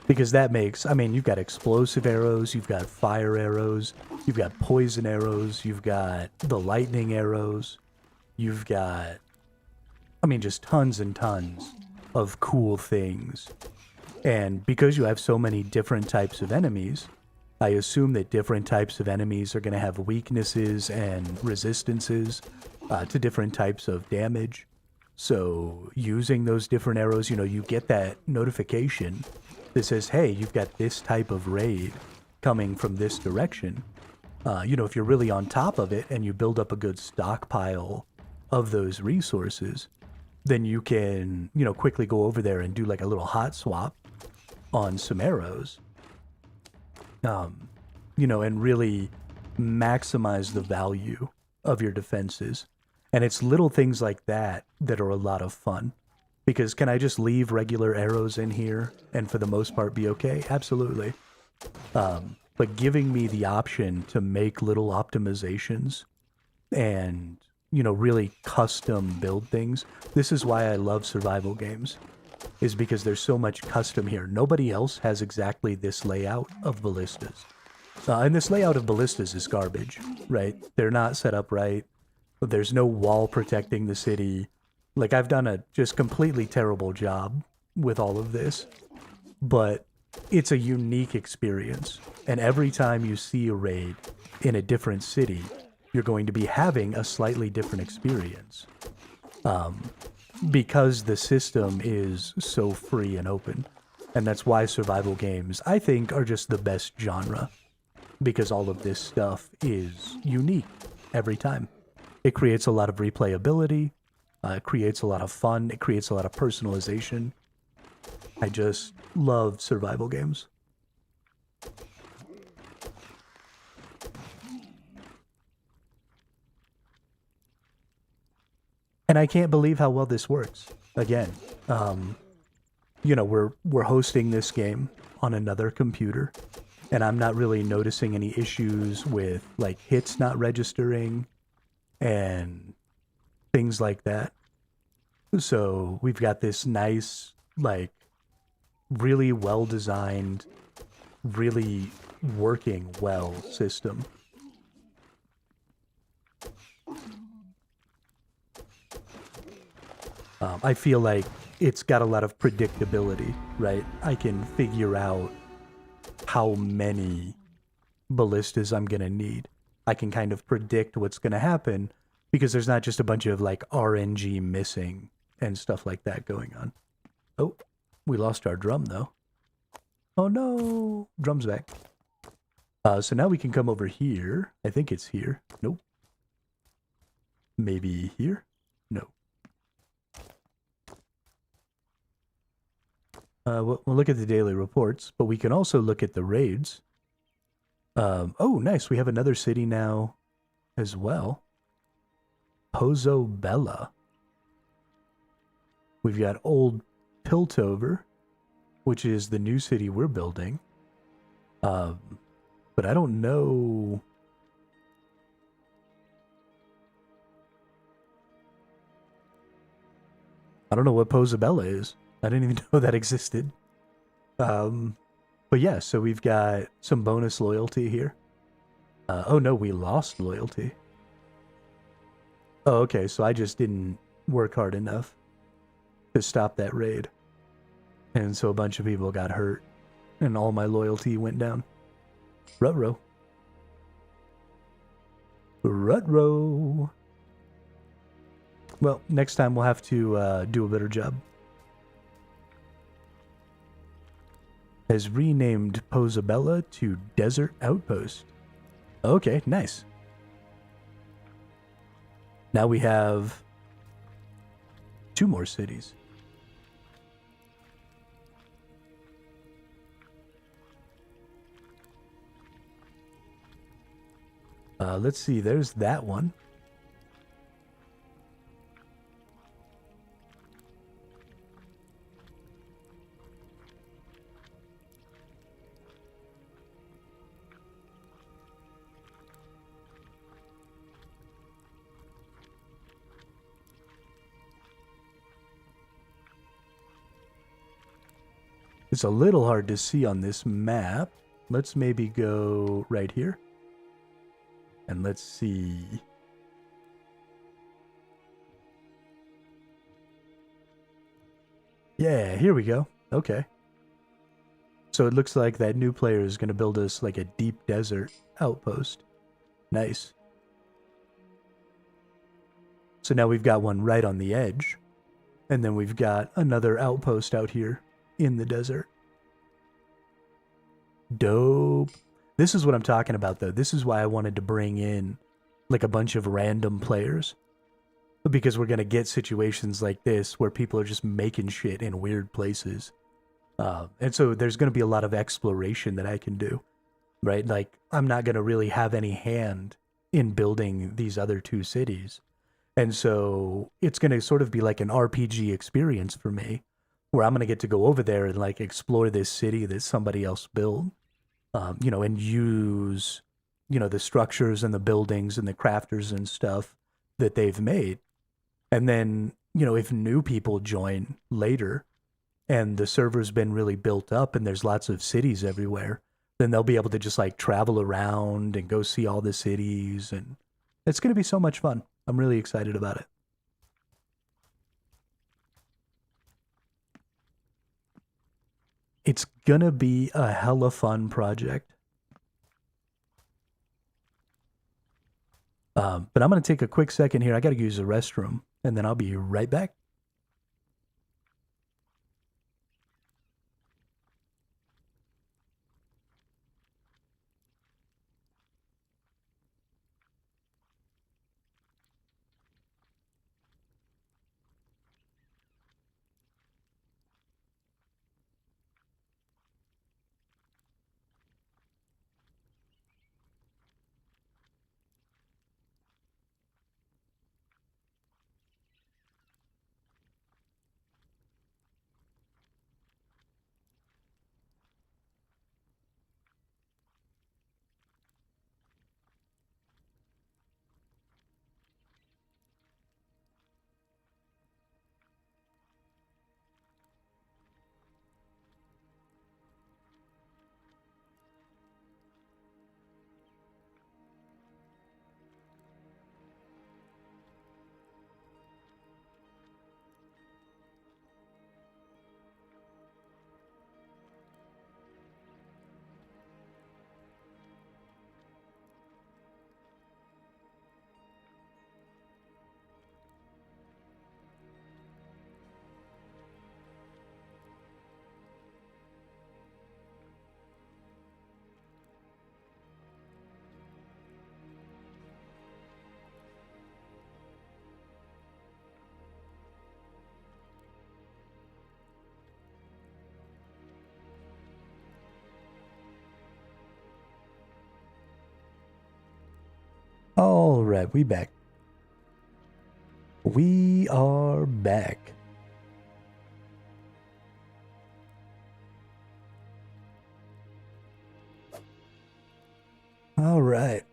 Because that makes, you've got explosive arrows, you've got fire arrows, you've got poison arrows, you've got the lightning arrows, you've got, just tons and tons of cool things. And because you have so many different types of enemies, I assume that different types of enemies are going to have weaknesses and resistances to different types of damage. So using those different arrows, you get that notification that says, hey, you've got this type of raid coming from this direction. If you're really on top of it and you build up a good stockpile of those resources, then you can, quickly go over there and do like a little hot swap on some arrows. And really maximize the value of your defenses. And it's little things like that that are a lot of fun. Because can I just leave regular arrows in here and for the most part be okay? Absolutely. But giving me the option to make little optimizations and, really custom build things. This is why I love survival games, is because there's so much custom here. Nobody else has exactly this layout of ballistas. And this layout of ballistas is garbage, right? They're not set up right. There's no wall protecting the city. Like, I've done a just completely terrible job with all of this, but it's a unique experience. And every time you see a raid in a different city, you're going to be having a slightly different experience. Because the system is so free and open. And that's why survival games, I think, are just the best genre. Because all of this stuff is unique every time. It creates a lot of replayability. It creates a lot of fun. It creates a lot of personalization. I just love survival games. And I can't believe how well this works. Again, we're hosting this game on another computer, and I'm not really noticing any issues with like hits not registering and things like that. So we've got this nice, like, really well-designed, really working well system. I feel like it's got a lot of predictability, right? I can figure out how many ballistas I'm going to need. I can kind of predict what's going to happen because there's not just a bunch of like RNG missing and stuff like that going on. Oh, we lost our drum though. Oh no, drum's back. So now we can come over here. I think it's here. Nope. Maybe here? No. We'll look at the daily reports, but we can also look at the raids. Oh, nice. We have another city now as well. Pozobella. We've got Old Piltover, which is the new city we're building. But I don't know. I don't know what Pozobella is. I didn't even know that existed. But yeah, so we've got some bonus loyalty here. Oh no, we lost loyalty. Oh, okay, so I just didn't work hard enough to stop that raid. And so a bunch of people got hurt, and all my loyalty went down. Rutro. Rutro. Well, next time we'll have to do a better job. Has renamed Pozobella to Desert Outpost. Okay, nice. Now we have 2 more cities. Let's see, there's that one. It's a little hard to see on this map. Let's maybe go right here. And let's see. Yeah, here we go. Okay. So it looks like that new player is going to build us like a deep desert outpost. Nice. So now we've got one right on the edge. And then we've got another outpost out here in the desert. Dope. This is what I'm talking about, though. This is why I wanted to bring in like a bunch of random players. Because we're going to get situations like this where people are just making shit in weird places. And so there's going to be a lot of exploration that I can do, right? Like, I'm not going to really have any hand in building these other 2 cities. And so it's going to sort of be like an RPG experience for me, where I'm going to get to go over there and like explore this city that somebody else built, and use, the structures and the buildings and the crafters and stuff that they've made. And then, if new people join later and the server's been really built up and there's lots of cities everywhere, then they'll be able to just like travel around and go see all the cities. And it's going to be so much fun. I'm really excited about it. It's going to be a hella fun project. But I'm going to take a quick second here. I got to use the restroom, and then I'll be right back. All right, we back. We are back. All right.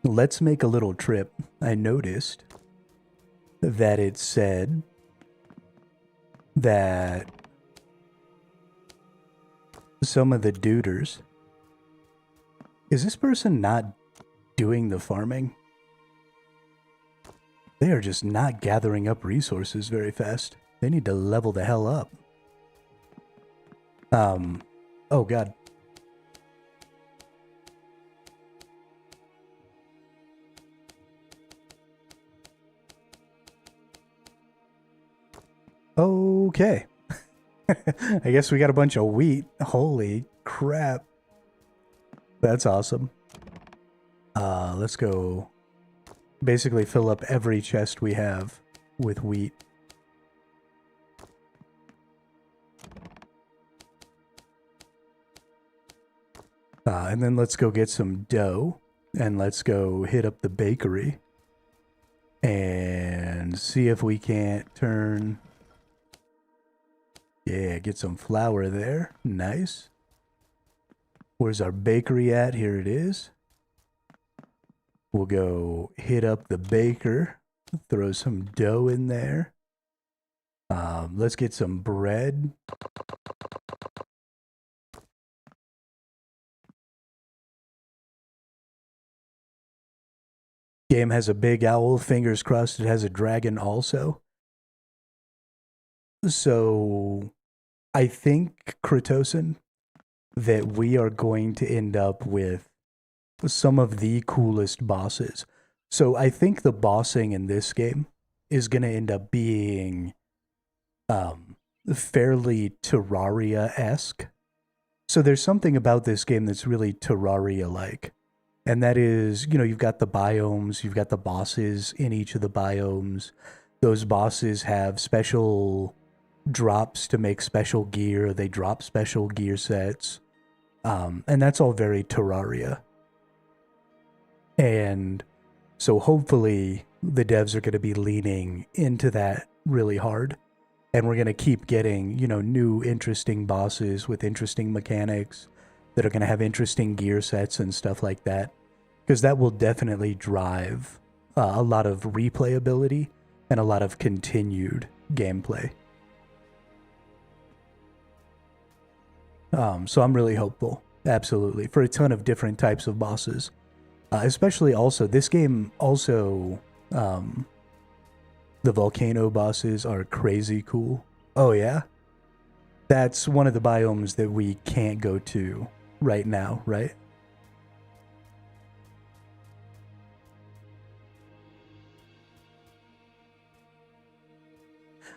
Let's make a little trip. I noticed that it said that some of the duders. Is this person not doing the farming? They are just not gathering up resources very fast. They need to level the hell up. Oh god. Okay. I guess we got a bunch of wheat. Holy crap. That's awesome. Let's go basically fill up every chest we have with wheat. And then let's go get some dough and let's go hit up the bakery and see if we can't turn... Yeah, get some flour there. Nice. Where's our bakery at? Here it is. We'll go hit up the baker, throw some dough in there. Let's get some bread. Game has a big owl. Fingers crossed it has a dragon also. So I think, Kratosin, that we are going to end up with some of the coolest bosses. So I think the bossing in this game is going to end up being fairly Terraria-esque. So there's something about this game that's really Terraria-like. And that is, you know, you've got the biomes, you've got the bosses in each of the biomes. Those bosses have special drops to make special gear. They drop special gear sets. And that's all very Terraria. And so hopefully the devs are going to be leaning into that really hard. And we're going to keep getting, you know, new interesting bosses with interesting mechanics that are going to have interesting gear sets and stuff like that. Because that will definitely drive a lot of replayability and a lot of continued gameplay. So I'm really hopeful, absolutely, for a ton of different types of bosses. Especially also, this game also, the volcano bosses are crazy cool. Oh yeah? That's one of the biomes that we can't go to right now, right?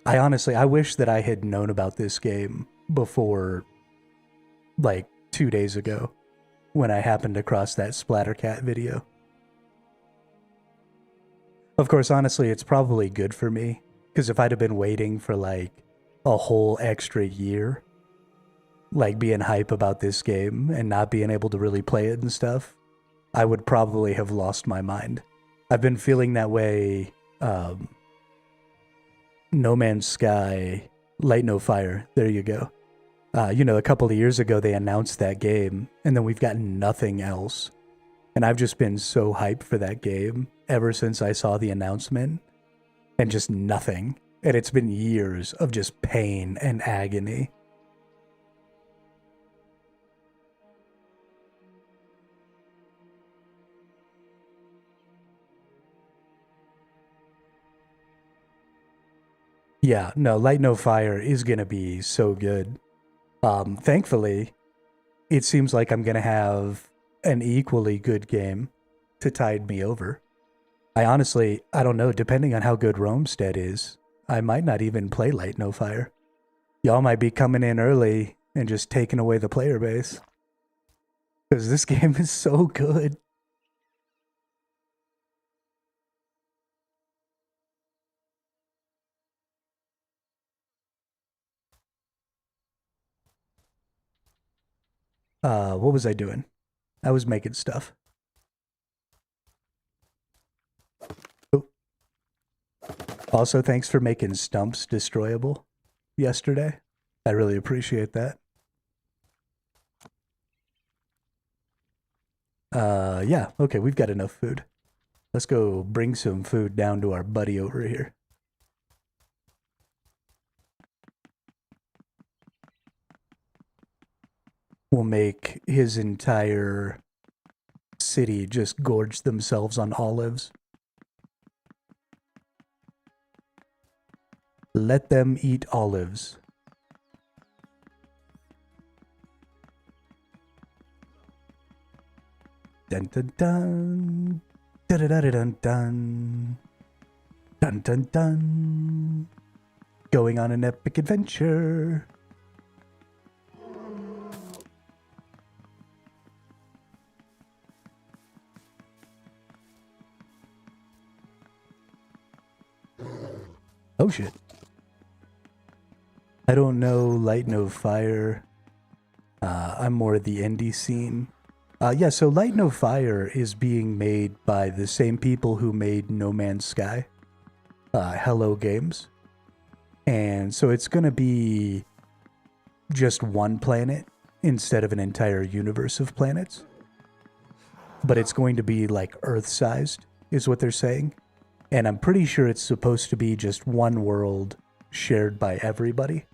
I wish that I had known about this game before, like, 2 days ago, when I happened across that Splattercat video. Of course, honestly, it's probably good for me, because if I'd have been waiting for, like, a whole extra year, like, being hype about this game and not being able to really play it and stuff, I would probably have lost my mind. I've been feeling that way, No Man's Sky, Light No Fire, there you go. You know, a couple of years ago they announced that game, and then we've got nothing else. And I've just been so hyped for that game ever since I saw the announcement, and just nothing. And it's been years of just pain and agony. Yeah, no, Light No Fire is gonna be so good. Thankfully, it seems like I'm gonna have an equally good game to tide me over. I don't know, depending on how good Romestead is, I might not even play Light No Fire. Y'all might be coming in early and just taking away the player base. Because this game is so good. What was I doing? I was making stuff. Oh. Also, thanks for making stumps destroyable yesterday. I really appreciate that. Yeah, okay, we've got enough food. Let's go bring some food down to our buddy over here. We'll make his entire city just gorge themselves on olives. Let them eat olives. Dun dun dun. Dun dun dun dun. Dun dun dun. Going on an epic adventure. Oh shit. I don't know Light No Fire. I'm more the indie scene. Yeah, so Light No Fire is being made by the same people who made No Man's Sky. Hello Games. And so it's going to be just one planet instead of an entire universe of planets. But it's going to be like Earth-sized, is what they're saying. And I'm pretty sure it's supposed to be just one world shared by everybody.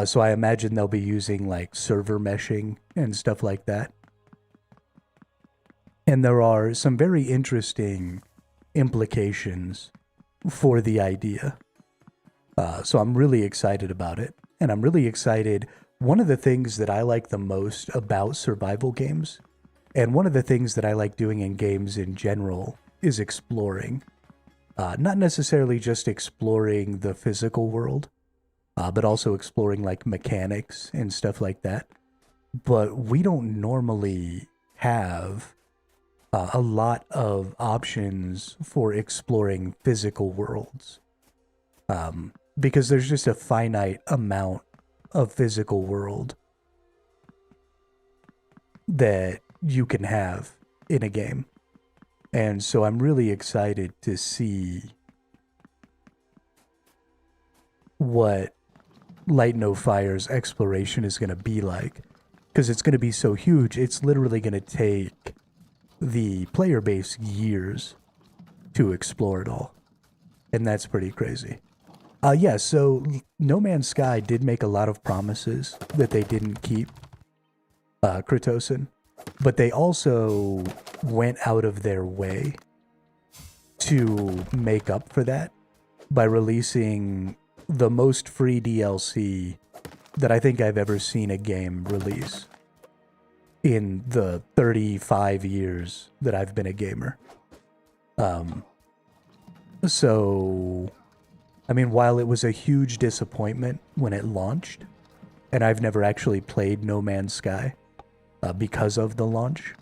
So I imagine they'll be using like server meshing and stuff like that. And there are some very interesting implications for the idea. So I'm really excited about it. And I'm really excited. One of the things that I like the most about survival games, and one of the things that I like doing in games in general, is exploring. Not necessarily just exploring the physical world, but also exploring like mechanics and stuff like that. But we don't normally have a lot of options for exploring physical worlds. Because there's just a finite amount of physical world that you can have in a game. And so I'm really excited to see what Light No Fire's exploration is going to be like. Because it's going to be so huge, it's literally going to take the player base years to explore it all. And that's pretty crazy. Yeah, so No Man's Sky did make a lot of promises that they didn't keep, Kratosin. But they also went out of their way to make up for that by releasing the most free DLC that I think I've ever seen a game release in the 35 years that I've been a gamer. So, I mean, while it was a huge disappointment when it launched, and I've never actually played No Man's Sky because of the launch,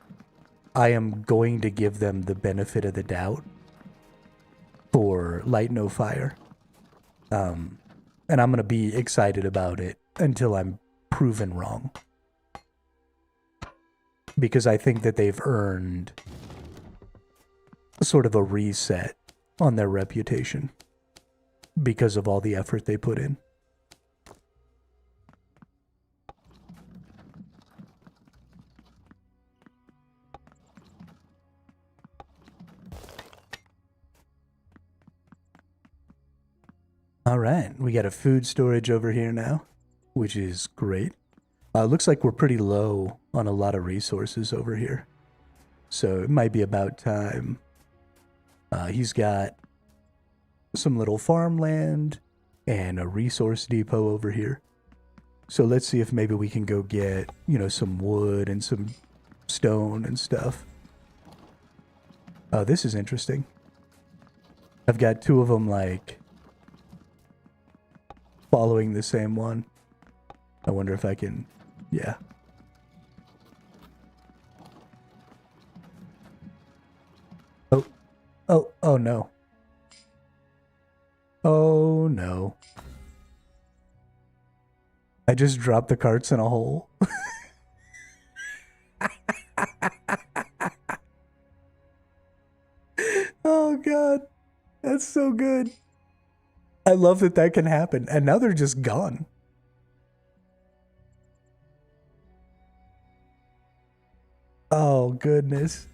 I am going to give them the benefit of the doubt for Light No Fire. And I'm going to be excited about it until I'm proven wrong. Because I think that they've earned sort of a reset on their reputation because of all the effort they put in. All right, we got a food storage over here now, which is great. Looks like we're pretty low on a lot of resources over here. So it might be about time. He's got some little farmland and a resource depot over here. So let's see if maybe we can go get, you know, some wood and some stone and stuff. Oh, this is interesting. I've got two of them, like, following the same one. I wonder if I can... Yeah. Oh. Oh no. Oh no. I just dropped the carts in a hole. Oh god, that's so good. I love that that can happen, and now they're just gone. Oh goodness.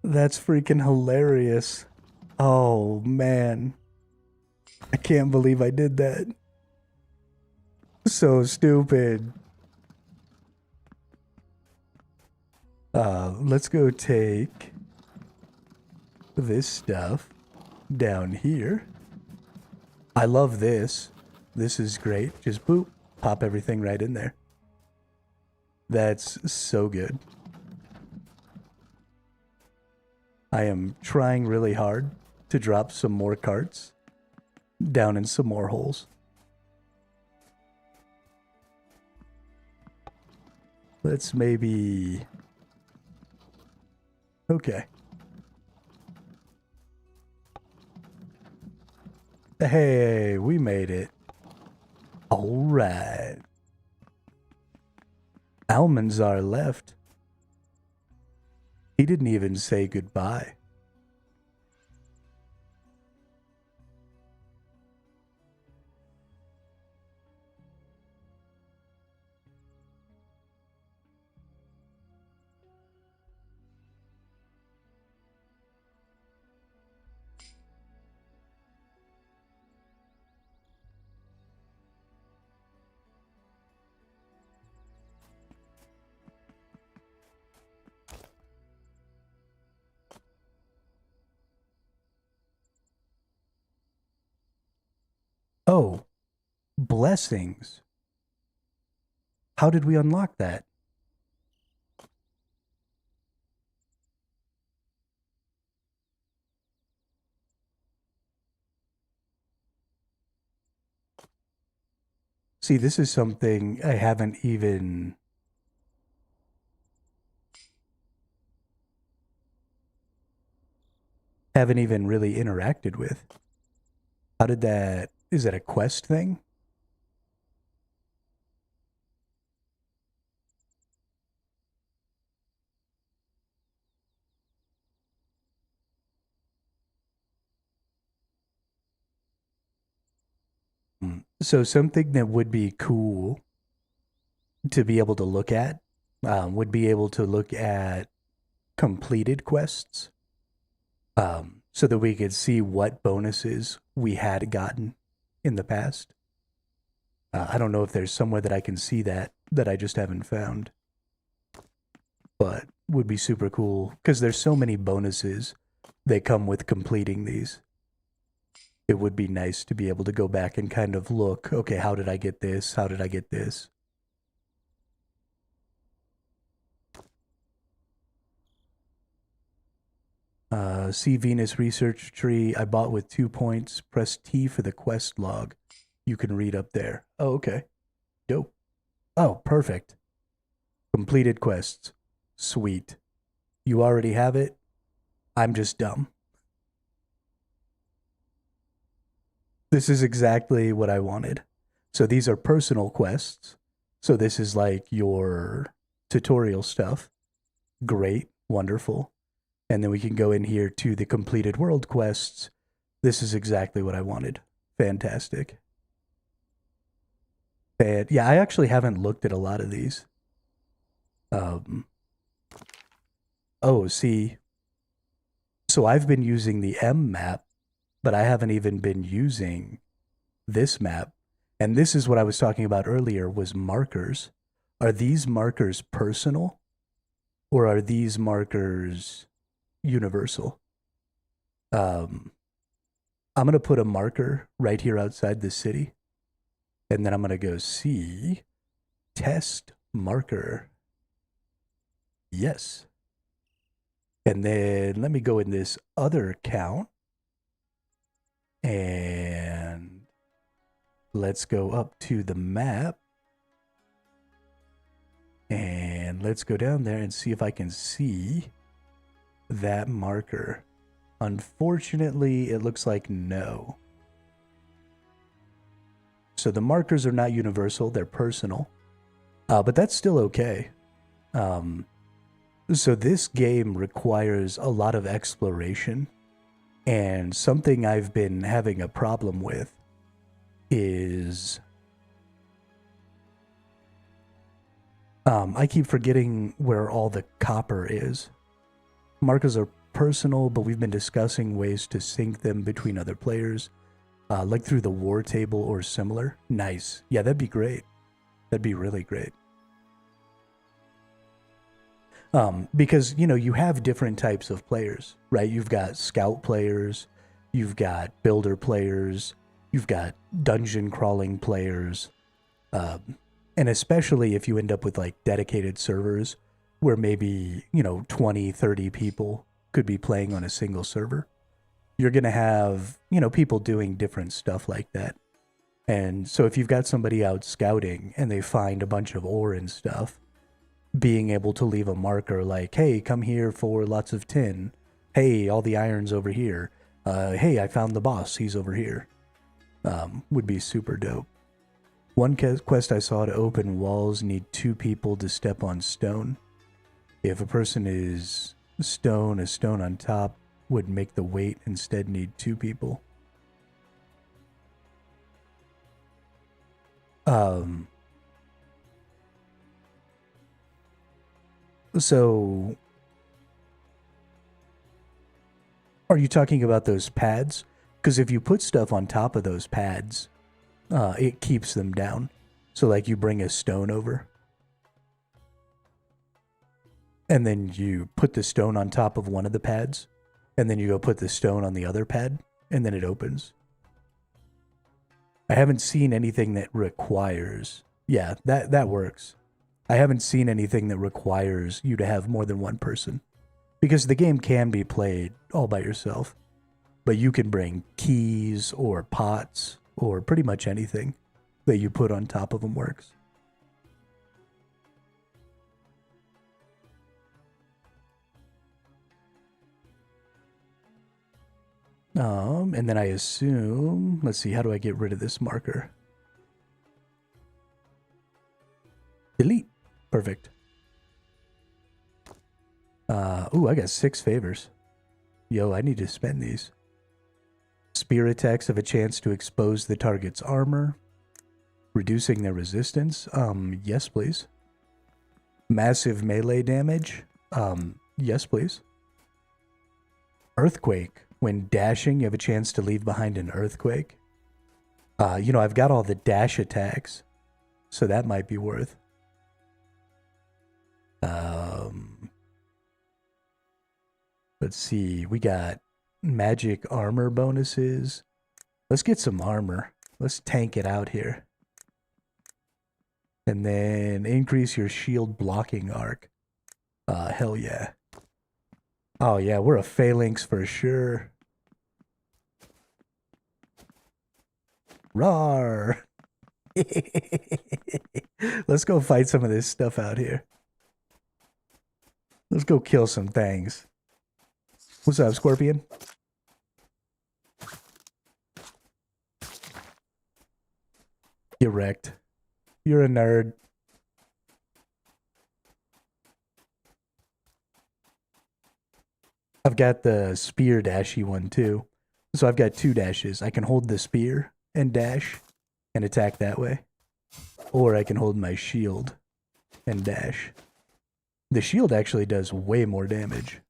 That's freaking hilarious. Oh man. I can't believe I did that. So stupid. Let's go take this stuff down here. I love this. This is great. Just boop, pop everything right in there. That's so good. I am trying really hard to drop some more carts down in some more holes. Let's maybe... Okay. Hey, we made it. All right. Almanzar left. He didn't even say goodbye. Oh, blessings. How did we unlock that? See, this is something I haven't even really interacted with. How did that... Is that a quest thing? So something that would be cool to be able to look at would be able to look at completed quests so that we could see what bonuses we had gotten in the past. I don't know if there's somewhere that I can see that I just haven't found, but would be super cool because there's so many bonuses that come with completing these. It would be nice to be able to go back and kind of look, okay, how did I get this? How did I get this? See Venus research tree. I bought with 2 points. Press T for the quest log. You can read up there. Oh, okay. Dope. Oh, perfect. Completed quests. Sweet. You already have it. I'm just dumb. This is exactly what I wanted. So these are personal quests. So this is like your tutorial stuff. Great. Wonderful. And then we can go in here to the completed world quests. This is exactly what I wanted. Fantastic. And yeah, I actually haven't looked at a lot of these. Oh, see. So I've been using the M map, but I haven't even been using this map. And this is what I was talking about earlier was markers. Are these markers personal or are these markers universal? I'm going to put a marker right here outside the city. And then I'm going to go see test marker. Yes. And then let me go in this other count. And let's go up to the map. And let's go down there and see if I can see that marker. Unfortunately, it looks like no. So the markers are not universal, they're personal. But that's still okay. So this game requires a lot of exploration. And something I've been having a problem with is I keep forgetting where all the copper is. Markers are personal, but we've been discussing ways to sync them between other players, like through the war table or similar. Nice. Yeah, that'd be great. That'd be really great. Because, you know, you have different types of players, right? You've got scout players, you've got builder players, you've got dungeon crawling players, and especially if you end up with like dedicated servers where maybe, you know, 20, 30 people could be playing on a single server, you're going to have, you know, people doing different stuff like that. And so if you've got somebody out scouting and they find a bunch of ore and stuff, being able to leave a marker like, hey, come here for lots of tin. Hey, all the iron's over here. Hey, I found the boss. He's over here. Would be super dope. One quest I saw to open walls need 2 people to step on stone. If a person is stone, a stone on top would make the weight instead need 2 people. So, are you talking about those pads? Because if you put stuff on top of those pads, it keeps them down. So, like, you bring a stone over, and then you put the stone on top of one of the pads, and then you go put the stone on the other pad, and then it opens. I haven't seen anything that requires... Yeah, that works. I haven't seen anything that requires you to have more than one person. Because the game can be played all by yourself. But you can bring keys or pots or pretty much anything that you put on top of them works. And then I assume... Let's see, how do I get rid of this marker? Delete. Perfect. Ooh, I got 6 favors. Yo, I need to spend these. Spear attacks have a chance to expose the target's armor, reducing their resistance. Yes, please. Massive melee damage. Yes, please. Earthquake. When dashing, you have a chance to leave behind an earthquake. You know, I've got all the dash attacks, so that might be worth. Let's see, we got magic armor bonuses. Let's get some armor. Let's tank it out here. And then increase your shield blocking arc. Hell yeah. Oh yeah, we're a phalanx for sure. Rawr! Let's go fight some of this stuff out here. Let's go kill some things. What's up, Scorpion? Get wrecked. You're a nerd. I've got the spear dashy one too. So I've got 2 dashes. I can hold the spear and dash and attack that way. Or I can hold my shield and dash. The shield actually does way more damage.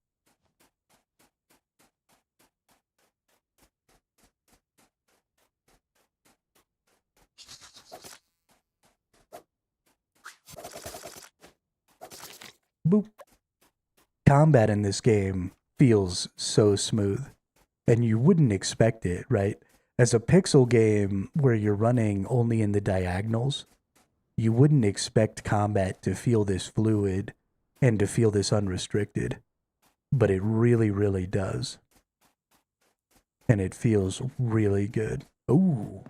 Boop. Combat in this game feels so smooth. And you wouldn't expect it, right? As a pixel game where you're running only in the diagonals, you wouldn't expect combat to feel this fluid and to feel this unrestricted. But it really, really does. And it feels really good. Ooh,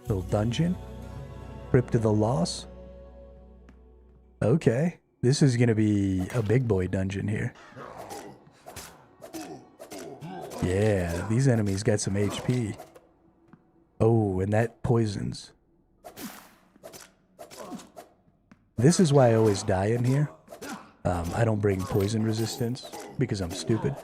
little dungeon. Crypt of the Lost. Okay, this is gonna be a big boy dungeon here. Yeah, these enemies got some HP. Oh, and that poisons. This is why I always die in here. I don't bring poison resistance because I'm stupid.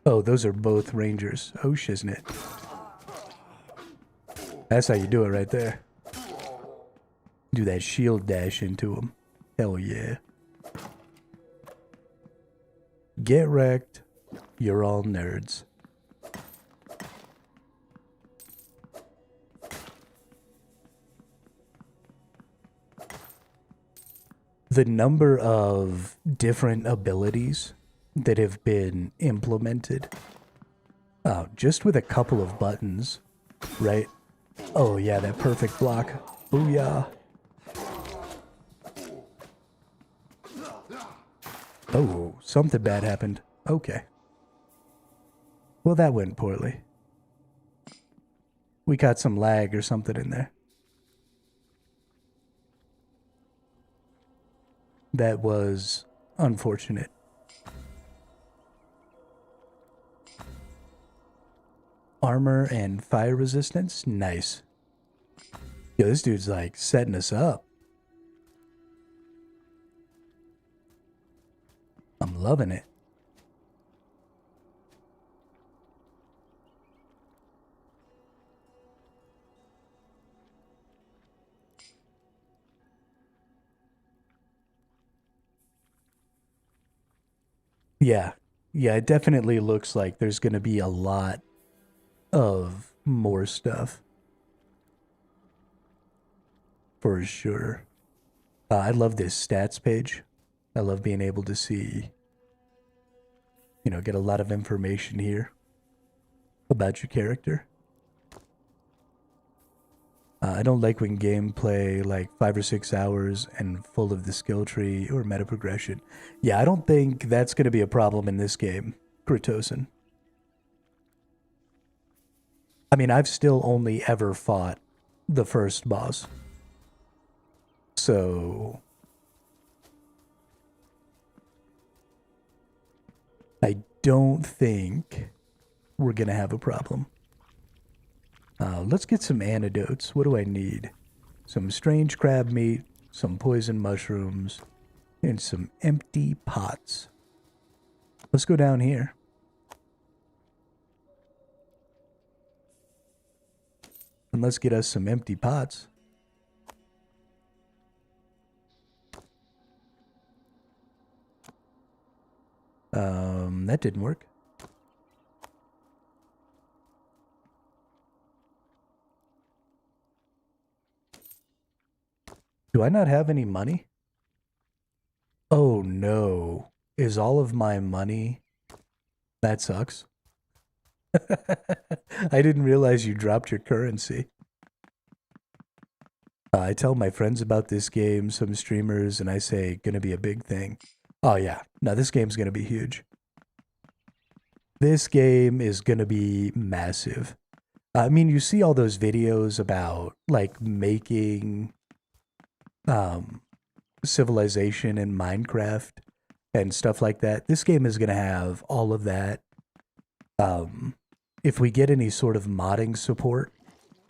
Oh, those are both rangers. Oh, shiznit. That's how you do it right there. Do that shield dash into them. Hell yeah. Get wrecked. You're all nerds. The number of different abilities that have been implemented just with a couple of buttons, right? Oh yeah, that perfect block. Booyah. Oh, something bad happened. Okay. Well, that went poorly. We got some lag or something in there. That was unfortunate. Armor and fire resistance? Nice. Yo, this dude's like setting us up. I'm loving it. Yeah. Yeah, it definitely looks like there's going to be a lot of more stuff. For sure. I love this stats page. I love being able to see, get a lot of information here about your character. I don't like when gameplay like 5 or 6 hours and full of the skill tree or meta progression. Yeah, I don't think that's going to be a problem in this game, Kritosin. I mean, I've still only ever fought the first boss. So I don't think we're going to have a problem. Let's get some antidotes. What do I need? Some strange crab meat, some poison mushrooms, and some empty pots. Let's go down here. And let's get us some empty pots. That didn't work. Do I not have any money? Oh no. Is all of my money? That sucks. I didn't realize you dropped your currency. I tell my friends about this game, some streamers, and I say, gonna be a big thing. Oh yeah, no, this game's gonna be huge. This game is gonna be massive. I mean, you see all those videos about, like, making civilization in Minecraft and stuff like that. This game is gonna have all of that. If we get any sort of modding support,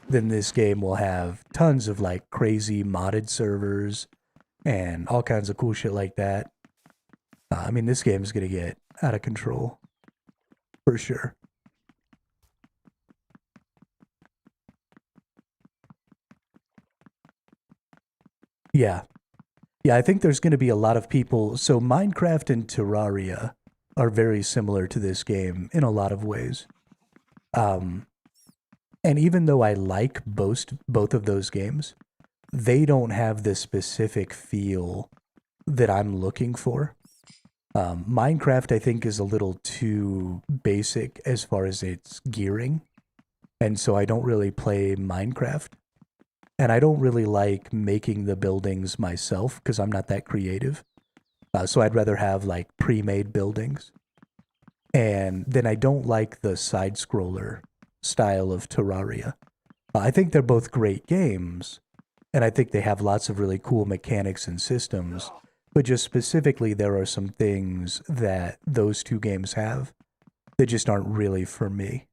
then this game will have tons of like crazy modded servers and all kinds of cool shit like that. I mean, this game is going to get out of control for sure. Yeah. Yeah, I think there's going to be a lot of people. So Minecraft and Terraria are very similar to this game in a lot of ways. And even though I like both of those games, they don't have the specific feel that I'm looking for. Minecraft, I think, is a little too basic as far as its gearing. And so I don't really play Minecraft. And I don't really like making the buildings myself because I'm not that creative. So I'd rather have like pre-made buildings. And then I don't like the side scroller style of Terraria. I think they're both great games, and I think they have lots of really cool mechanics and systems. But just specifically, there are some things that those two games have that just aren't really for me.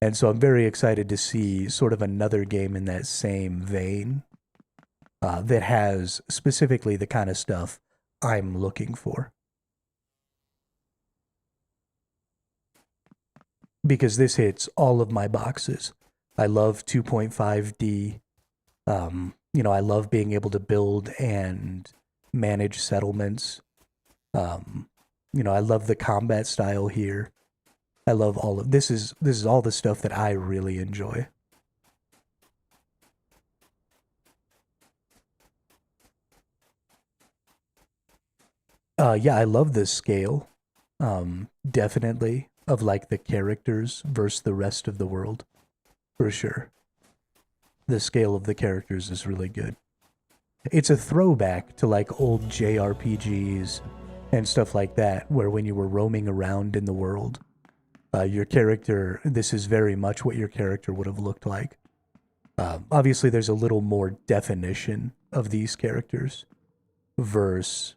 And so I'm very excited to see sort of another game in that same vein that has specifically the kind of stuff I'm looking for. Because this hits all of my boxes. I love 2.5D. I love being able to build and manage settlements. I love the combat style here. I love all of this is all the stuff that I really enjoy. Yeah, I love this scale. Definitely of like the characters versus the rest of the world. For sure. The scale of the characters is really good. It's a throwback to like old JRPGs and stuff like that, where when you were roaming around in the world, your character, this is very much what your character would have looked like. Obviously, there's a little more definition of these characters versus,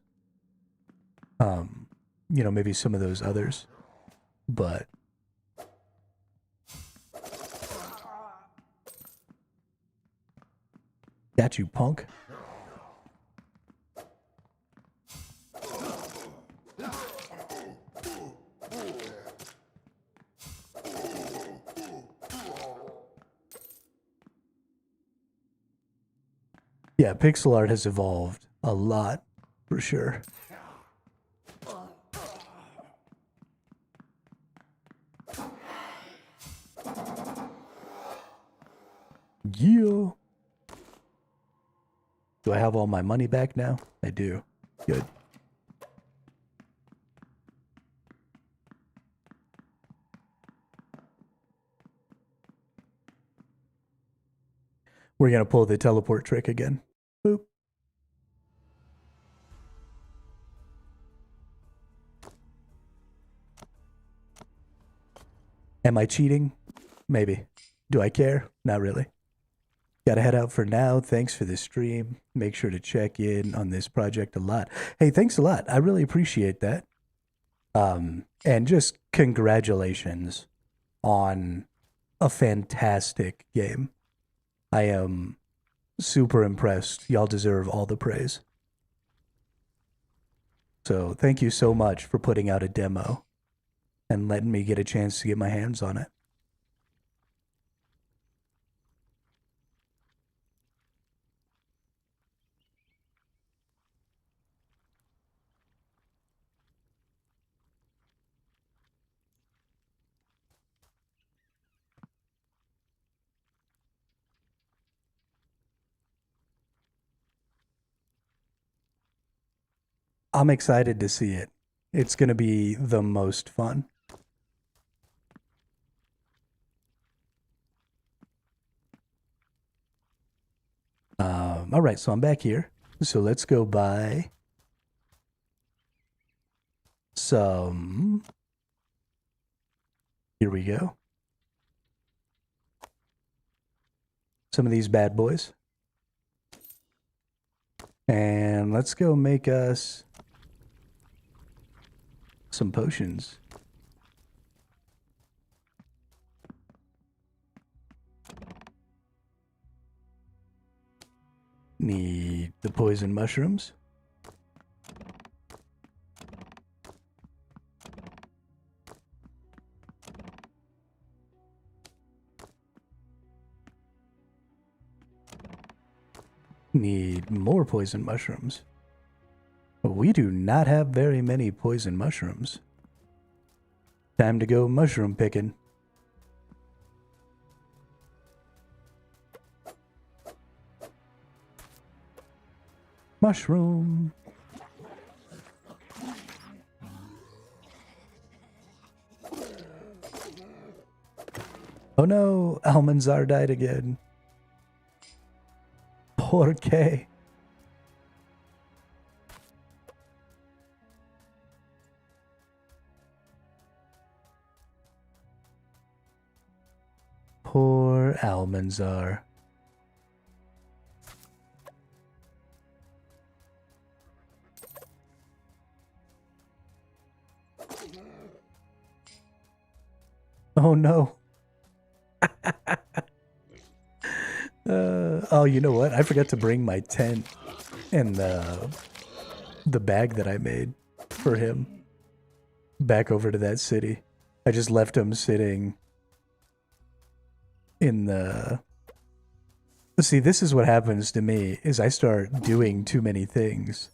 maybe some of those others. But got you, punk. Yeah, pixel art has evolved a lot, for sure. Yeah. Do I have all my money back now? I do. Good. We're going to pull the teleport trick again. Boop. Am I cheating? Maybe. Do I care? Not really. Gotta head out for now. Thanks for the stream. Make sure to check in on this project a lot. Hey, thanks a lot. I really appreciate that. And just congratulations on a fantastic game. I am super impressed. Y'all deserve all the praise. So thank you so much for putting out a demo and letting me get a chance to get my hands on it. I'm excited to see it. It's going to be the most fun. All right, so I'm back here. So let's go buy some. Here we go. Some of these bad boys. And let's go make us some potions. Need the poison mushrooms. Need more poison mushrooms. We do not have very many poison mushrooms. Time to go mushroom picking. Mushroom. Oh no, Almanzar died again. Por qué? Almanzar. Oh no. Oh, you know what? I forgot to bring my tent and the bag that I made for him back over to that city. I just left him sitting in the... See, this is what happens to me, is I start doing too many things.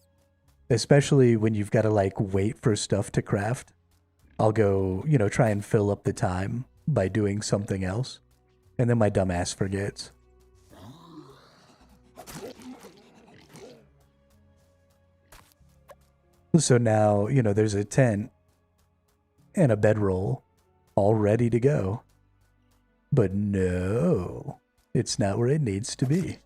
Especially when you've got to, like, wait for stuff to craft. I'll go, you know, try and fill up the time by doing something else. And then my dumb ass forgets. So now, you know, there's a tent and a bedroll all ready to go. But no, it's not where it needs to be.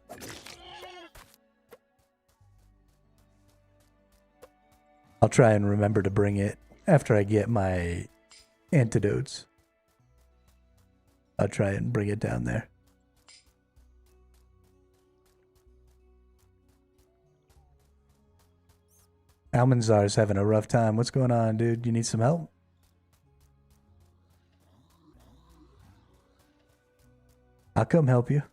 I'll try and remember to bring it after I get my antidotes. I'll try and bring it down there. Almanzar's having a rough time. What's going on, dude? You need some help? I'll come help you.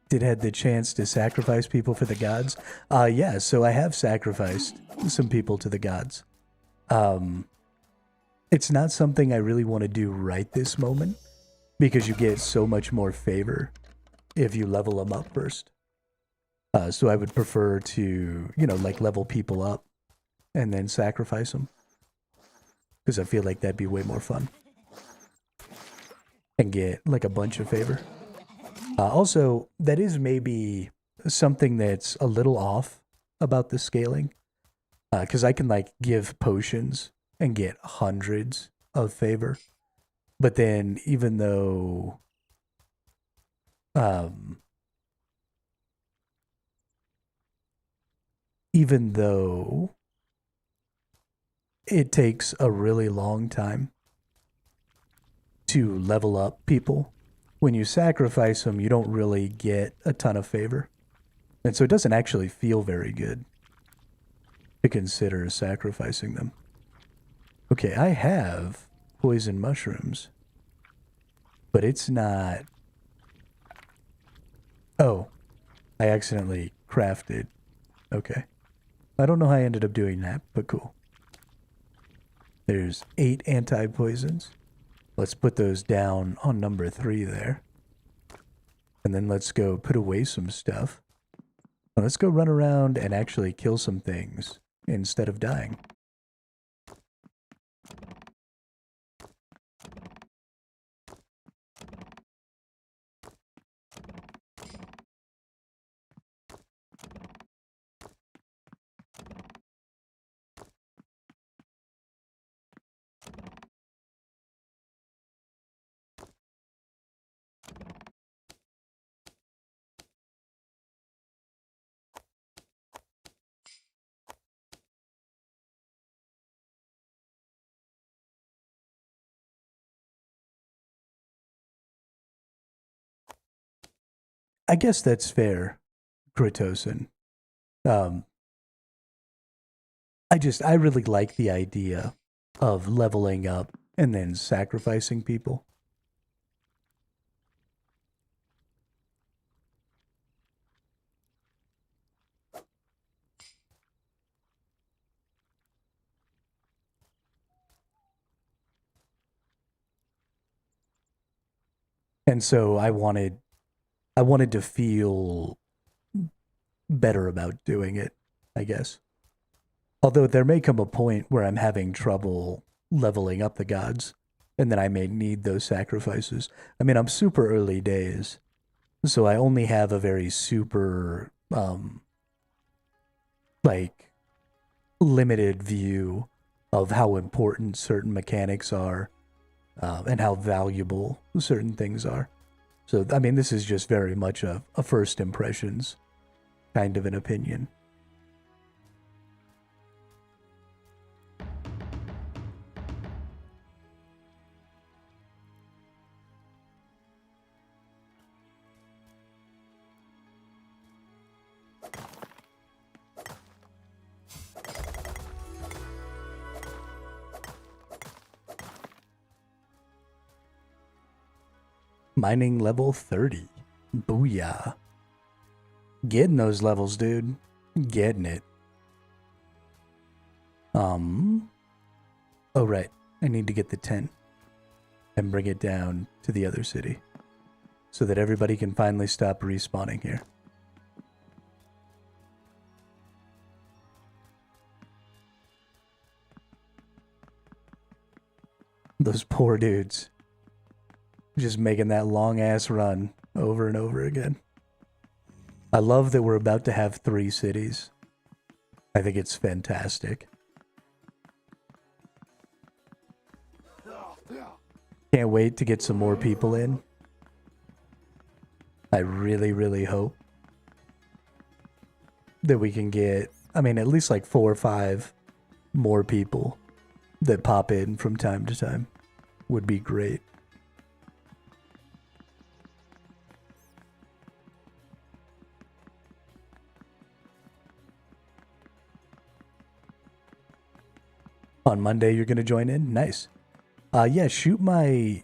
Did had the chance to sacrifice people for the gods? Yeah, so I have sacrificed some people to the gods. It's not something I really want to do right this moment because you get so much more favor if you level them up first. So I would prefer to, you know, like level people up and then sacrifice them because I feel like that'd be way more fun and get like a bunch of favor. Also, that is maybe something that's a little off about the scaling. Because I can like give potions and get hundreds of favor. But then even though it takes a really long time to level up people, when you sacrifice them, you don't really get a ton of favor. And so it doesn't actually feel very good to consider sacrificing them. Okay, I have poison mushrooms, but it's not... Oh, I accidentally crafted. Okay. I don't know how I ended up doing that, but cool. There's 8 anti-poisons. Let's put those down on number 3 there. And then let's go put away some stuff. Let's go run around and actually kill some things instead of dying. I guess that's fair, Kratosin. I really like the idea of leveling up and then sacrificing people. And so I wanted to feel better about doing it, I guess. Although there may come a point where I'm having trouble leveling up the gods, and then I may need those sacrifices. I mean, I'm super early days, so I only have a very super, like, limited view of how important certain mechanics are, and how valuable certain things are. So, I mean, this is just very much a first impressions kind of an opinion. Mining level 30. Booyah. Getting those levels, dude. Getting it. Oh, right. I need to get the tent and bring it down to the other city so that everybody can finally stop respawning here. Those poor dudes. Just making that long ass run over and over again. I love that we're about to have 3 cities. I think it's fantastic. Can't wait to get some more people in. I really, really hope that we can get, I mean, at least like 4 or 5 more people that pop in from time to time. Would be great. On Monday, you're going to join in? Nice. Yeah, shoot my...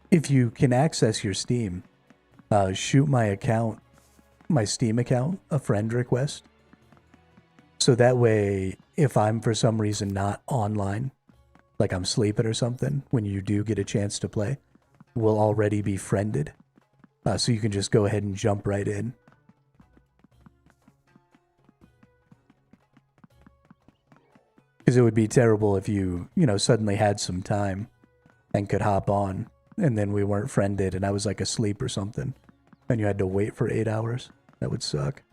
If you can access your Steam, shoot my account, my Steam account, a friend request. So that way, if I'm for some reason not online, like I'm sleeping or something, when you do get a chance to play, we'll already be friended. So you can just go ahead and jump right in. Because it would be terrible if you, suddenly had some time and could hop on, and then we weren't friended and I was like asleep or something, and you had to wait for 8 hours. That would suck.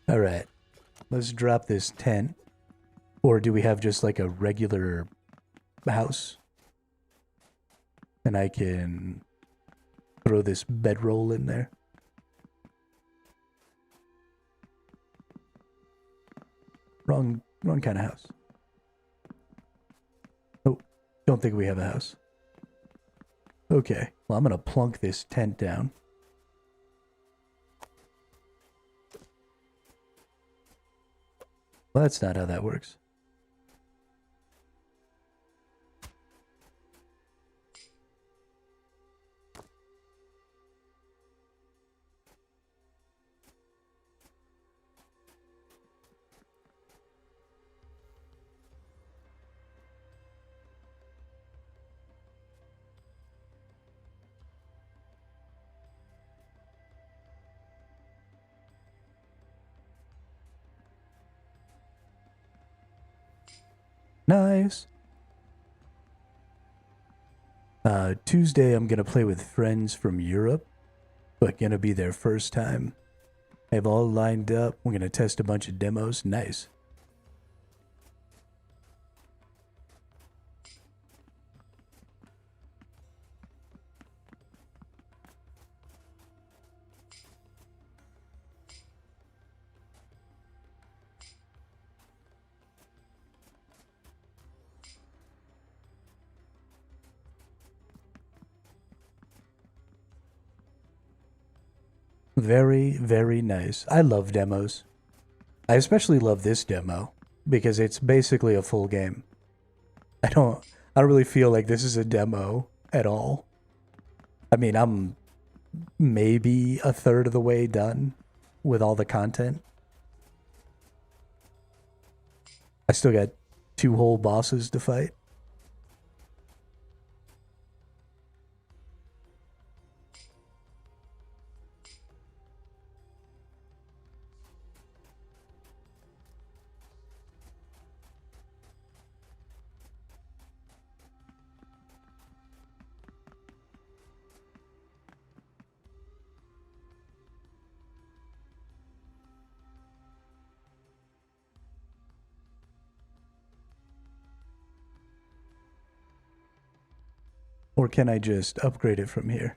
All right, let's drop this tent. Or do we have just like a regular house? And I can throw this bedroll in there. Wrong kind of house. Oh, don't think we have a house. Okay, well, I'm gonna plunk this tent down. Well, that's not how that works. Nice. Tuesday, I'm gonna play with friends from Europe, but gonna be their first time. I have all lined up. We're gonna test a bunch of demos. Nice. Very, very nice. I love demos. I especially love this demo because it's basically a full game. I don't really feel like this is a demo at all. I mean, I'm maybe a third of the way done with all the content. I still got 2 whole bosses to fight. Or can I just upgrade it from here?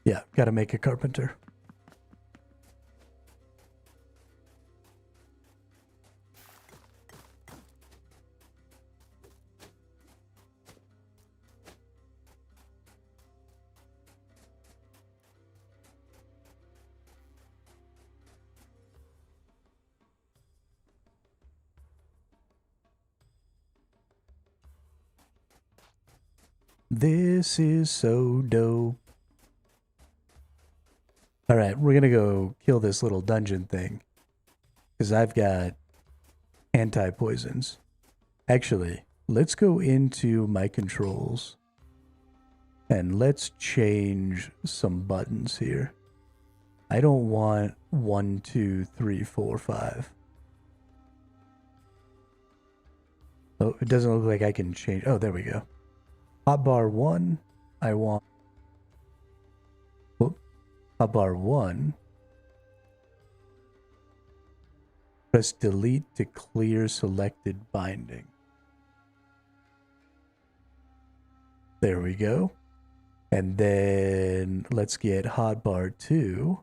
Yeah, gotta make a carpenter. This is so dope. Alright, we're gonna go kill this little dungeon thing. Because I've got anti-poisons. Actually, let's go into my controls. And let's change some buttons here. I don't want 1, 2, 3, 4, 5. Oh, it doesn't look like I can change. Oh, there we go. Hotbar 1, I want. Oh, hotbar 1. Press delete to clear selected binding. There we go. And then let's get hotbar 2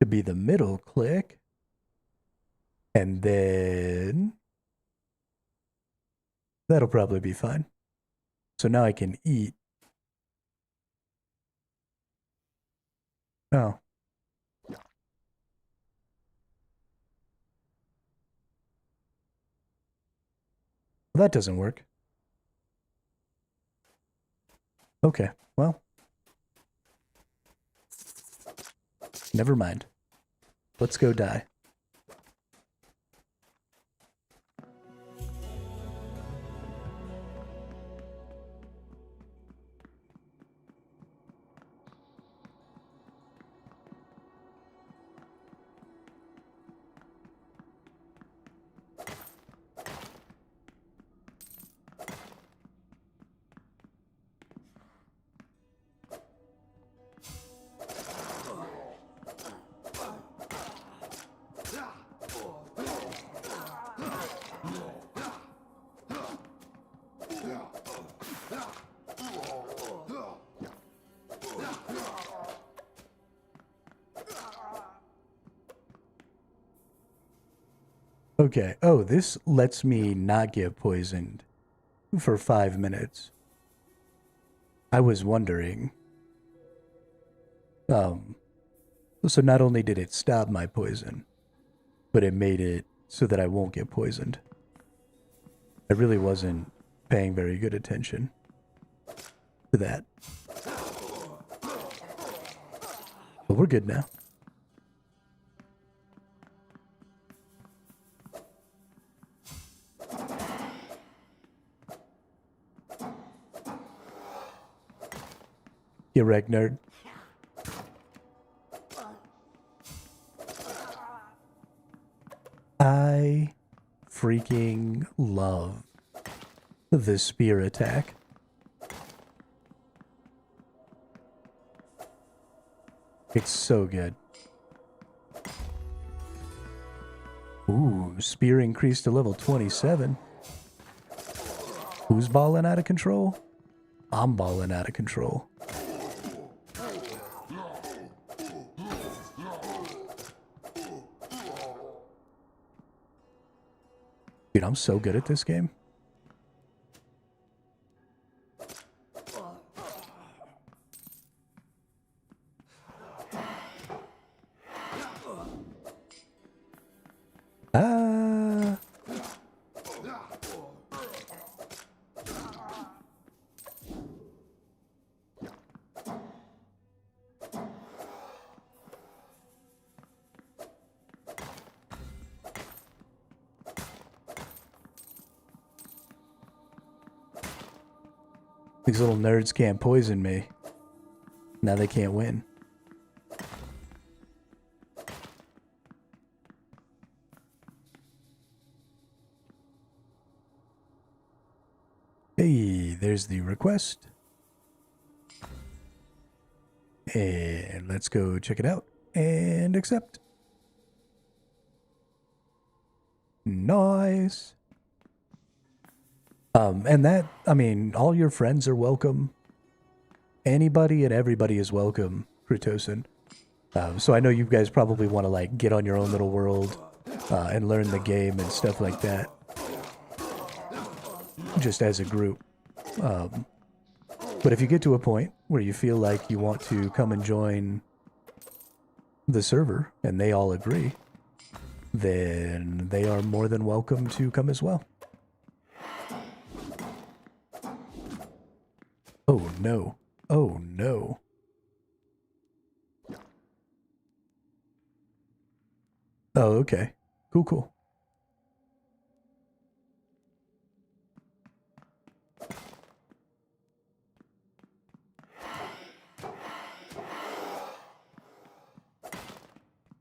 to be the middle click. And then that'll probably be fine. So now I can eat. Oh. Well, that doesn't work. Okay, well. Never mind. Let's go die. Okay. Oh, this lets me not get poisoned for 5 minutes. I was wondering. So not only did it stop my poison, but it made it so that I won't get poisoned. I really wasn't paying very good attention to that. But we're good now. Get wrecked, nerd. I freaking love the spear attack. It's so good. Ooh, spear increased to level 27. Who's balling out of control? I'm balling out of control. Dude, I'm so good at this game. Ah. These little nerds can't poison me. Now they can't win. Hey, there's the request. And let's go check it out and accept. Nice. And that, I mean, all your friends are welcome. Anybody and everybody is welcome, Kritosin. So I know you guys probably want to like get on your own little world and learn the game and stuff like that, just as a group. But if you get to a point where you feel like you want to come and join the server and they all agree, then they are more than welcome to come as well. Oh no. Oh no. Oh, okay. Cool, cool.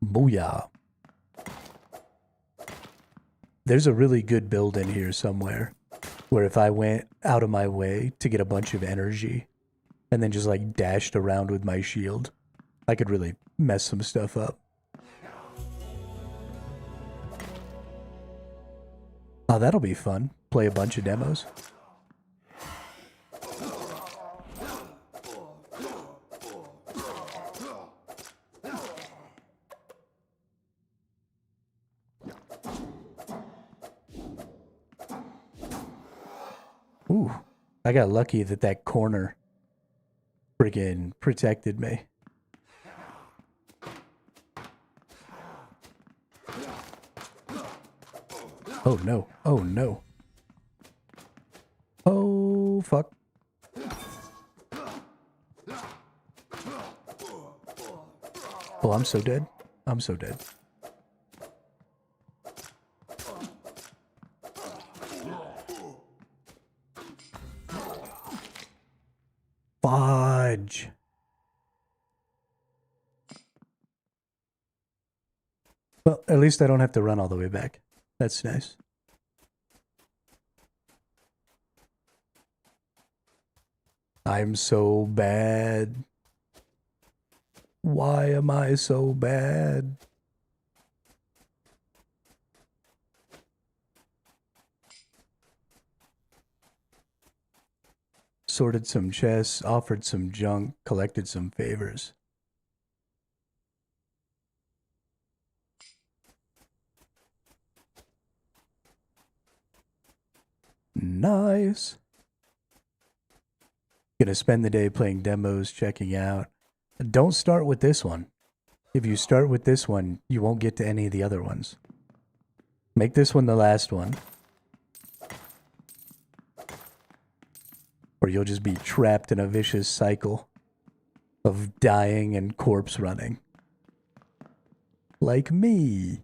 Booyah. There's a really good build in here somewhere where if I went out of my way to get a bunch of energy and then just like dashed around with my shield, I could really mess some stuff up. Oh, that'll be fun. Play a bunch of demos. Ooh, I got lucky that that corner friggin' protected me. Oh no, oh no. Oh, fuck. Oh, I'm so dead. I'm so dead. Fudge. Well, at least I don't have to run all the way back. That's nice. I'm so bad. Why am I so bad? Sorted some chests, offered some junk, collected some favors. Nice. Gonna spend the day playing demos, checking out. Don't start with this one. If you start with this one, you won't get to any of the other ones. Make this one the last one. Or you'll just be trapped in a vicious cycle of dying and corpse running. Like me.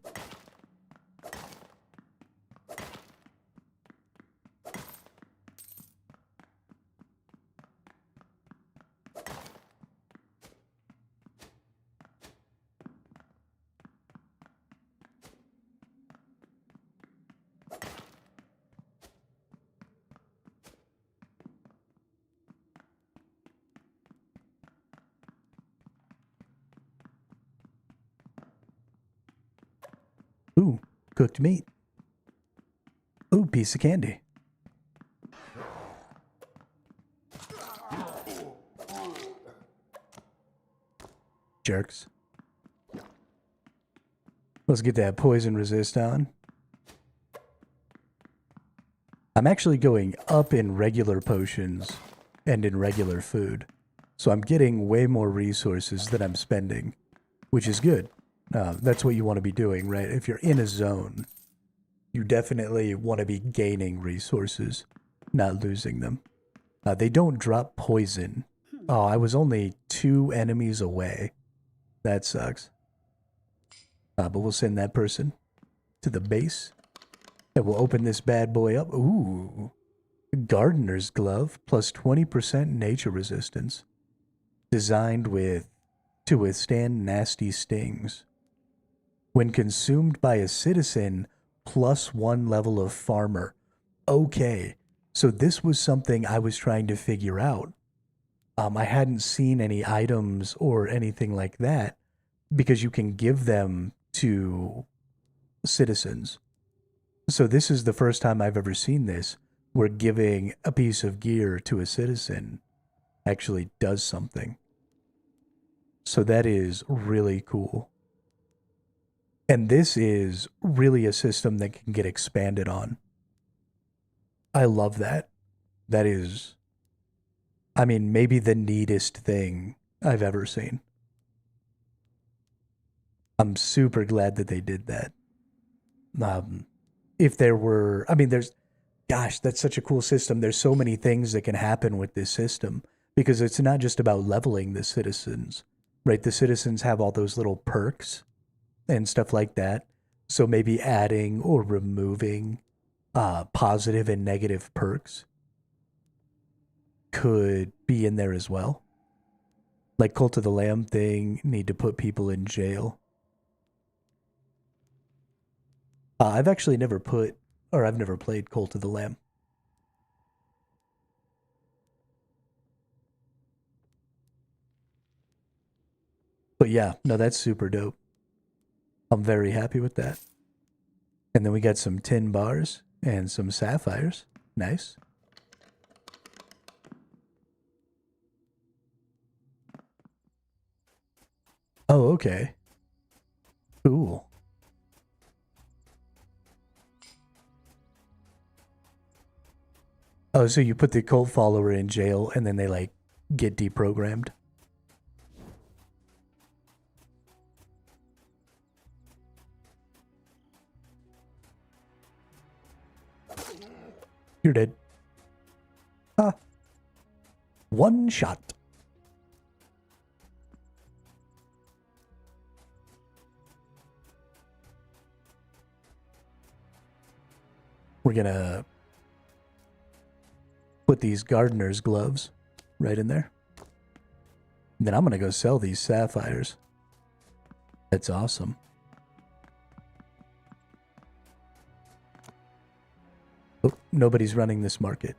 Ooh, cooked meat. Ooh, piece of candy. Jerks. Let's get that poison resist on. I'm actually going up in regular potions and in regular food. So I'm getting way more resources than I'm spending, which is good. That's what you want to be doing, right? If you're in a zone, you definitely want to be gaining resources, not losing them. They don't drop poison. Oh, I was only 2 enemies away. That sucks. But we'll send that person to the base. And we'll open this bad boy up. Ooh. Gardener's glove plus 20% nature resistance. Designed to withstand nasty stings. When consumed by a citizen, +1 level of farmer. Okay, so this was something I was trying to figure out. I hadn't seen any items or anything like that because you can give them to citizens. So this is the first time I've ever seen this, where giving a piece of gear to a citizen actually does something. So that is really cool. And this is really a system that can get expanded on. I love that. That is, I mean, maybe the neatest thing I've ever seen. I'm super glad that they did that. Um, if there were, I mean, gosh, that's such a cool system. There's so many things that can happen with this system because it's not just about leveling the citizens, right? The citizens have all those little perks and stuff like that. So maybe adding or removing positive and negative perks could be in there as well. Like Cult of the Lamb thing, need to put people in jail. I've actually never I've never played Cult of the Lamb. But yeah, no, that's super dope. I'm very happy with that. And then we got some tin bars and some sapphires. Nice. Oh, okay. Cool. Oh, so you put the cult follower in jail and then they like get deprogrammed. You're dead. Ah. One shot. We're gonna put these gardener's gloves right in there. And then I'm gonna go sell these sapphires. That's awesome. Oh, nobody's running this market.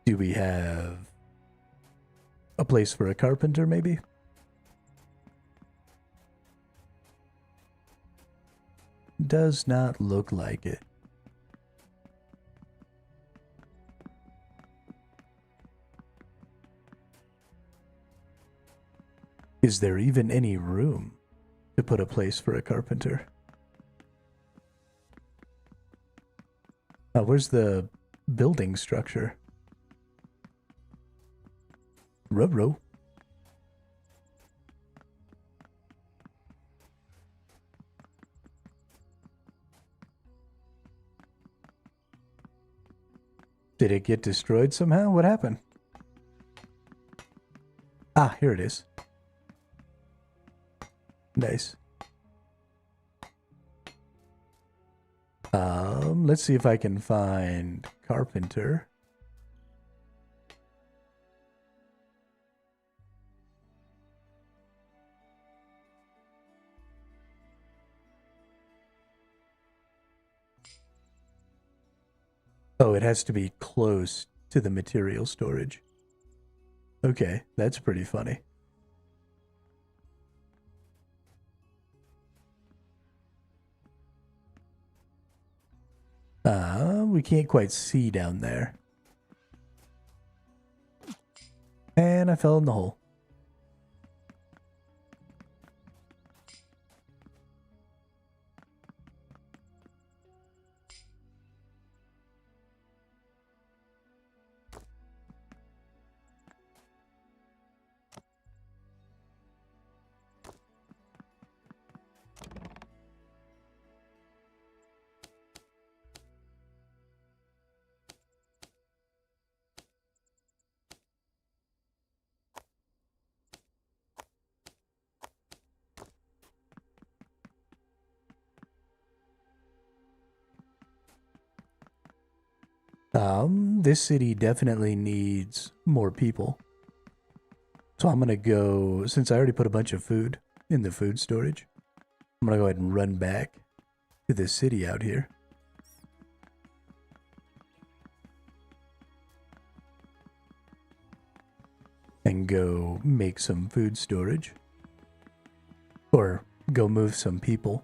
Do we have a place for a carpenter, maybe? Does not look like it. Is there even any room to put a place for a carpenter? Where's the building structure? Ruh-roh. Did it get destroyed somehow? What happened? Ah, here it is. Nice. Let's see if I can find carpenter. Oh, it has to be close to the material storage. Okay, that's pretty funny. We can't quite see down there. And I fell in the hole. This city definitely needs more people. So I'm gonna go, since I already put a bunch of food in the food storage, I'm gonna go ahead and run back to this city out here. go make some food storage. Or go move some people.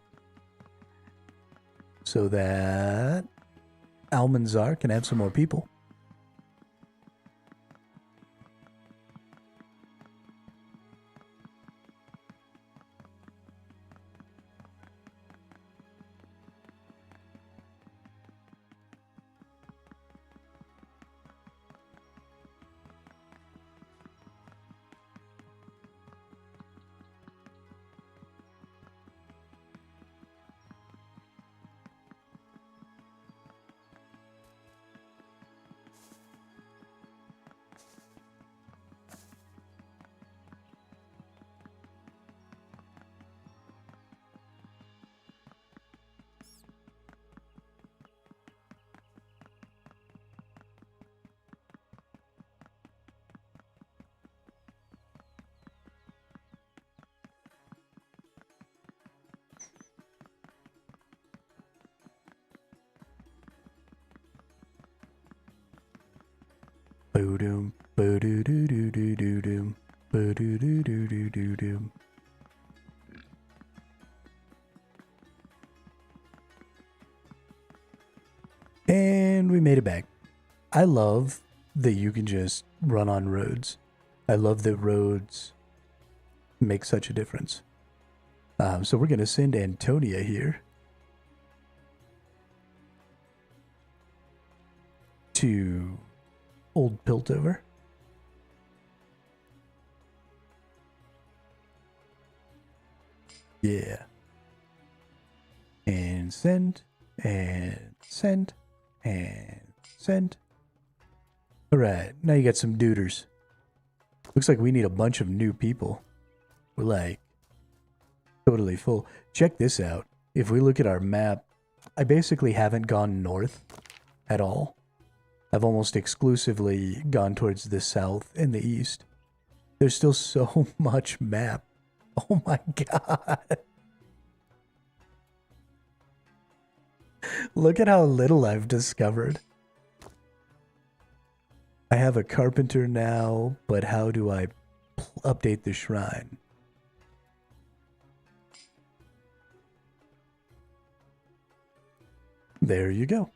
So that Almanzar can have some more people. Boom, ba-do-do-do-do-do-doom, ba-do-do-do-do-do-doom. And we made it back. I love that you can just run on roads. I love that roads make such a difference. So we're going to send Antonia here to Old Piltover. Yeah. And send, and send, and send. Alright, now you got some duders. Looks like we need a bunch of new people. We're like totally full. Check this out. If we look at our map, I basically haven't gone north at all. I've almost exclusively gone towards the south and the east. There's still so much map. Oh my god. Look at how little I've discovered. I have a carpenter now, but how do I update the shrine? There you go.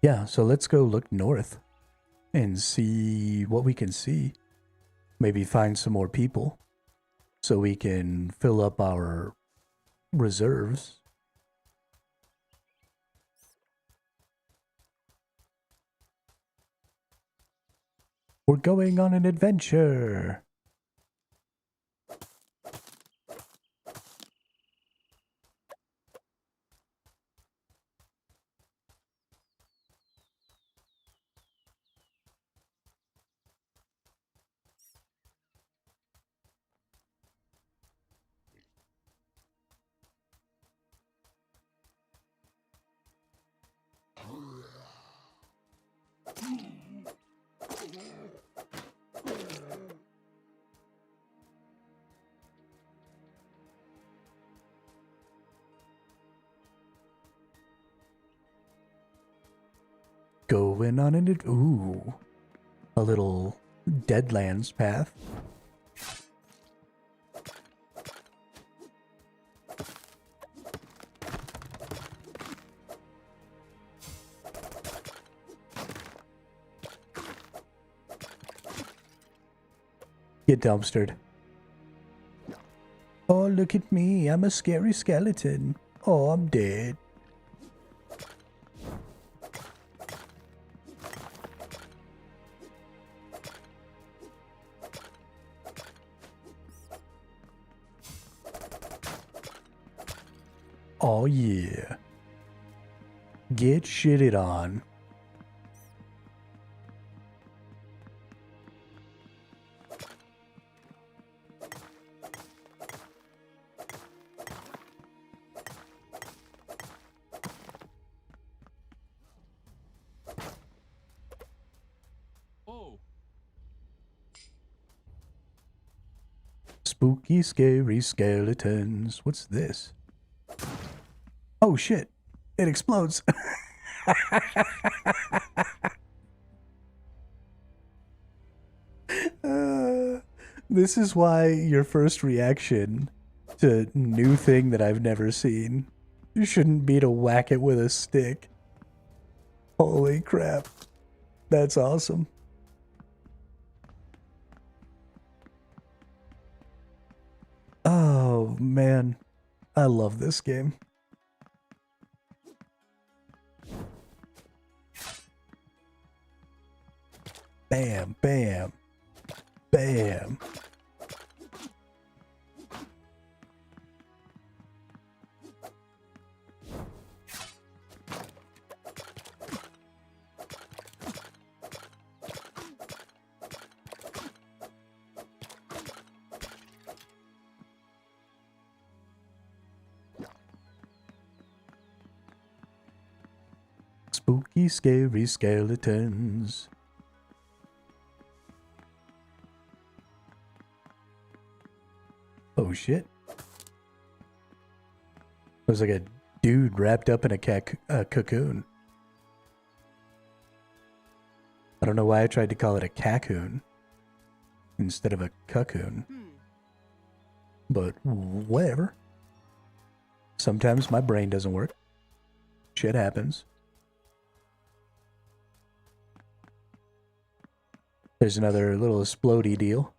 Yeah, so let's go look north and see what we can see. Maybe find some more people so we can fill up our reserves. We're going on an adventure. Going on an ooh, a little Deadlands path. Get dumpstered. Oh, look at me. I'm a scary skeleton. Oh, I'm dead. Oh, yeah. Get shitted on. Spooky, scary skeletons. What's this? Oh shit. It explodes. This is why your first reaction to new thing that I've never seen shouldn't be to whack it with a stick. Holy crap. That's awesome. Oh man, I love this game. Bam, bam, bam. Spooky, scary skeletons. Oh shit. It was like a dude wrapped up in a cocoon. I don't know why I tried to call it a cocoon instead of a cocoon. But whatever. Sometimes my brain doesn't work. Shit happens. There's another little explodey deal.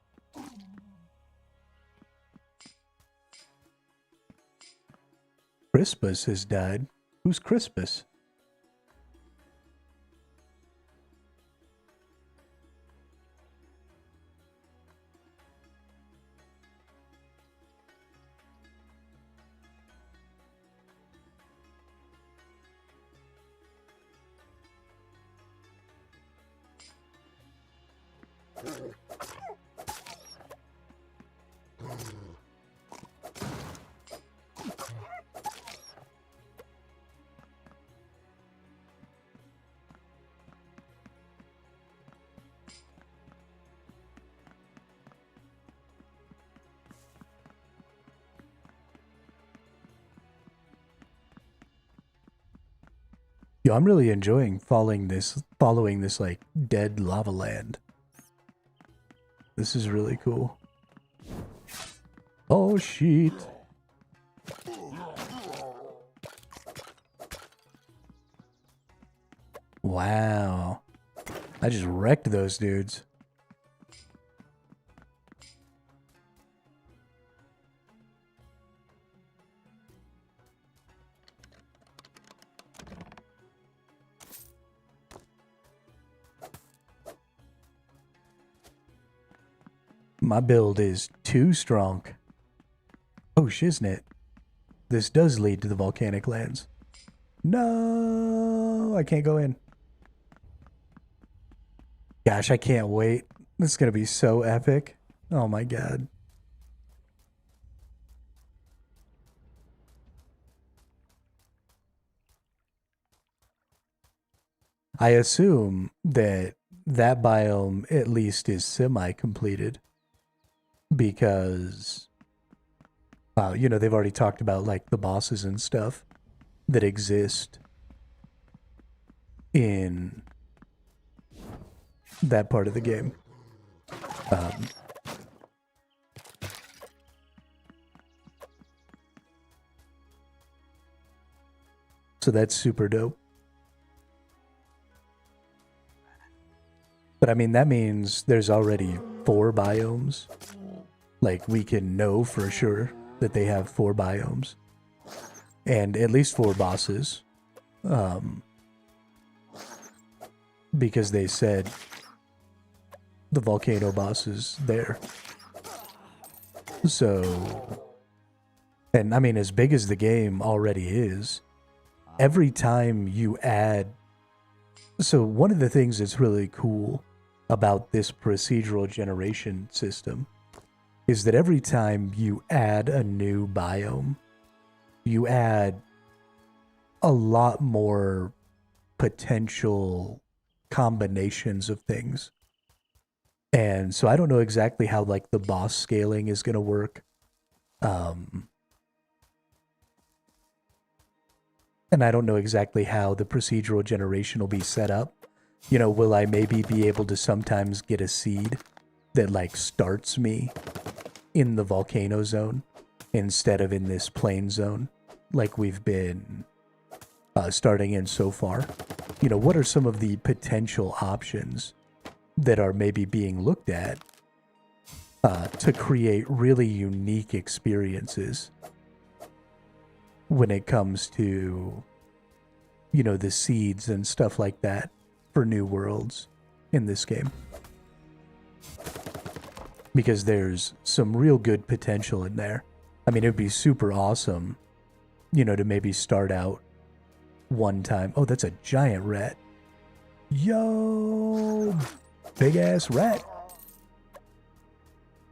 Crispus has died. Who's Crispus? Yo, I'm really enjoying following this like dead lava land. This is really cool. Oh shit. Wow. I just wrecked those dudes. My build is too strong. Oh shiznit. This does lead to the volcanic lands. No, I can't go in. Gosh, I can't wait. This is gonna be so epic. Oh my god. I assume that that biome at least is semi-completed. Because, you know, they've already talked about like the bosses and stuff that exist in that part of the game. So that's super dope. But I mean, that means there's already 4 biomes. Like, we can know for sure that they have 4 biomes. And at least 4 bosses. Because they said the volcano boss is there. So, and I mean, as big as the game already is, every time you add... So one of the things that's really cool about this procedural generation system is that every time you add a new biome, you add a lot more potential combinations of things And so I don't know exactly how like the boss scaling is going to work. And I don't know exactly how the procedural generation will be set up. You know, will I maybe be able to sometimes get a seed that like starts me in the volcano zone instead of in this plain zone like we've been starting in so far? You know, what are some of the potential options that are maybe being looked at to create really unique experiences when it comes to, you know, the seeds and stuff like that for new worlds in this game? Because there's some real good potential in there. I mean, it would be super awesome, you know, to maybe start out one time. Oh, that's a giant rat. Yo, big ass rat.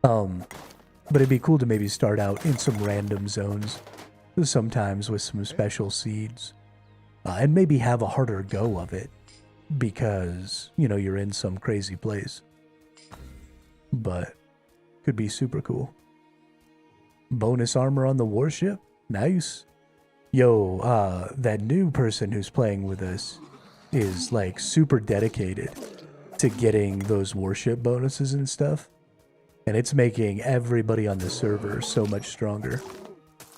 But it'd be cool to maybe start out in some random zones, sometimes with some special seeds, and maybe have a harder go of it because, you know, you're in some crazy place. But could be super cool. Bonus armor on the warship? Nice. Yo, that new person who's playing with us is like super dedicated to getting those warship bonuses and stuff. And it's making everybody on the server so much stronger,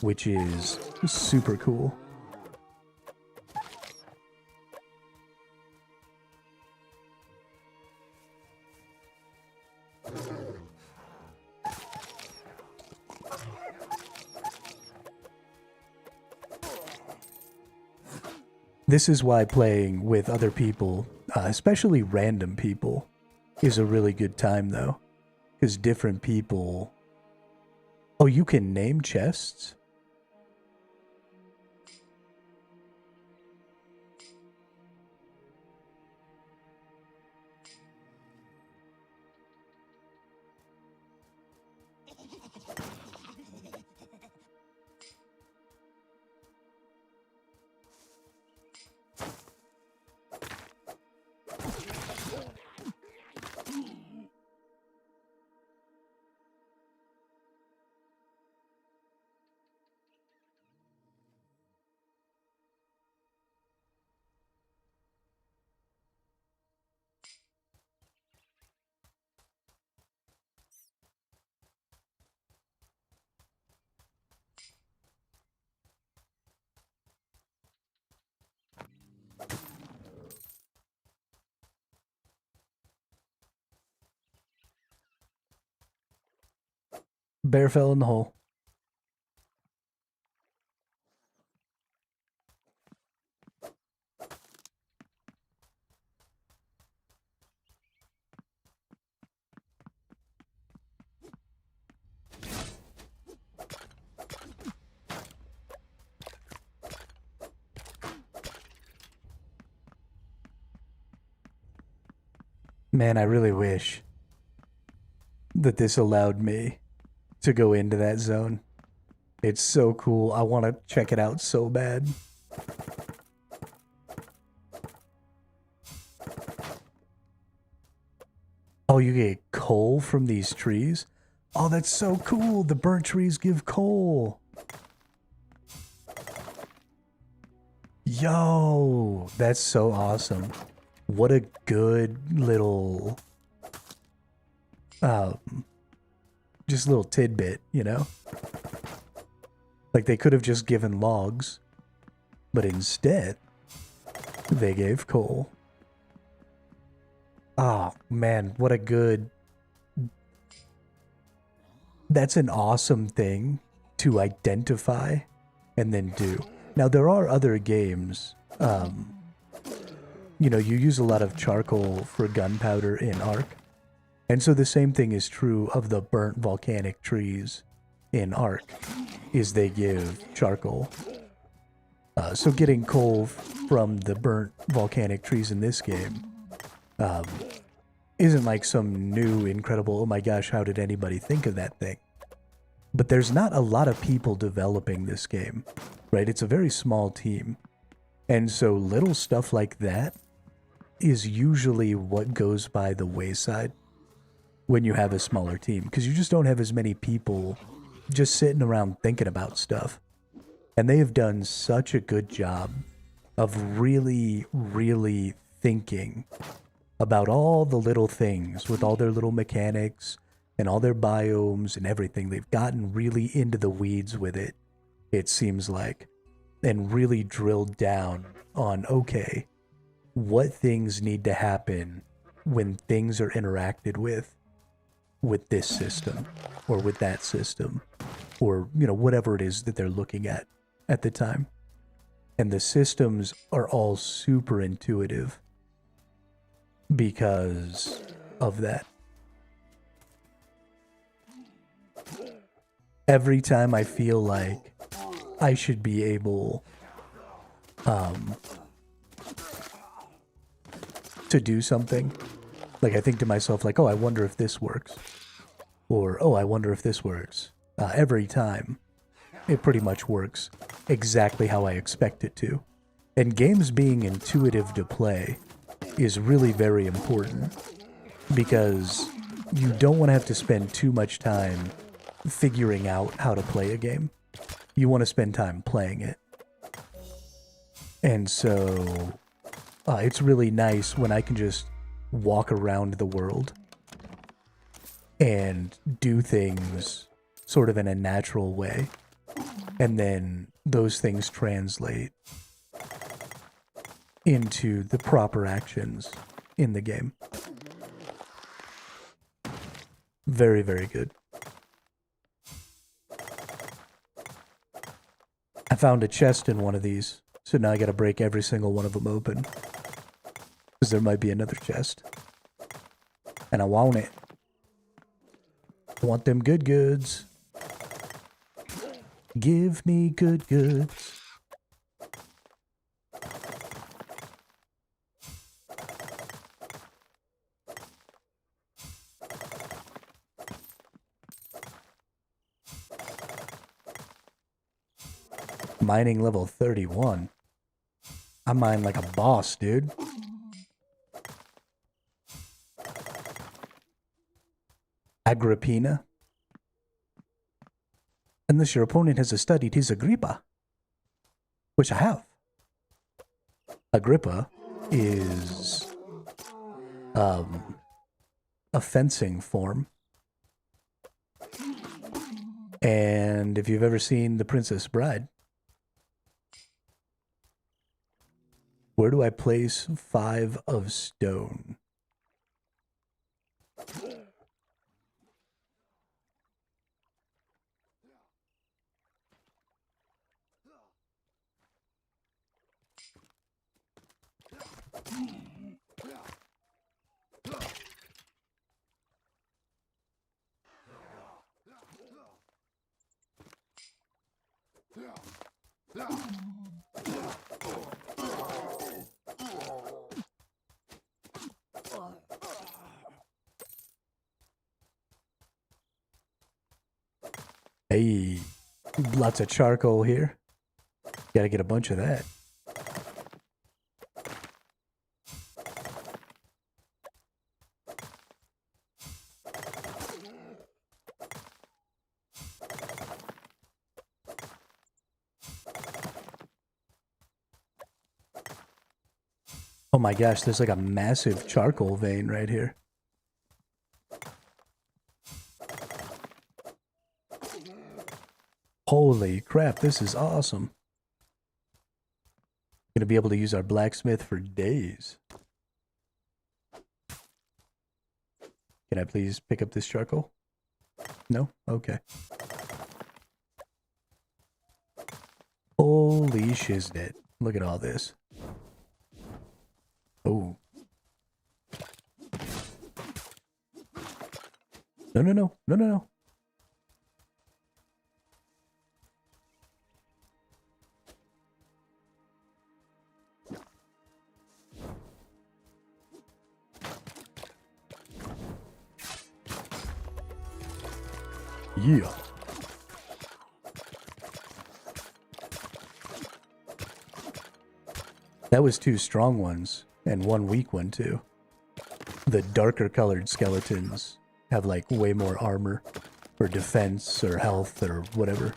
which is super cool. This is why playing with other people, especially random people, is a really good time though. Because different people... Oh, you can name chests? Bear fell in the hole. Man, I really wish that this allowed me to go into that zone. It's so cool. I want to check it out so bad. Oh, you get coal from these trees? Oh, that's so cool. The burnt trees give coal. Yo, that's so awesome. What a good little, just little tidbit, you know? Like they could have just given logs, but instead, they gave coal. Oh, man, what a good... That's an awesome thing to identify and then do. Now, there are other games, you know, you use a lot of charcoal for gunpowder in Ark. And so the same thing is true of the burnt volcanic trees in Ark, is they give charcoal. So getting coal from the burnt volcanic trees in this game isn't like some new, incredible, oh my gosh, how did anybody think of that thing? But there's not a lot of people developing this game, right? It's a very small team. And so little stuff like that is usually what goes by the wayside. when you have a smaller team, because you just don't have as many people just sitting around thinking about stuff. And they have done such a good job of really, really thinking about all the little things with all their little mechanics and all their biomes and everything. They've gotten really into the weeds with it, it seems like, and really drilled down on, okay, what things need to happen when things are interacted with this system or with that system, or, you know, whatever it is that they're looking at the time. And the systems are all super intuitive because of that. Every time I feel like I should be able to do something, like I think to myself, like, oh, I wonder if this works, or oh, I wonder if this works. Every time it pretty much works exactly how I expect it to. And games being intuitive to play is really very important, because you don't want to have to spend too much time figuring out how to play a game. You want to spend time playing it. And so it's really nice when I can just walk around the world and do things sort of in a natural way, and then those things translate into the proper actions in the game. Very, very good. I found a chest in one of these, so now I gotta break every single one of them open, because there might be another chest. And I want it. I want them good goods. Give me good goods. Mining level 31. I mine like a boss, dude. Agrippina. Unless your opponent has studied his Agrippa, which I have. Agrippa is a fencing form. And if you've ever seen The Princess Bride, where do I place 5 of stone? Hey, lots of charcoal here. Gotta get a bunch of that. Oh my gosh, there's like a massive charcoal vein right here. Holy crap, this is awesome. Gonna be able to use our blacksmith for days. Can I please pick up this charcoal? No? Okay. Holy shiznit. Look at all this. Oh. No, no, no. No, no, no. Yeah. That was 2 strong ones, and 1 weak one too. The darker colored skeletons have like way more armor or defense or health or whatever.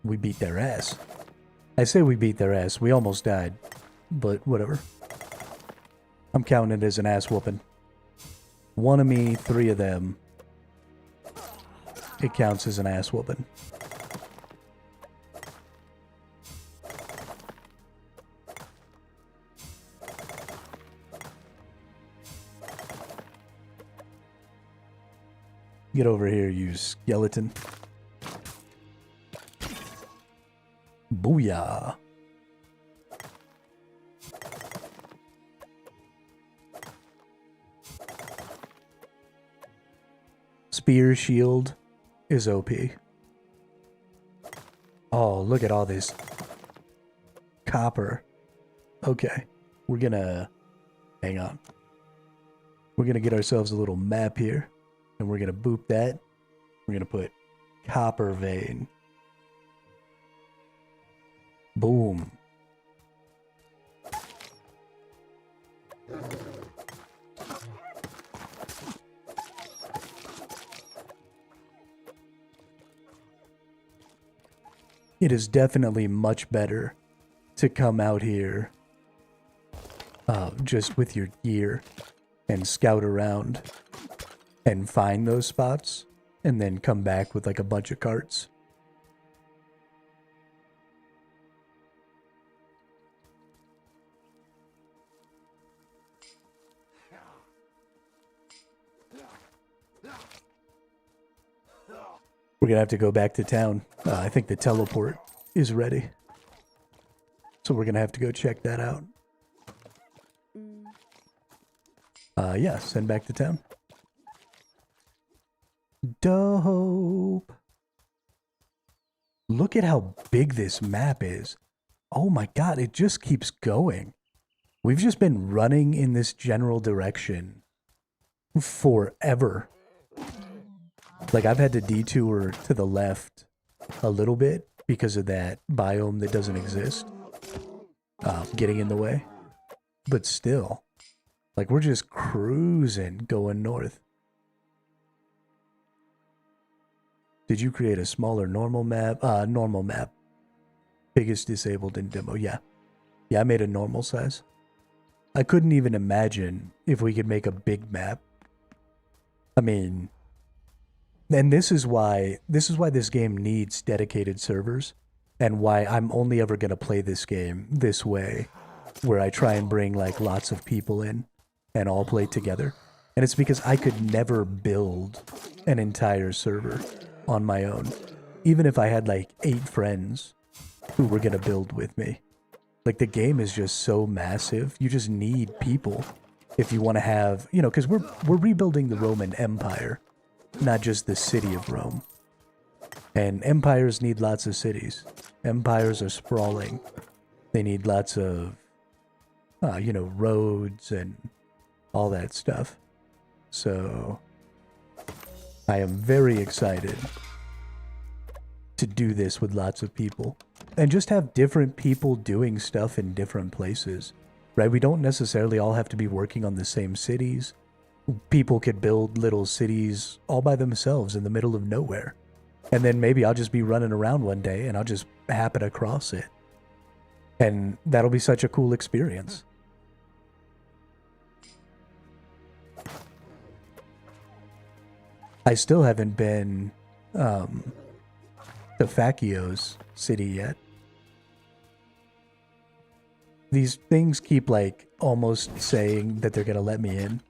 We beat their ass. I say we beat their ass. We almost died. But whatever. I'm counting it as an ass whooping. One of me, three of them. It counts as an ass whooping. Get over here, you skeleton. Booyah. Spear shield is OP. Oh, look at all this copper. Okay, we're gonna... Hang on. We're gonna get ourselves a little map here. And we're gonna boop that. We're gonna put copper vein. Boom. It is definitely much better to come out here just with your gear and scout around and find those spots and then come back with like a bunch of carts. We're gonna have to go back to town. I think the teleport is ready. So we're gonna have to go check that out. Yeah, send back to town. Dope. Look at how big this map is. Oh my god, it just keeps going. We've just been running in this general direction forever. Like, I've had to detour to the left a little bit because of that biome that doesn't exist. Getting in the way. But still, like, we're just cruising going north. Did you create a smaller normal map? Normal map. Biggest disabled in demo, yeah. Yeah, I made a normal size. I couldn't even imagine if we could make a big map. I mean... And this is why this game needs dedicated servers, and why I'm only ever going to play this game this way, where I try and bring like lots of people in and all play together. And it's because I could never build an entire server on my own, even if I had like 8 friends who were going to build with me. Like, the game is just so massive. You just need people if you want to have, you know, because we're rebuilding the Roman Empire. Not just the city of Rome. And empires need lots of cities. Empires are sprawling. They need lots of, you know, roads and all that stuff. So, I am very excited to do this with lots of people. And just have different people doing stuff in different places. Right? We don't necessarily all have to be working on the same cities. People could build little cities all by themselves in the middle of nowhere. And then maybe I'll just be running around one day and I'll just happen across it. And that'll be such a cool experience. I still haven't been to Facchio's city yet. These things keep like almost saying that they're gonna let me in.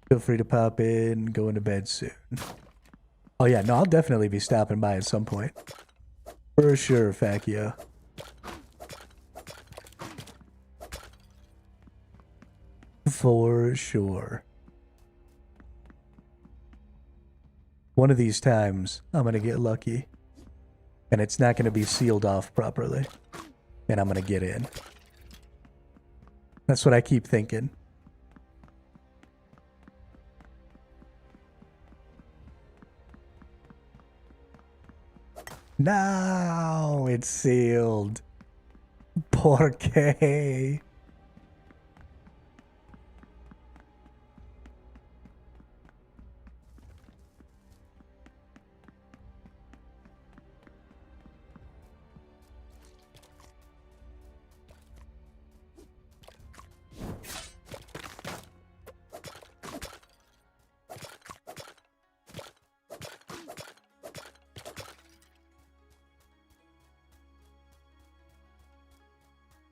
Feel free to pop in, go into bed soon. Oh yeah, no, I'll definitely be stopping by at some point. For sure, Facchio. For sure. One of these times, I'm gonna get lucky. And it's not gonna be sealed off properly. And I'm gonna get in. That's what I keep thinking. No, it's sealed. Porque.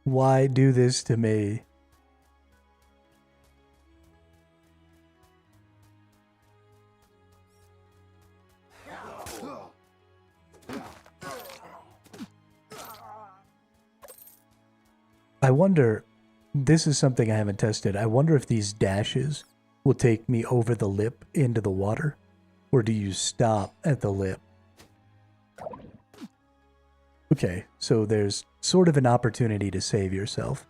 Why do this to me? I wonder, this is something I haven't tested. I wonder if these dashes will take me over the lip into the water, or do you stop at the lip? Okay, so there's sort of an opportunity to save yourself.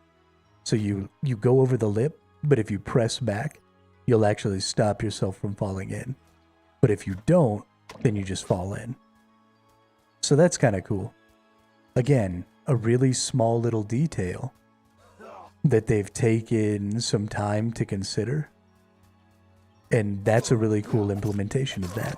So you go over the lip, but if you press back, you'll actually stop yourself from falling in. But if you don't, then you just fall in. So that's kind of cool. Again, a really small little detail that they've taken some time to consider. And that's a really cool implementation of that.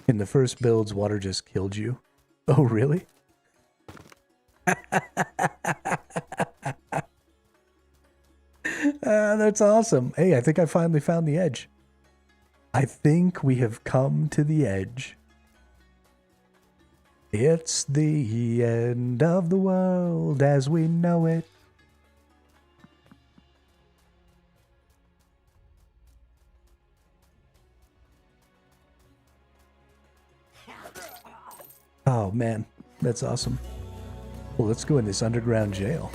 In the first builds, water just killed you. Oh, really? That's awesome. Hey, I think I finally found the edge. I think we have come to the edge. It's the end of the world as we know it. Oh man, that's awesome. Well, let's go in this underground jail.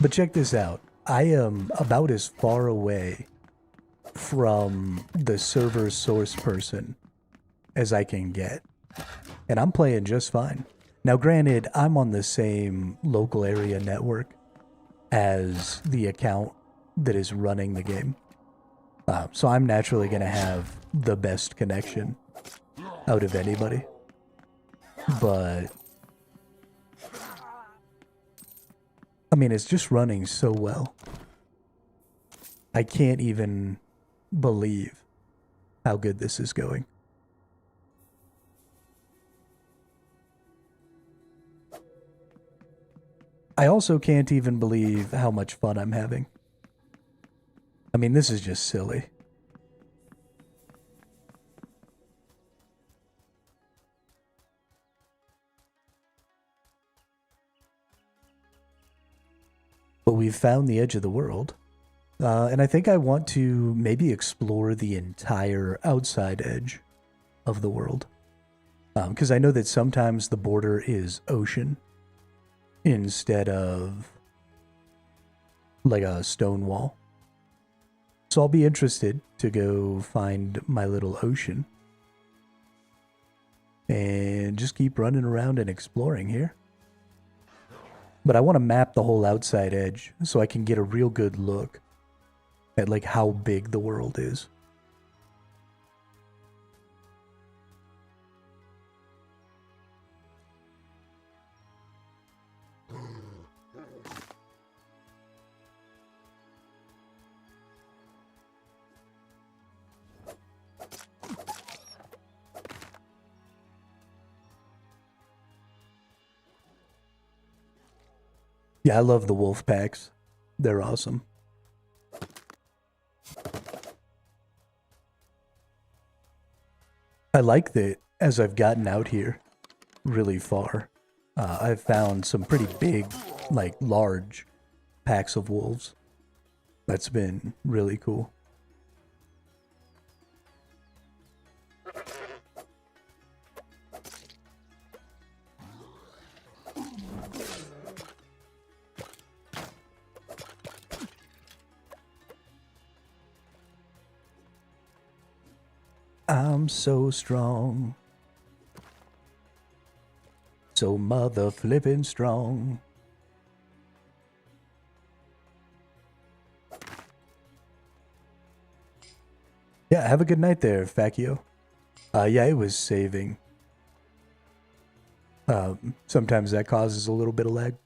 But check this out. I am about as far away from the server source person as I can get. And I'm playing just fine. Now, granted, I'm on the same local area network as the account that is running the game. So I'm naturally going to have the best connection out of anybody. But I mean, it's just running so well. I can't even believe how good this is going. I also can't even believe how much fun I'm having. I mean, this is just silly. But we've found the edge of the world. And I think I want to maybe explore the entire outside edge of the world. Because I know that sometimes the border is ocean instead of like a stone wall. So I'll be interested to go find my little ocean and just keep running around and exploring here. But I want to map the whole outside edge so I can get a real good look at like how big the world is. Yeah, I love the wolf packs. They're awesome. I like that as I've gotten out here really far, I've found some pretty big, like large packs of wolves. That's been really cool. I'm so strong. So mother flippin' strong. Yeah, have a good night there, Facchio. Yeah, it was saving. Sometimes that causes a little bit of lag.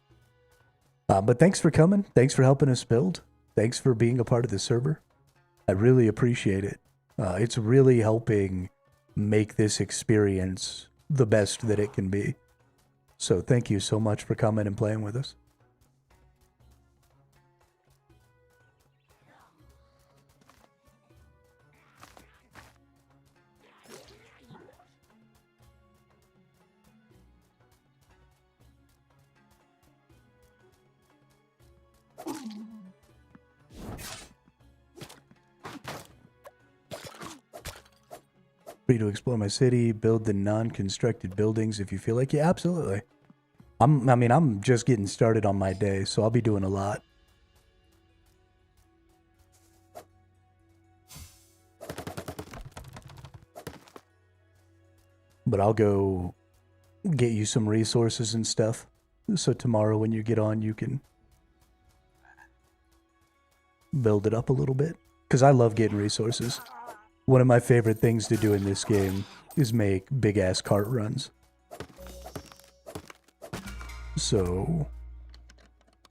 But thanks for coming. Thanks for helping us build. Thanks for being a part of the server. I really appreciate it. It's really helping make this experience the best that it can be. So thank you so much for coming and playing with us. Free to explore my city, build the non-constructed buildings if you feel like. Yeah, absolutely. I'm just getting started on my day, so I'll be doing a lot. But I'll go get you some resources and stuff. So tomorrow when you get on, you can build it up a little bit. Because I love getting resources. One of my favorite things to do in this game is make big-ass cart runs. So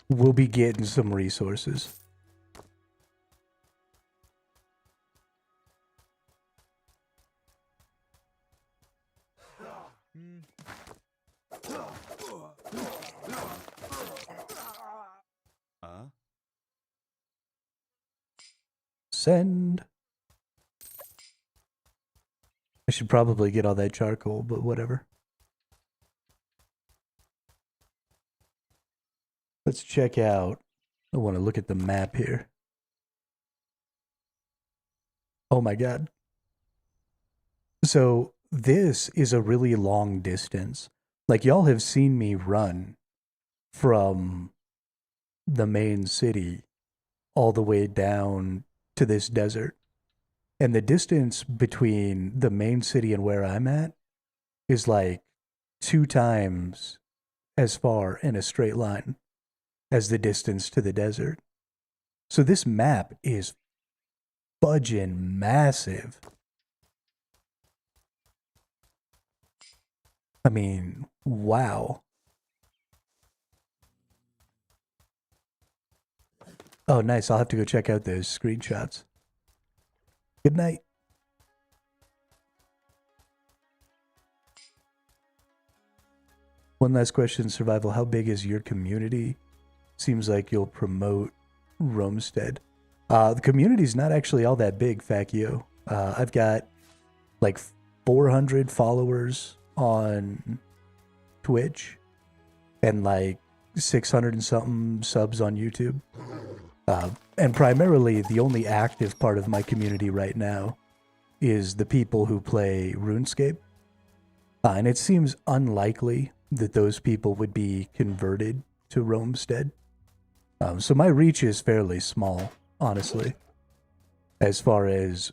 we'll be getting some resources. Send. I should probably get all that charcoal, but whatever. Let's check out. I want to look at the map here. Oh my god. So this is a really long distance. Like y'all have seen me run from the main city all the way down to this desert. And the distance between the main city and where I'm at is like 2 times as far in a straight line as the distance to the desert. So this map is fudging massive. I mean, wow. Oh, nice. I'll have to go check out those screenshots. Good night. One last question, Survival. How big is your community? Seems like you'll promote Romestead. The community's not actually all that big, Facchio. I've got like 400 followers on Twitch and like 600 and something subs on YouTube. And primarily the only active part of my community right now is the people who play RuneScape. And it seems unlikely that those people would be converted to Romestead. So my reach is fairly small, honestly, as far as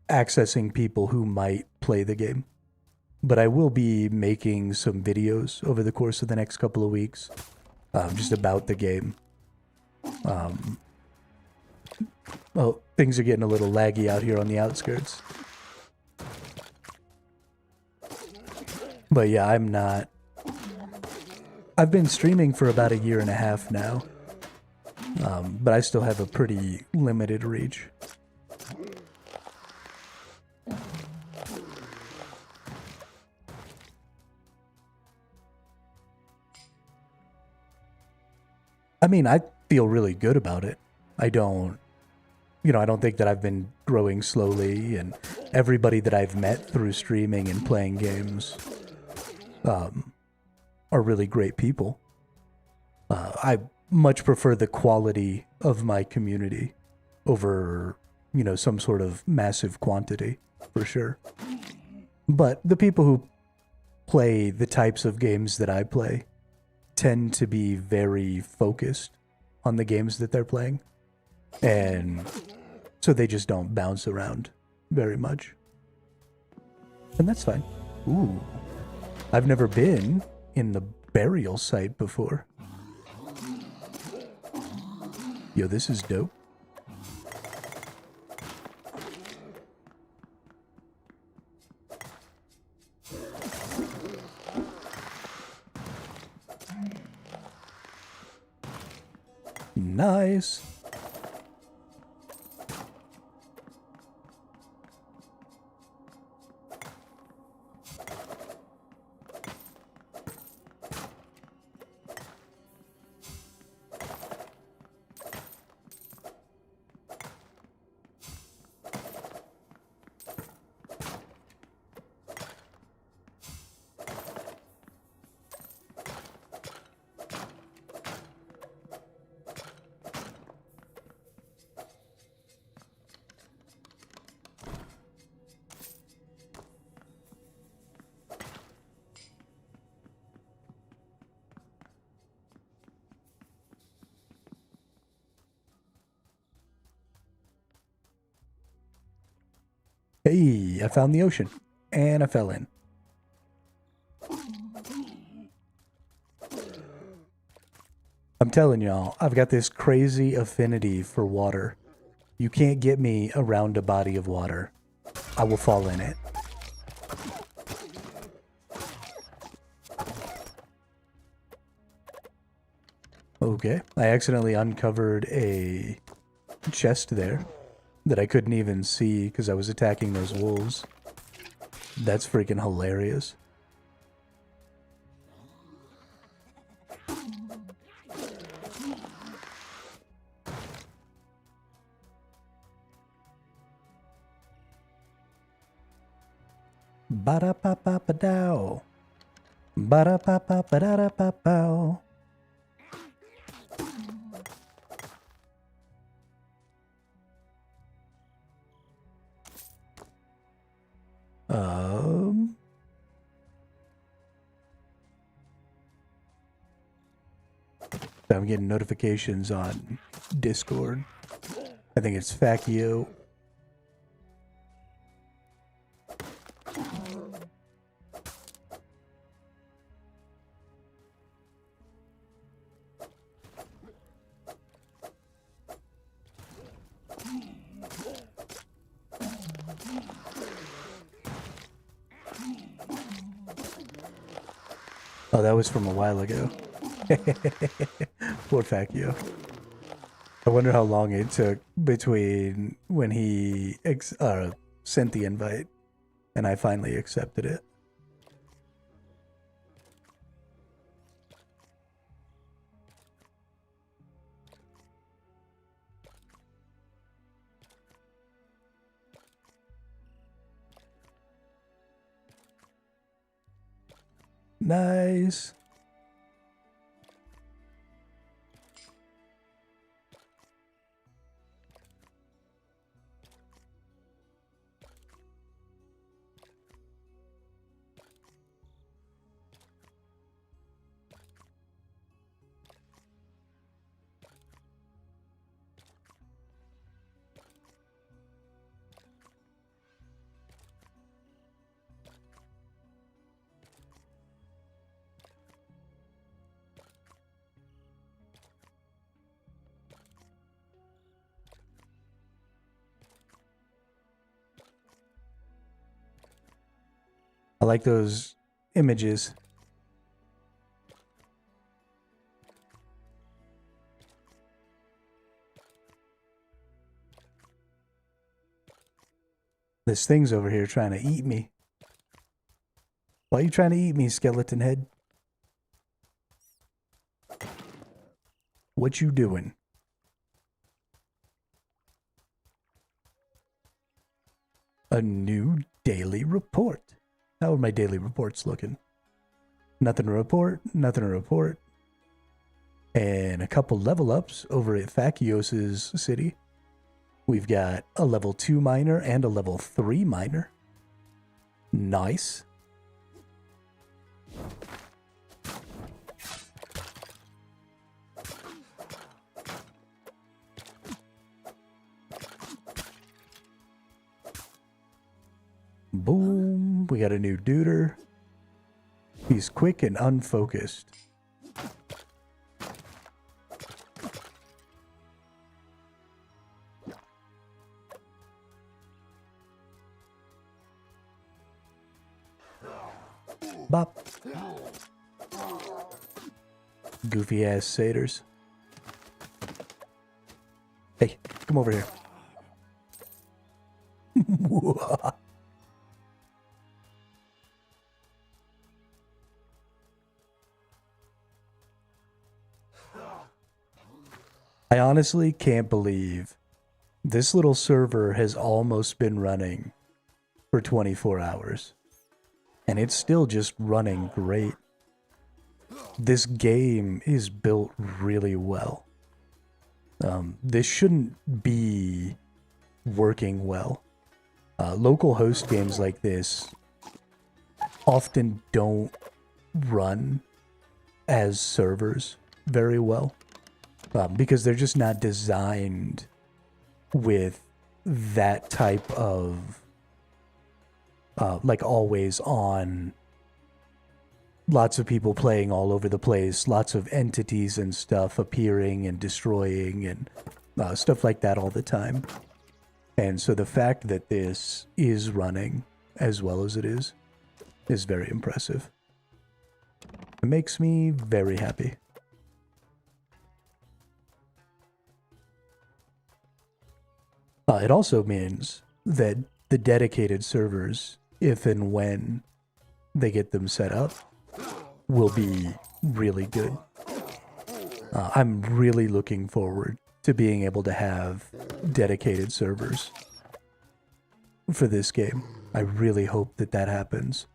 accessing people who might play the game. But I will be making some videos over the course of the next couple of weeks, just about the game. Well, things are getting a little laggy out here on the outskirts. But yeah, I've been streaming for about 1.5 years now. But I still have a pretty limited reach. I mean, I feel really good about it. I don't think that I've been growing slowly, and everybody that I've met through streaming and playing games are really great people. I much prefer the quality of my community over, some sort of massive quantity, for sure. But the people who play the types of games that I play tend to be very focused on the games that they're playing. And so they just don't bounce around very much. And that's fine. Ooh. I've never been in the burial site before. Yo, this is dope. Nice. Hey, I found the ocean. And I fell in. I'm telling y'all, I've got this crazy affinity for water. You can't get me around a body of water. I will fall in it. Okay, I accidentally uncovered a chest there that I couldn't even see because I was attacking those wolves. That's freaking hilarious. Ba-da-pa-pa-pa-dow. Ba-da-pa-pa-pa-da-da-pa-pow. Um... I'm getting notifications on Discord. I think it's Fakio. Oh, that was from a while ago. Poor Fakio. I wonder how long it took between when he sent the invite and I finally accepted it. Nice. I like those images. This thing's over here trying to eat me. Why are you trying to eat me, skeleton head? What you doing? A new daily report. How are my daily reports looking? Nothing to report, nothing to report. And a couple level ups over at Fakios's city. We've got a level 2 miner and a level 3 miner. Nice. Boom. We got a new duder. He's quick and unfocused. Bop. Goofy ass satyrs. Hey, come over here. I honestly can't believe this little server has almost been running for 24 hours. And it's still just running great. This game is built really well. This shouldn't be working well. Local host games like this often don't run as servers very well. Because they're just not designed with that type of like always on, lots of people playing all over the place, lots of entities and stuff appearing and destroying and stuff like that all the time. And so the fact that this is running as well as it is very impressive. It makes me very happy. It also means that the dedicated servers, if and when they get them set up, will be really good. I'm really looking forward to being able to have dedicated servers for this game. I really hope that that happens,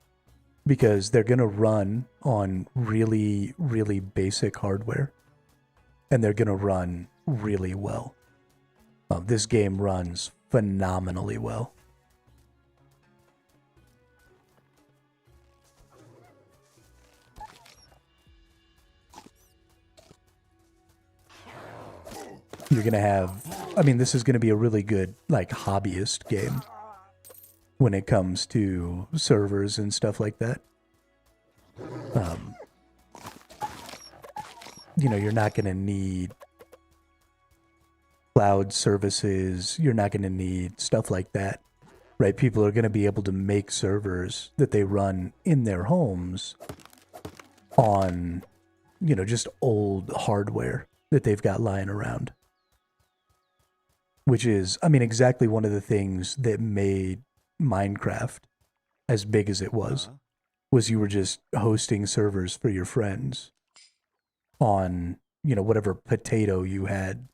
because they're going to run on really, really basic hardware, and they're going to run really well. This game runs phenomenally well. You're going to have, I mean, this is going to be a really good, like, hobbyist game when it comes to servers and stuff like that. You know, you're not going to need cloud services. You're not going to need stuff like that, right? People are going to be able to make servers that they run in their homes on, you know, just old hardware that they've got lying around. Which is, I mean, exactly one of the things that made Minecraft as big as it was you were just hosting servers for your friends on, you know, whatever potato you had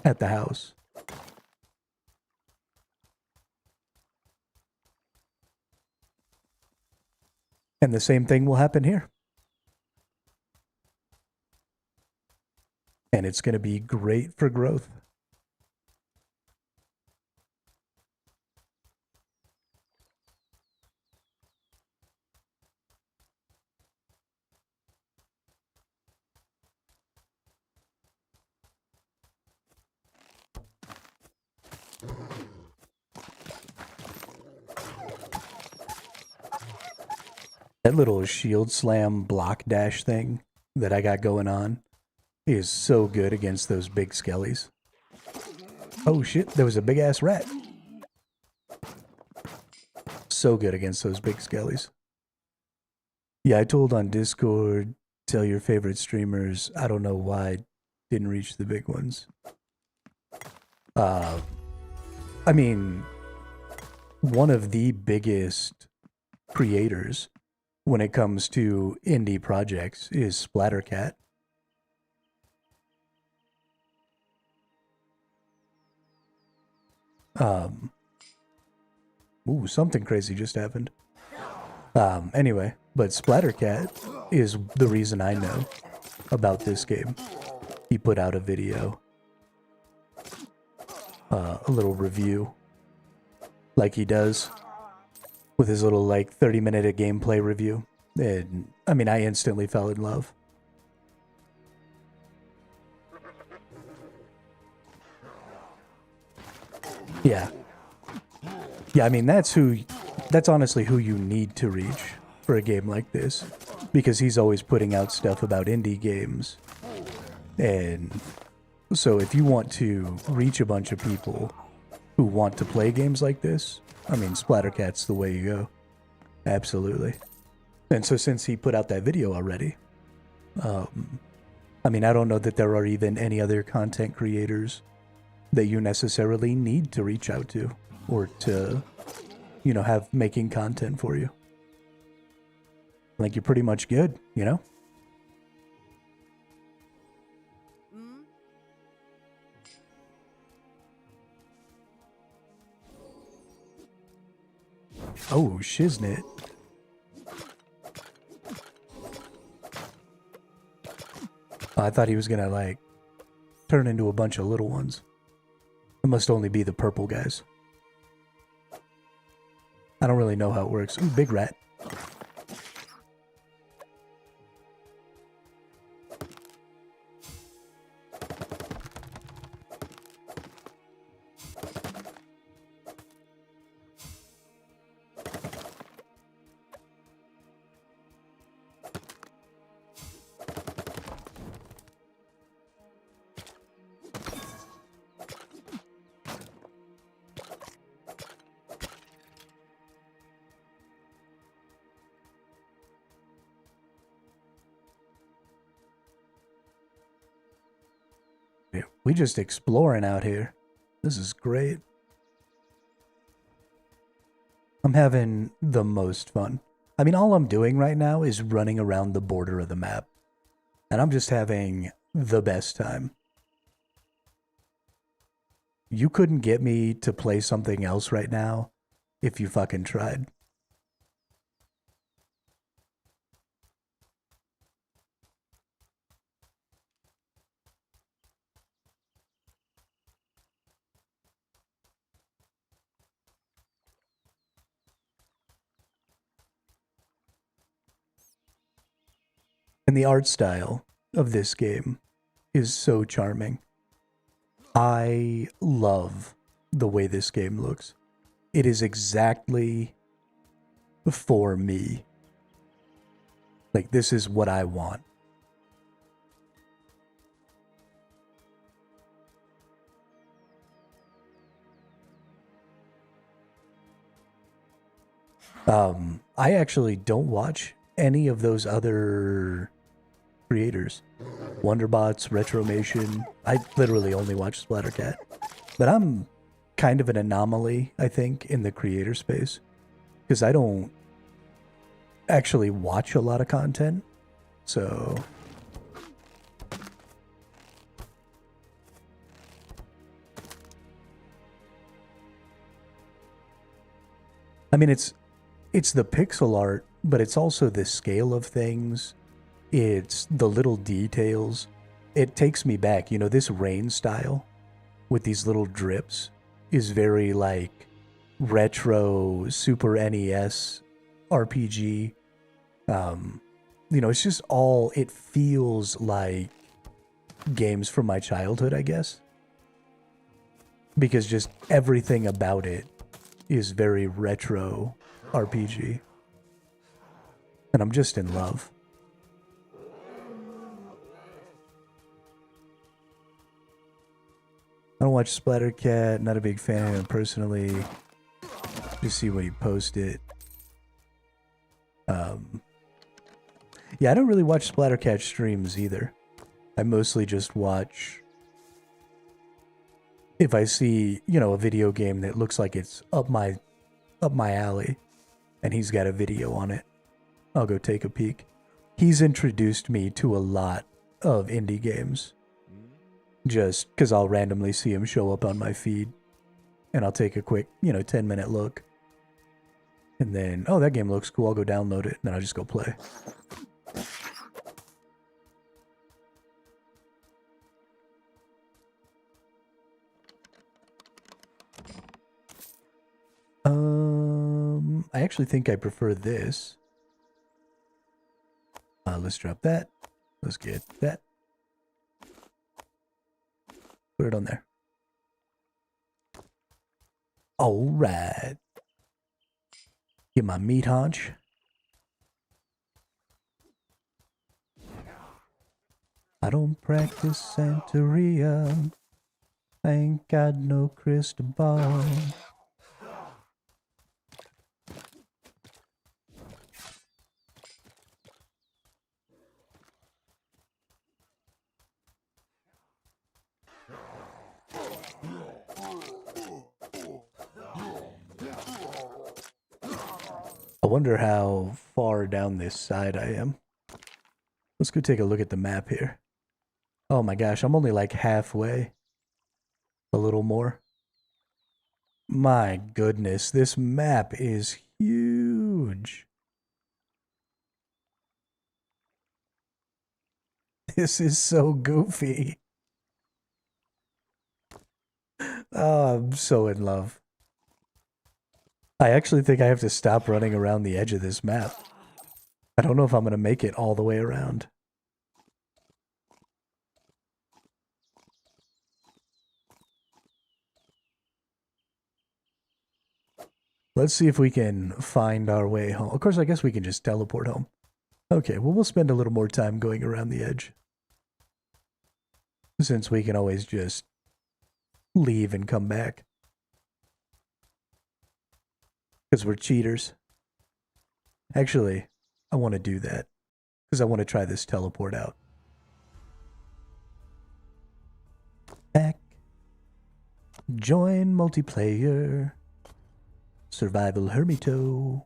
at the house. And the same thing will happen here. And it's going to be great for growth. That little shield slam block dash thing that I got going on is so good against those big skellies. Oh shit, there was a big ass rat. So good against those big skellies. Yeah, I told on Discord, tell your favorite streamers. I don't know why didn't reach the big ones. I mean, one of the biggest creators when it comes to indie projects is Splattercat. Ooh, something crazy just happened. Anyway, but Splattercat is the reason I know about this game. He put out a video, a little review, like he does, with his little, like, 30-minute gameplay review. And, I mean, I instantly fell in love. Yeah. Yeah, I mean, that's who That's honestly who you need to reach for a game like this, because he's always putting out stuff about indie games. And so if you want to reach a bunch of people who want to play games like this, I mean, Splattercat's the way you go. Absolutely. And so since he put out that video already, I mean, I don't know that there are even any other content creators that you necessarily need to reach out to or to, you know, have making content for you. Like, you're pretty much good, you know? Oh, shiznit. I thought he was gonna, like, turn into a bunch of little ones. It must only be the purple guys. I don't really know how it works. Ooh, big rat. We just exploring out here. This is great. I'm having the most fun. I mean, all I'm doing right now is running around the border of the map. And I'm just having the best time. You couldn't get me to play something else right now if you fucking tried. And the art style of this game is so charming. I love the way this game looks. It is exactly for me. Like, this is what I want. I actually don't watch any of those other creators. Wonderbots, Retromation. I literally only watch Splattercat. But I'm kind of an anomaly, I think, in the creator space. Because I don't actually watch a lot of content. So I mean, it's the pixel art, but it's also the scale of things. It's the little details. It takes me back. You know, this rain style with these little drips is very like retro Super NES RPG. You know, it's just all, it feels like games from my childhood, I guess. Because just everything about it is very retro RPG. And I'm just in love. I don't watch Splattercat, not a big fan of him personally. Just see what he posted. Yeah, I don't really watch Splattercat streams either. I mostly just watch if I see, you know, a video game that looks like it's up my alley and he's got a video on it, I'll go take a peek. He's introduced me to a lot of indie games. Just because I'll randomly see him show up on my feed and I'll take a quick, you know, 10-minute look. And then, oh, that game looks cool, I'll go download it, and then I'll just go play. I actually think I prefer this. Let's drop that. Let's get that. Put it on there. All right. Get my meat haunch. I don't practice Santeria. I ain't got no crystal ball. I wonder how far down this side I am. Let's go take a look at the map here. Oh my gosh, I'm only like halfway. A little more. My goodness, this map is huge. This is so goofy. Oh, I'm so in love. I actually think I have to stop running around the edge of this map. I don't know if I'm going to make it all the way around. Let's see if we can find our way home. Of course, I guess we can just teleport home. Okay, well, we'll spend a little more time going around the edge. Since we can always just leave and come back. Because we're cheaters. Actually, I want to do that. Because I want to try this teleport out. Back. Join multiplayer. Survival Hermito.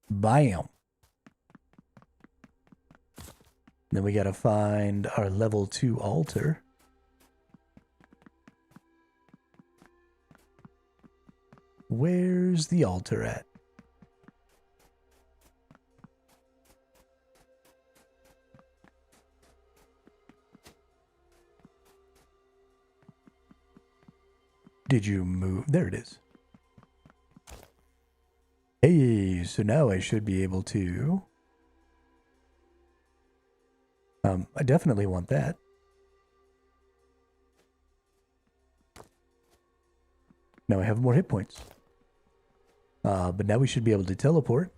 Bam. Then we gotta find our level 2 altar. Where's the altar at? Did you move? There it is. Hey, so now I should be able to... I definitely want that. Now I have more hit points. But now we should be able to teleport.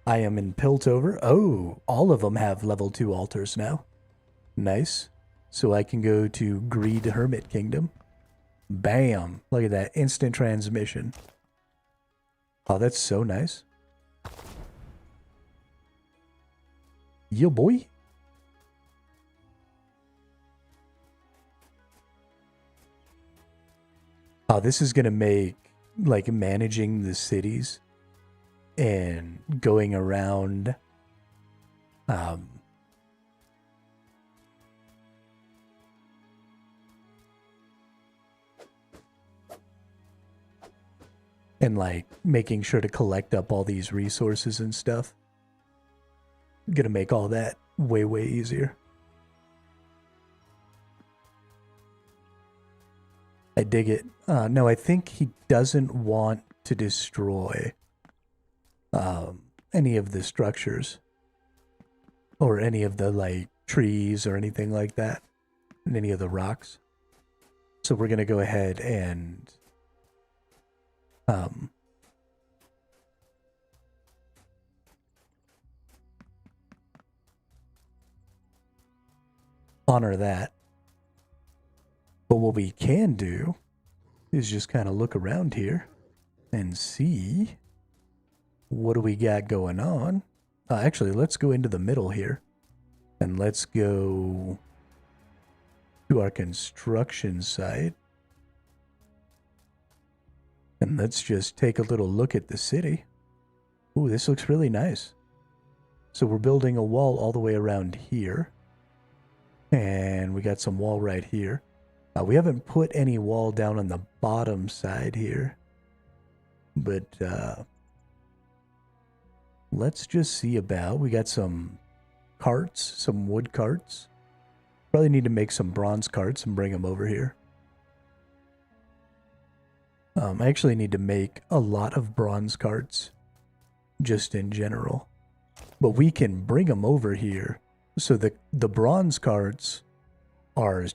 I am in Piltover. Oh, all of them have level 2 altars now. Nice. So I can go to Greed Hermit Kingdom. Bam. Look at that. Instant transmission. Oh, that's so nice. Yo, boy. Oh, this is going to make, like, managing the cities and going around, and, like, making sure to collect up all these resources and stuff. Going to make all that way, way easier. I dig it. No, I think he doesn't want to destroy any of the structures or any of the like trees or anything like that, and any of the rocks. So we're gonna go ahead and honor that. But what we can do is just kind of look around here and see what do we got going on. Actually, let's go into the middle here and let's go to our construction site. And let's just take a little look at the city. Ooh, this looks really nice. So we're building a wall all the way around here. And we got some wall right here. We haven't put any wall down on the bottom side here. But let's just see about. We got some carts, some wood carts. Probably need to make some bronze carts and bring them over here. I actually need to make a lot of bronze carts, just in general. But we can bring them over here. So the bronze carts are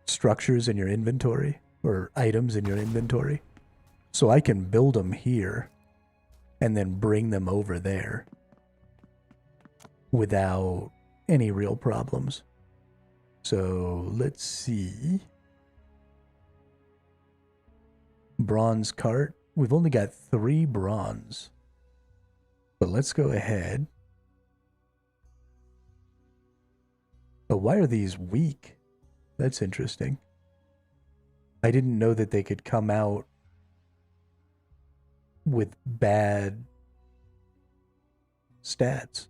structures in your inventory, or items in your inventory. So I can build them here. and then bring them over there without any real problems. So let's see. Bronze cart. We've only got 3 bronze. But let's go ahead. Oh, why are these weak? That's interesting. I didn't know that they could come out with bad stats.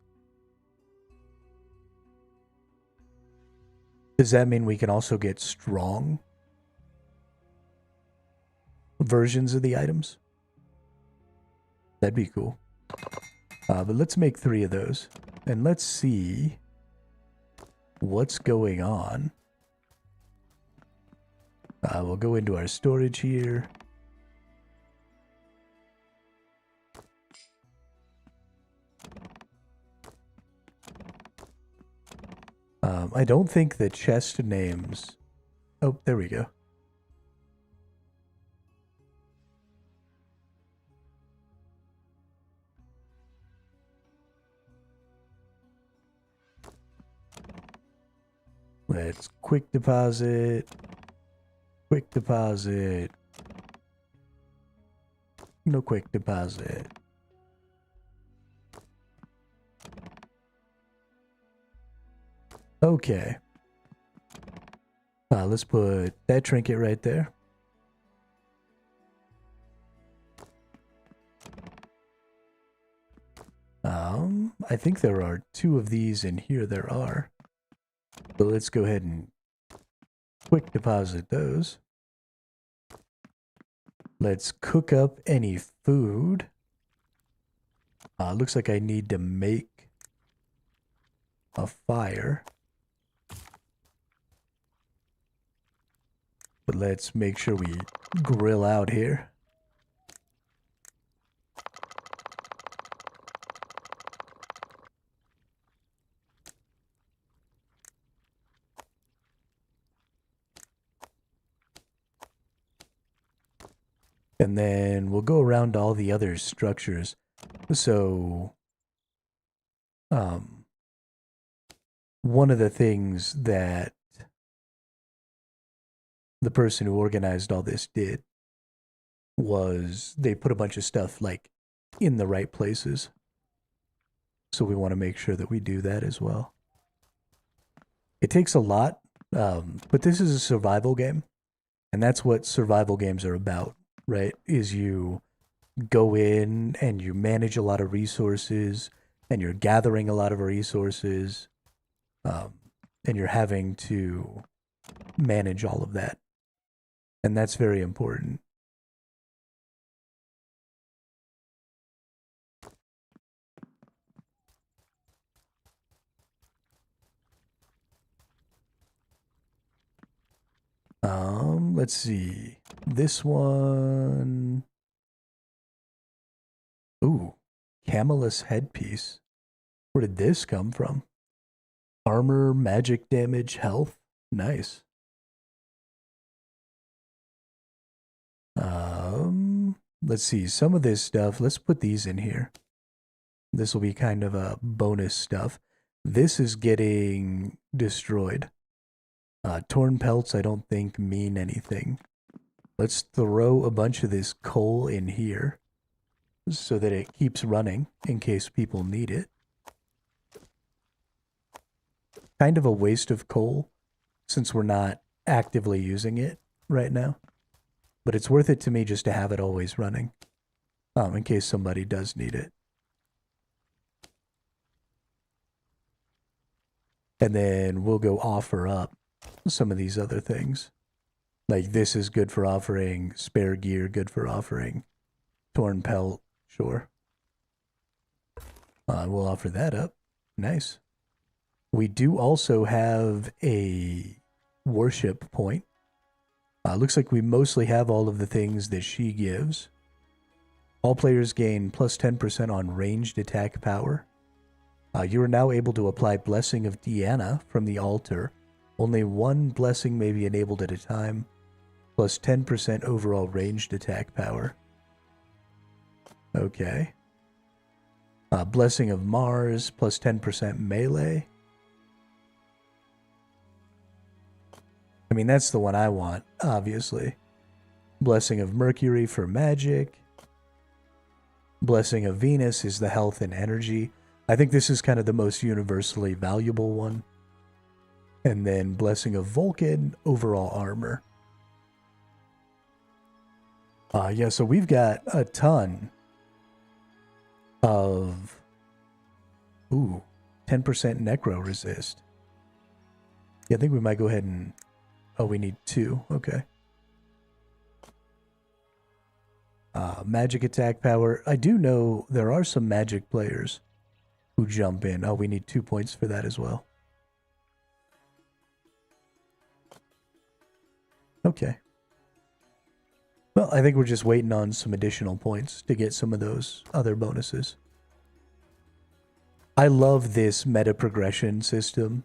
Does that mean we can also get strong versions of the items? That'd be cool. But let's make 3 of those. And let's see what's going on. We'll go into our storage here. I don't think the chest names... Oh, there we go. Let's quick deposit. Quick deposit. No quick deposit. Okay. Let's put that trinket right there. I think there are 2 of these in here. There are. But let's go ahead and quick deposit those. Let's cook up any food. Looks like I need to make a fire. But let's make sure we grill out here. And then we'll go around all the other structures. So, one of the things that the person who organized all this did was they put a bunch of stuff like in the right places. So we want to make sure that we do that as well. It takes a lot, but this is a survival game. And that's what survival games are about, right? Is you go in and you manage a lot of resources and you're gathering a lot of resources, and you're having to manage all of that. And that's very important. Let's see. This one. Ooh, Camelus headpiece. Where did this come from? Armor, magic damage, health. Nice. Let's see. Some of this stuff, let's put these in here. This will be kind of a bonus stuff. This is getting destroyed. Torn pelts, I don't think mean anything. Let's throw a bunch of this coal in here so that it keeps running in case people need it. Kind of a waste of coal since we're not actively using it right now. But it's worth it to me just to have it always running, in case somebody does need it. And then we'll go offer up some of these other things. Like this is good for offering spare gear, good for offering torn pelt, sure. We'll offer that up. Nice. We do also have a worship point. Looks like we mostly have all of the things that she gives. All players gain plus 10% on ranged attack power. You are now able to apply Blessing of Deanna from the altar. Only one blessing may be enabled at a time. Plus 10% overall ranged attack power. Okay. Blessing of Mars, plus 10% melee. I mean, that's the one I want, obviously. Blessing of Mercury for magic. Blessing of Venus is the health and energy. I think this is kind of the most universally valuable one. And then Blessing of Vulcan, overall armor. Yeah, so we've got a ton of... Ooh, 10% necro resist. Yeah, I think we might go ahead and... Oh, we need 2. Okay. Magic attack power. I do know there are some magic players who jump in. Oh, we need 2 points for that as well. Okay. Well, I think we're just waiting on some additional points to get some of those other bonuses. I love this meta progression system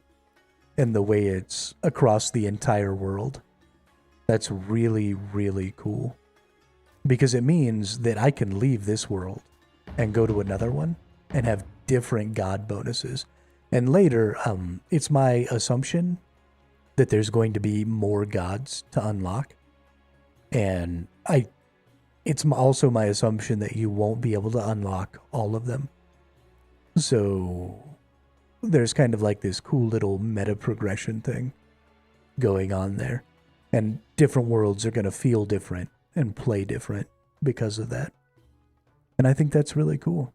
and the way it's across the entire world. That's really, really cool. Because it means that I can leave this world and go to another one and have different god bonuses. And later, it's my assumption that there's going to be more gods to unlock. And it's also my assumption that you won't be able to unlock all of them. So there's kind of like this cool little meta progression thing going on there. And different worlds are going to feel different and play different because of that. And I think that's really cool.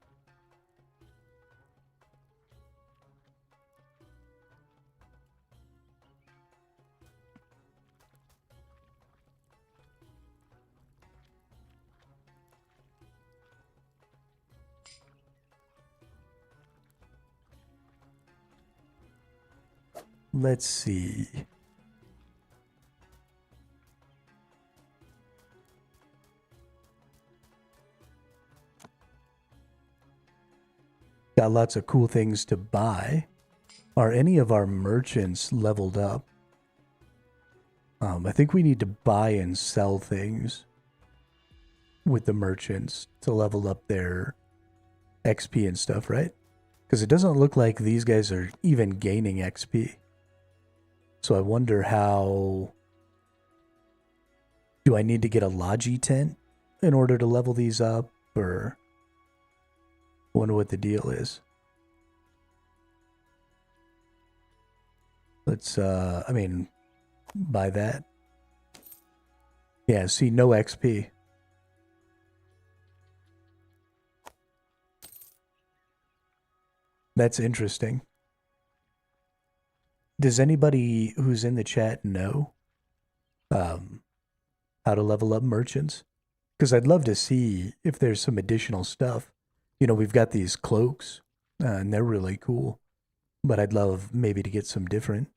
Let's see. Got lots of cool things to buy. Are any of our merchants leveled up? I think we need to buy and sell things with the merchants to level up their XP and stuff, right? Because it doesn't look like these guys are even gaining XP. So I wonder how... Do I need to get a Logi tent in order to level these up? Or... wonder what the deal is. Let's, I mean, buy that. Yeah, see, no XP. That's interesting. Does anybody who's in the chat know how to level up merchants? Because I'd love to see if there's some additional stuff. You know, we've got these cloaks, and they're really cool. But I'd love maybe to get some different.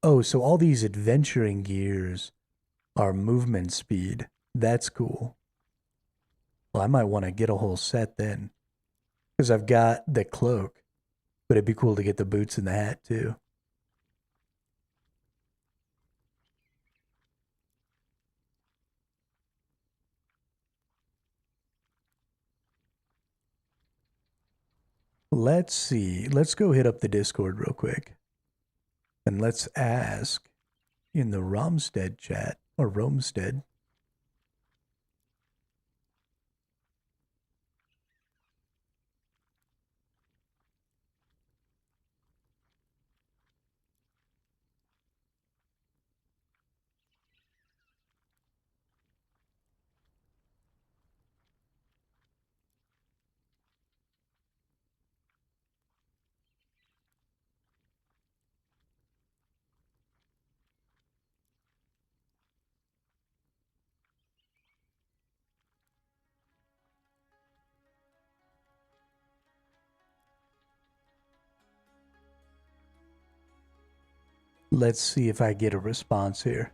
Oh, so all these adventuring gears are movement speed. That's cool. Well, I might want to get a whole set then. Because I've got the cloak. But it'd be cool to get the boots and the hat too. Let's see. Let's go hit up the Discord real quick. And let's ask in the Romestead chat, or Romestead. Let's see if I get a response here.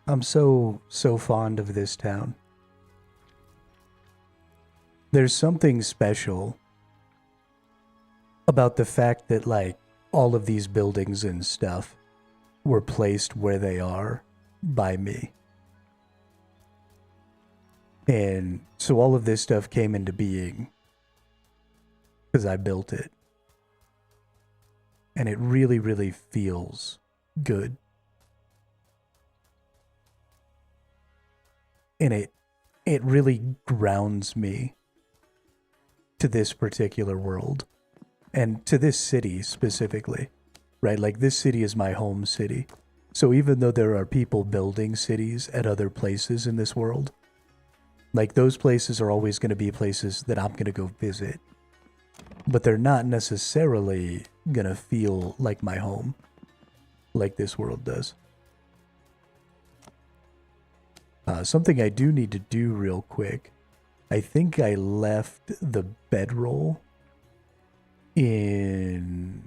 I'm so fond of this town. There's something special about the fact that, like, all of these buildings and stuff were placed where they are by me. And so all of this stuff came into being because I built it. And it really, really feels good. And it really grounds me to this particular world. And to this city specifically, right? Like, this city is my home city. So even though there are people building cities at other places in this world, like, those places are always going to be places that I'm going to go visit. But they're not necessarily going to feel like my home, like this world does. Something I do need to do real quick. I think I left the bedroll in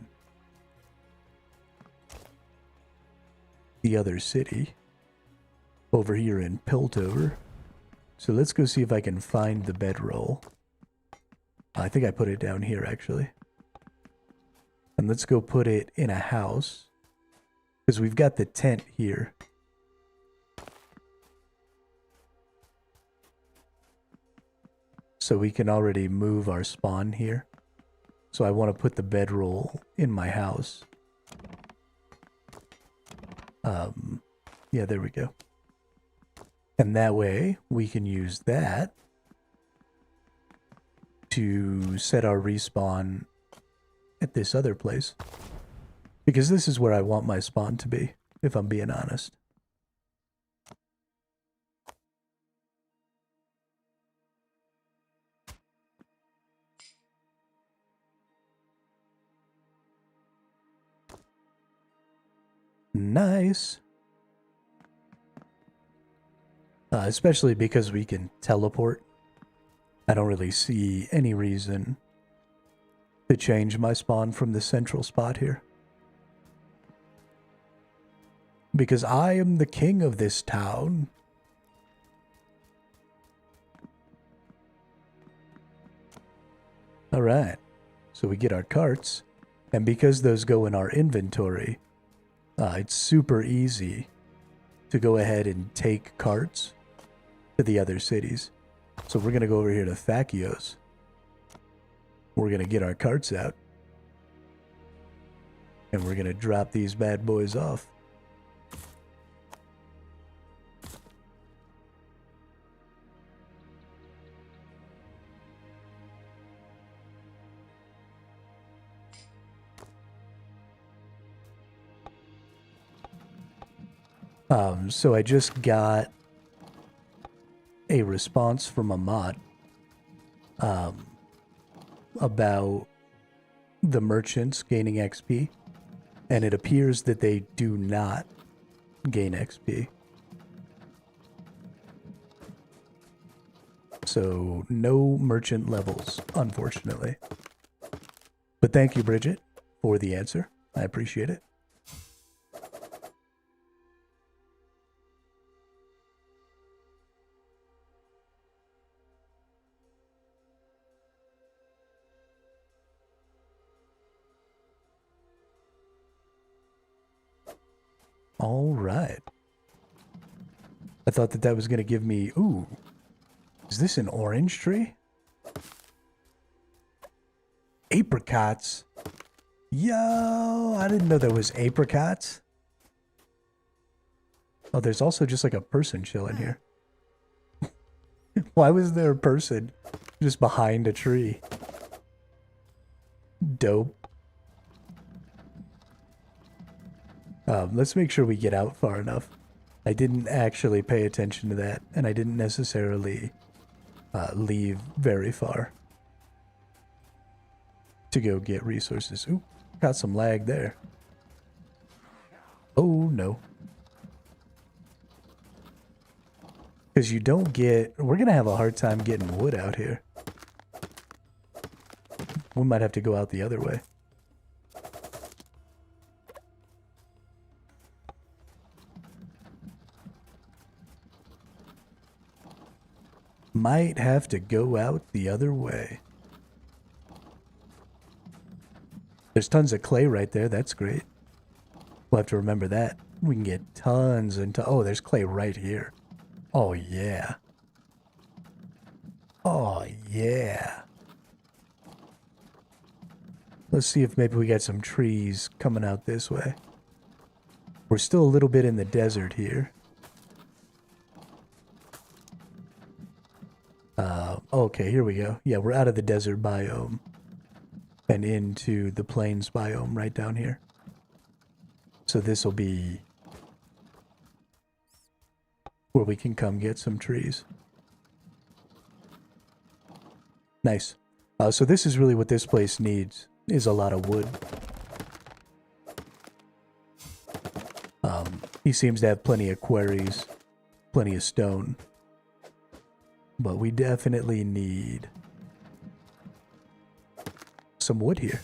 the other city over here in Piltover. So let's go see if I can find the bedroll. I think I put it down here, actually. And let's go put it in a house, because we've got the tent here. So we can already move our spawn here. So I want to put the bedroll in my house. Yeah, there we go. And that way we can use that to set our respawn at this other place. Because this is where I want my spawn to be, if I'm being honest. Nice. Especially because we can teleport. I don't really see any reason to change my spawn from the central spot here. Because I am the king of this town. Alright, so we get our carts, and because those go in our inventory, it's super easy to go ahead and take carts to the other cities. So we're going to go over here to Thakios. We're going to get our carts out. And we're going to drop these bad boys off. So I just got a response from a mod about the merchants gaining XP, and it appears that they do not gain XP. So no merchant levels, unfortunately. But thank you, Bridget, for the answer. I appreciate it. All right. I thought that was going to give me... Ooh. Is this an orange tree? Apricots. Yo, I didn't know there was apricots. Oh, there's also just like a person chilling here. Why was there a person just behind a tree? Dope. Let's make sure we get out far enough. I didn't actually pay attention to that, and I didn't necessarily leave very far to go get resources. Ooh, got some lag there. Oh, no. Because you don't get... We're going to have a hard time getting wood out here. We might have to go out the other way. might have to go out the other way. There's tons of clay right there. That's great. We'll have to remember that. We can get tons and oh, there's clay right here. Oh, yeah. Oh, yeah. Let's see if maybe we got some trees coming out this way. We're still a little bit in the desert here. Okay, here we go. Yeah, we're out of the desert biome and into the plains biome right down here. So this will be where we can come get some trees. Nice. So this is really what this place needs, is a lot of wood. He seems to have plenty of quarries, plenty of stone. But we definitely need some wood here.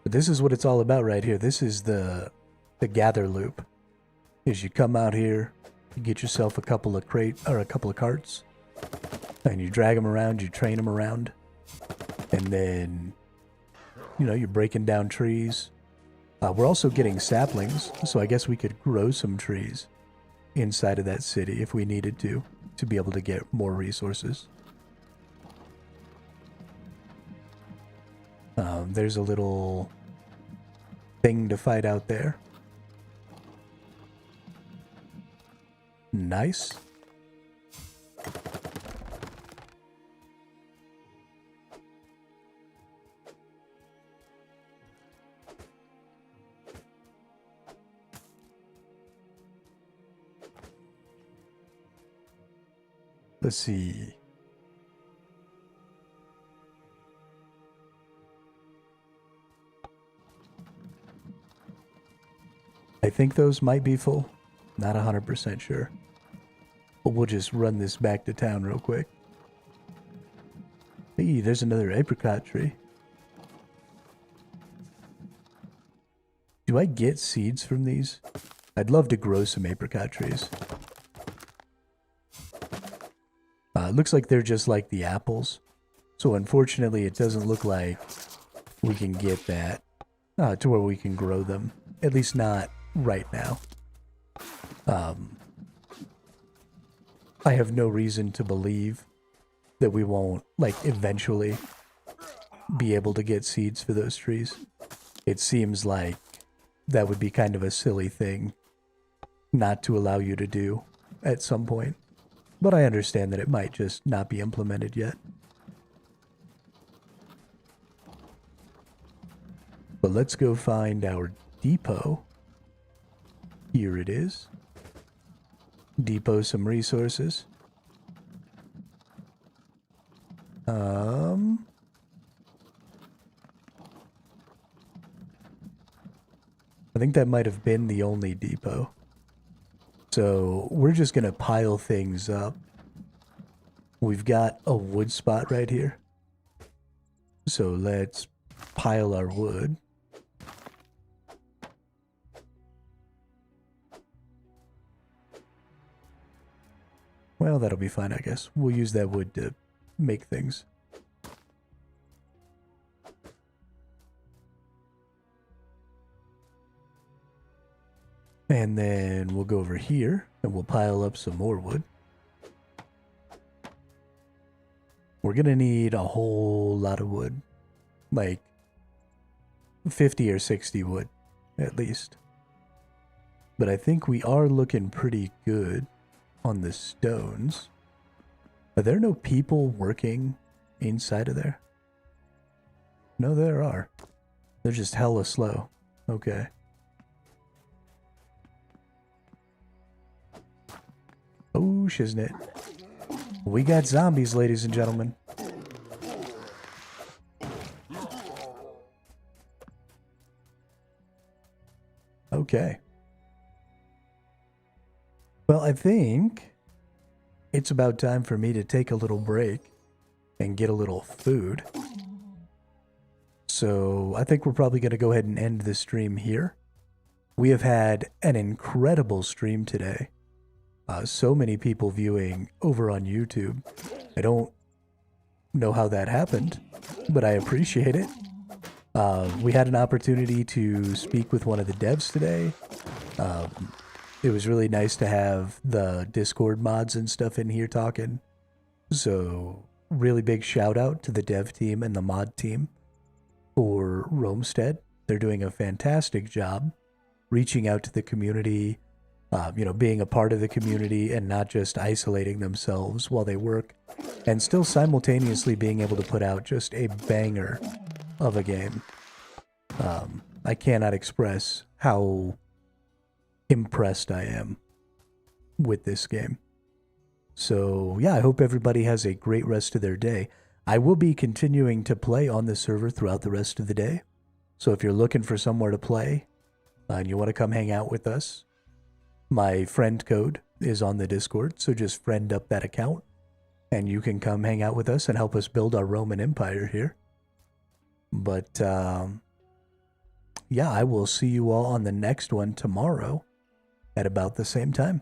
But this is what it's all about right here. This is the gather loop. Is you come out here, you get yourself a couple of carts, and you drag them around, you train them around, and then, you know, you're breaking down trees. We're also getting saplings, so I guess we could grow some trees inside of that city if we needed to be able to get more resources. There's a little thing to fight out there. Nice. Let's see. I think those might be full. Not 100% sure. But we'll just run this back to town real quick. Hey, there's another apricot tree. Do I get seeds from these? I'd love to grow some apricot trees. It looks like they're just like the apples. So unfortunately, it doesn't look like we can get that to where we can grow them. At least not right now. I have no reason to believe that we won't, like, eventually be able to get seeds for those trees. It seems like that would be kind of a silly thing not to allow you to do at some point. But I understand that it might just not be implemented yet. But let's go find our depot. Here it is. Depot some resources. I think that might have been the only depot. So we're just going to pile things up. We've got a wood spot right here. So let's pile our wood. Well, that'll be fine, I guess. We'll use that wood to make things. And then we'll go over here and we'll pile up some more wood. We're going to need a whole lot of wood. Like 50 or 60 wood, at least. But I think we are looking pretty good on the stones. Are there no people working inside of there? No, there are. They're just hella slow. Okay. Oh, shiznit. We got zombies, ladies and gentlemen. Okay. Well, I think it's about time for me to take a little break and get a little food. So I think we're probably going to go ahead and end the stream here. We have had an incredible stream today. So many people viewing over on YouTube. I don't know how that happened, but I appreciate it. We had an opportunity to speak with one of the devs today. It was really nice to have the Discord mods and stuff in here talking. So, really big shout out to the dev team and the mod team for Romestead. They're doing a fantastic job reaching out to the community, being a part of the community and not just isolating themselves while they work, and still simultaneously being able to put out just a banger of a game. I cannot express how impressed I am with this game. So, yeah, I hope everybody has a great rest of their day. I will be continuing to play on the server throughout the rest of the day. So if you're looking for somewhere to play and you want to come hang out with us, my friend code is on the Discord. So just friend up that account and you can come hang out with us and help us build our Roman Empire here. But, yeah, I will see you all on the next one tomorrow at about the same time.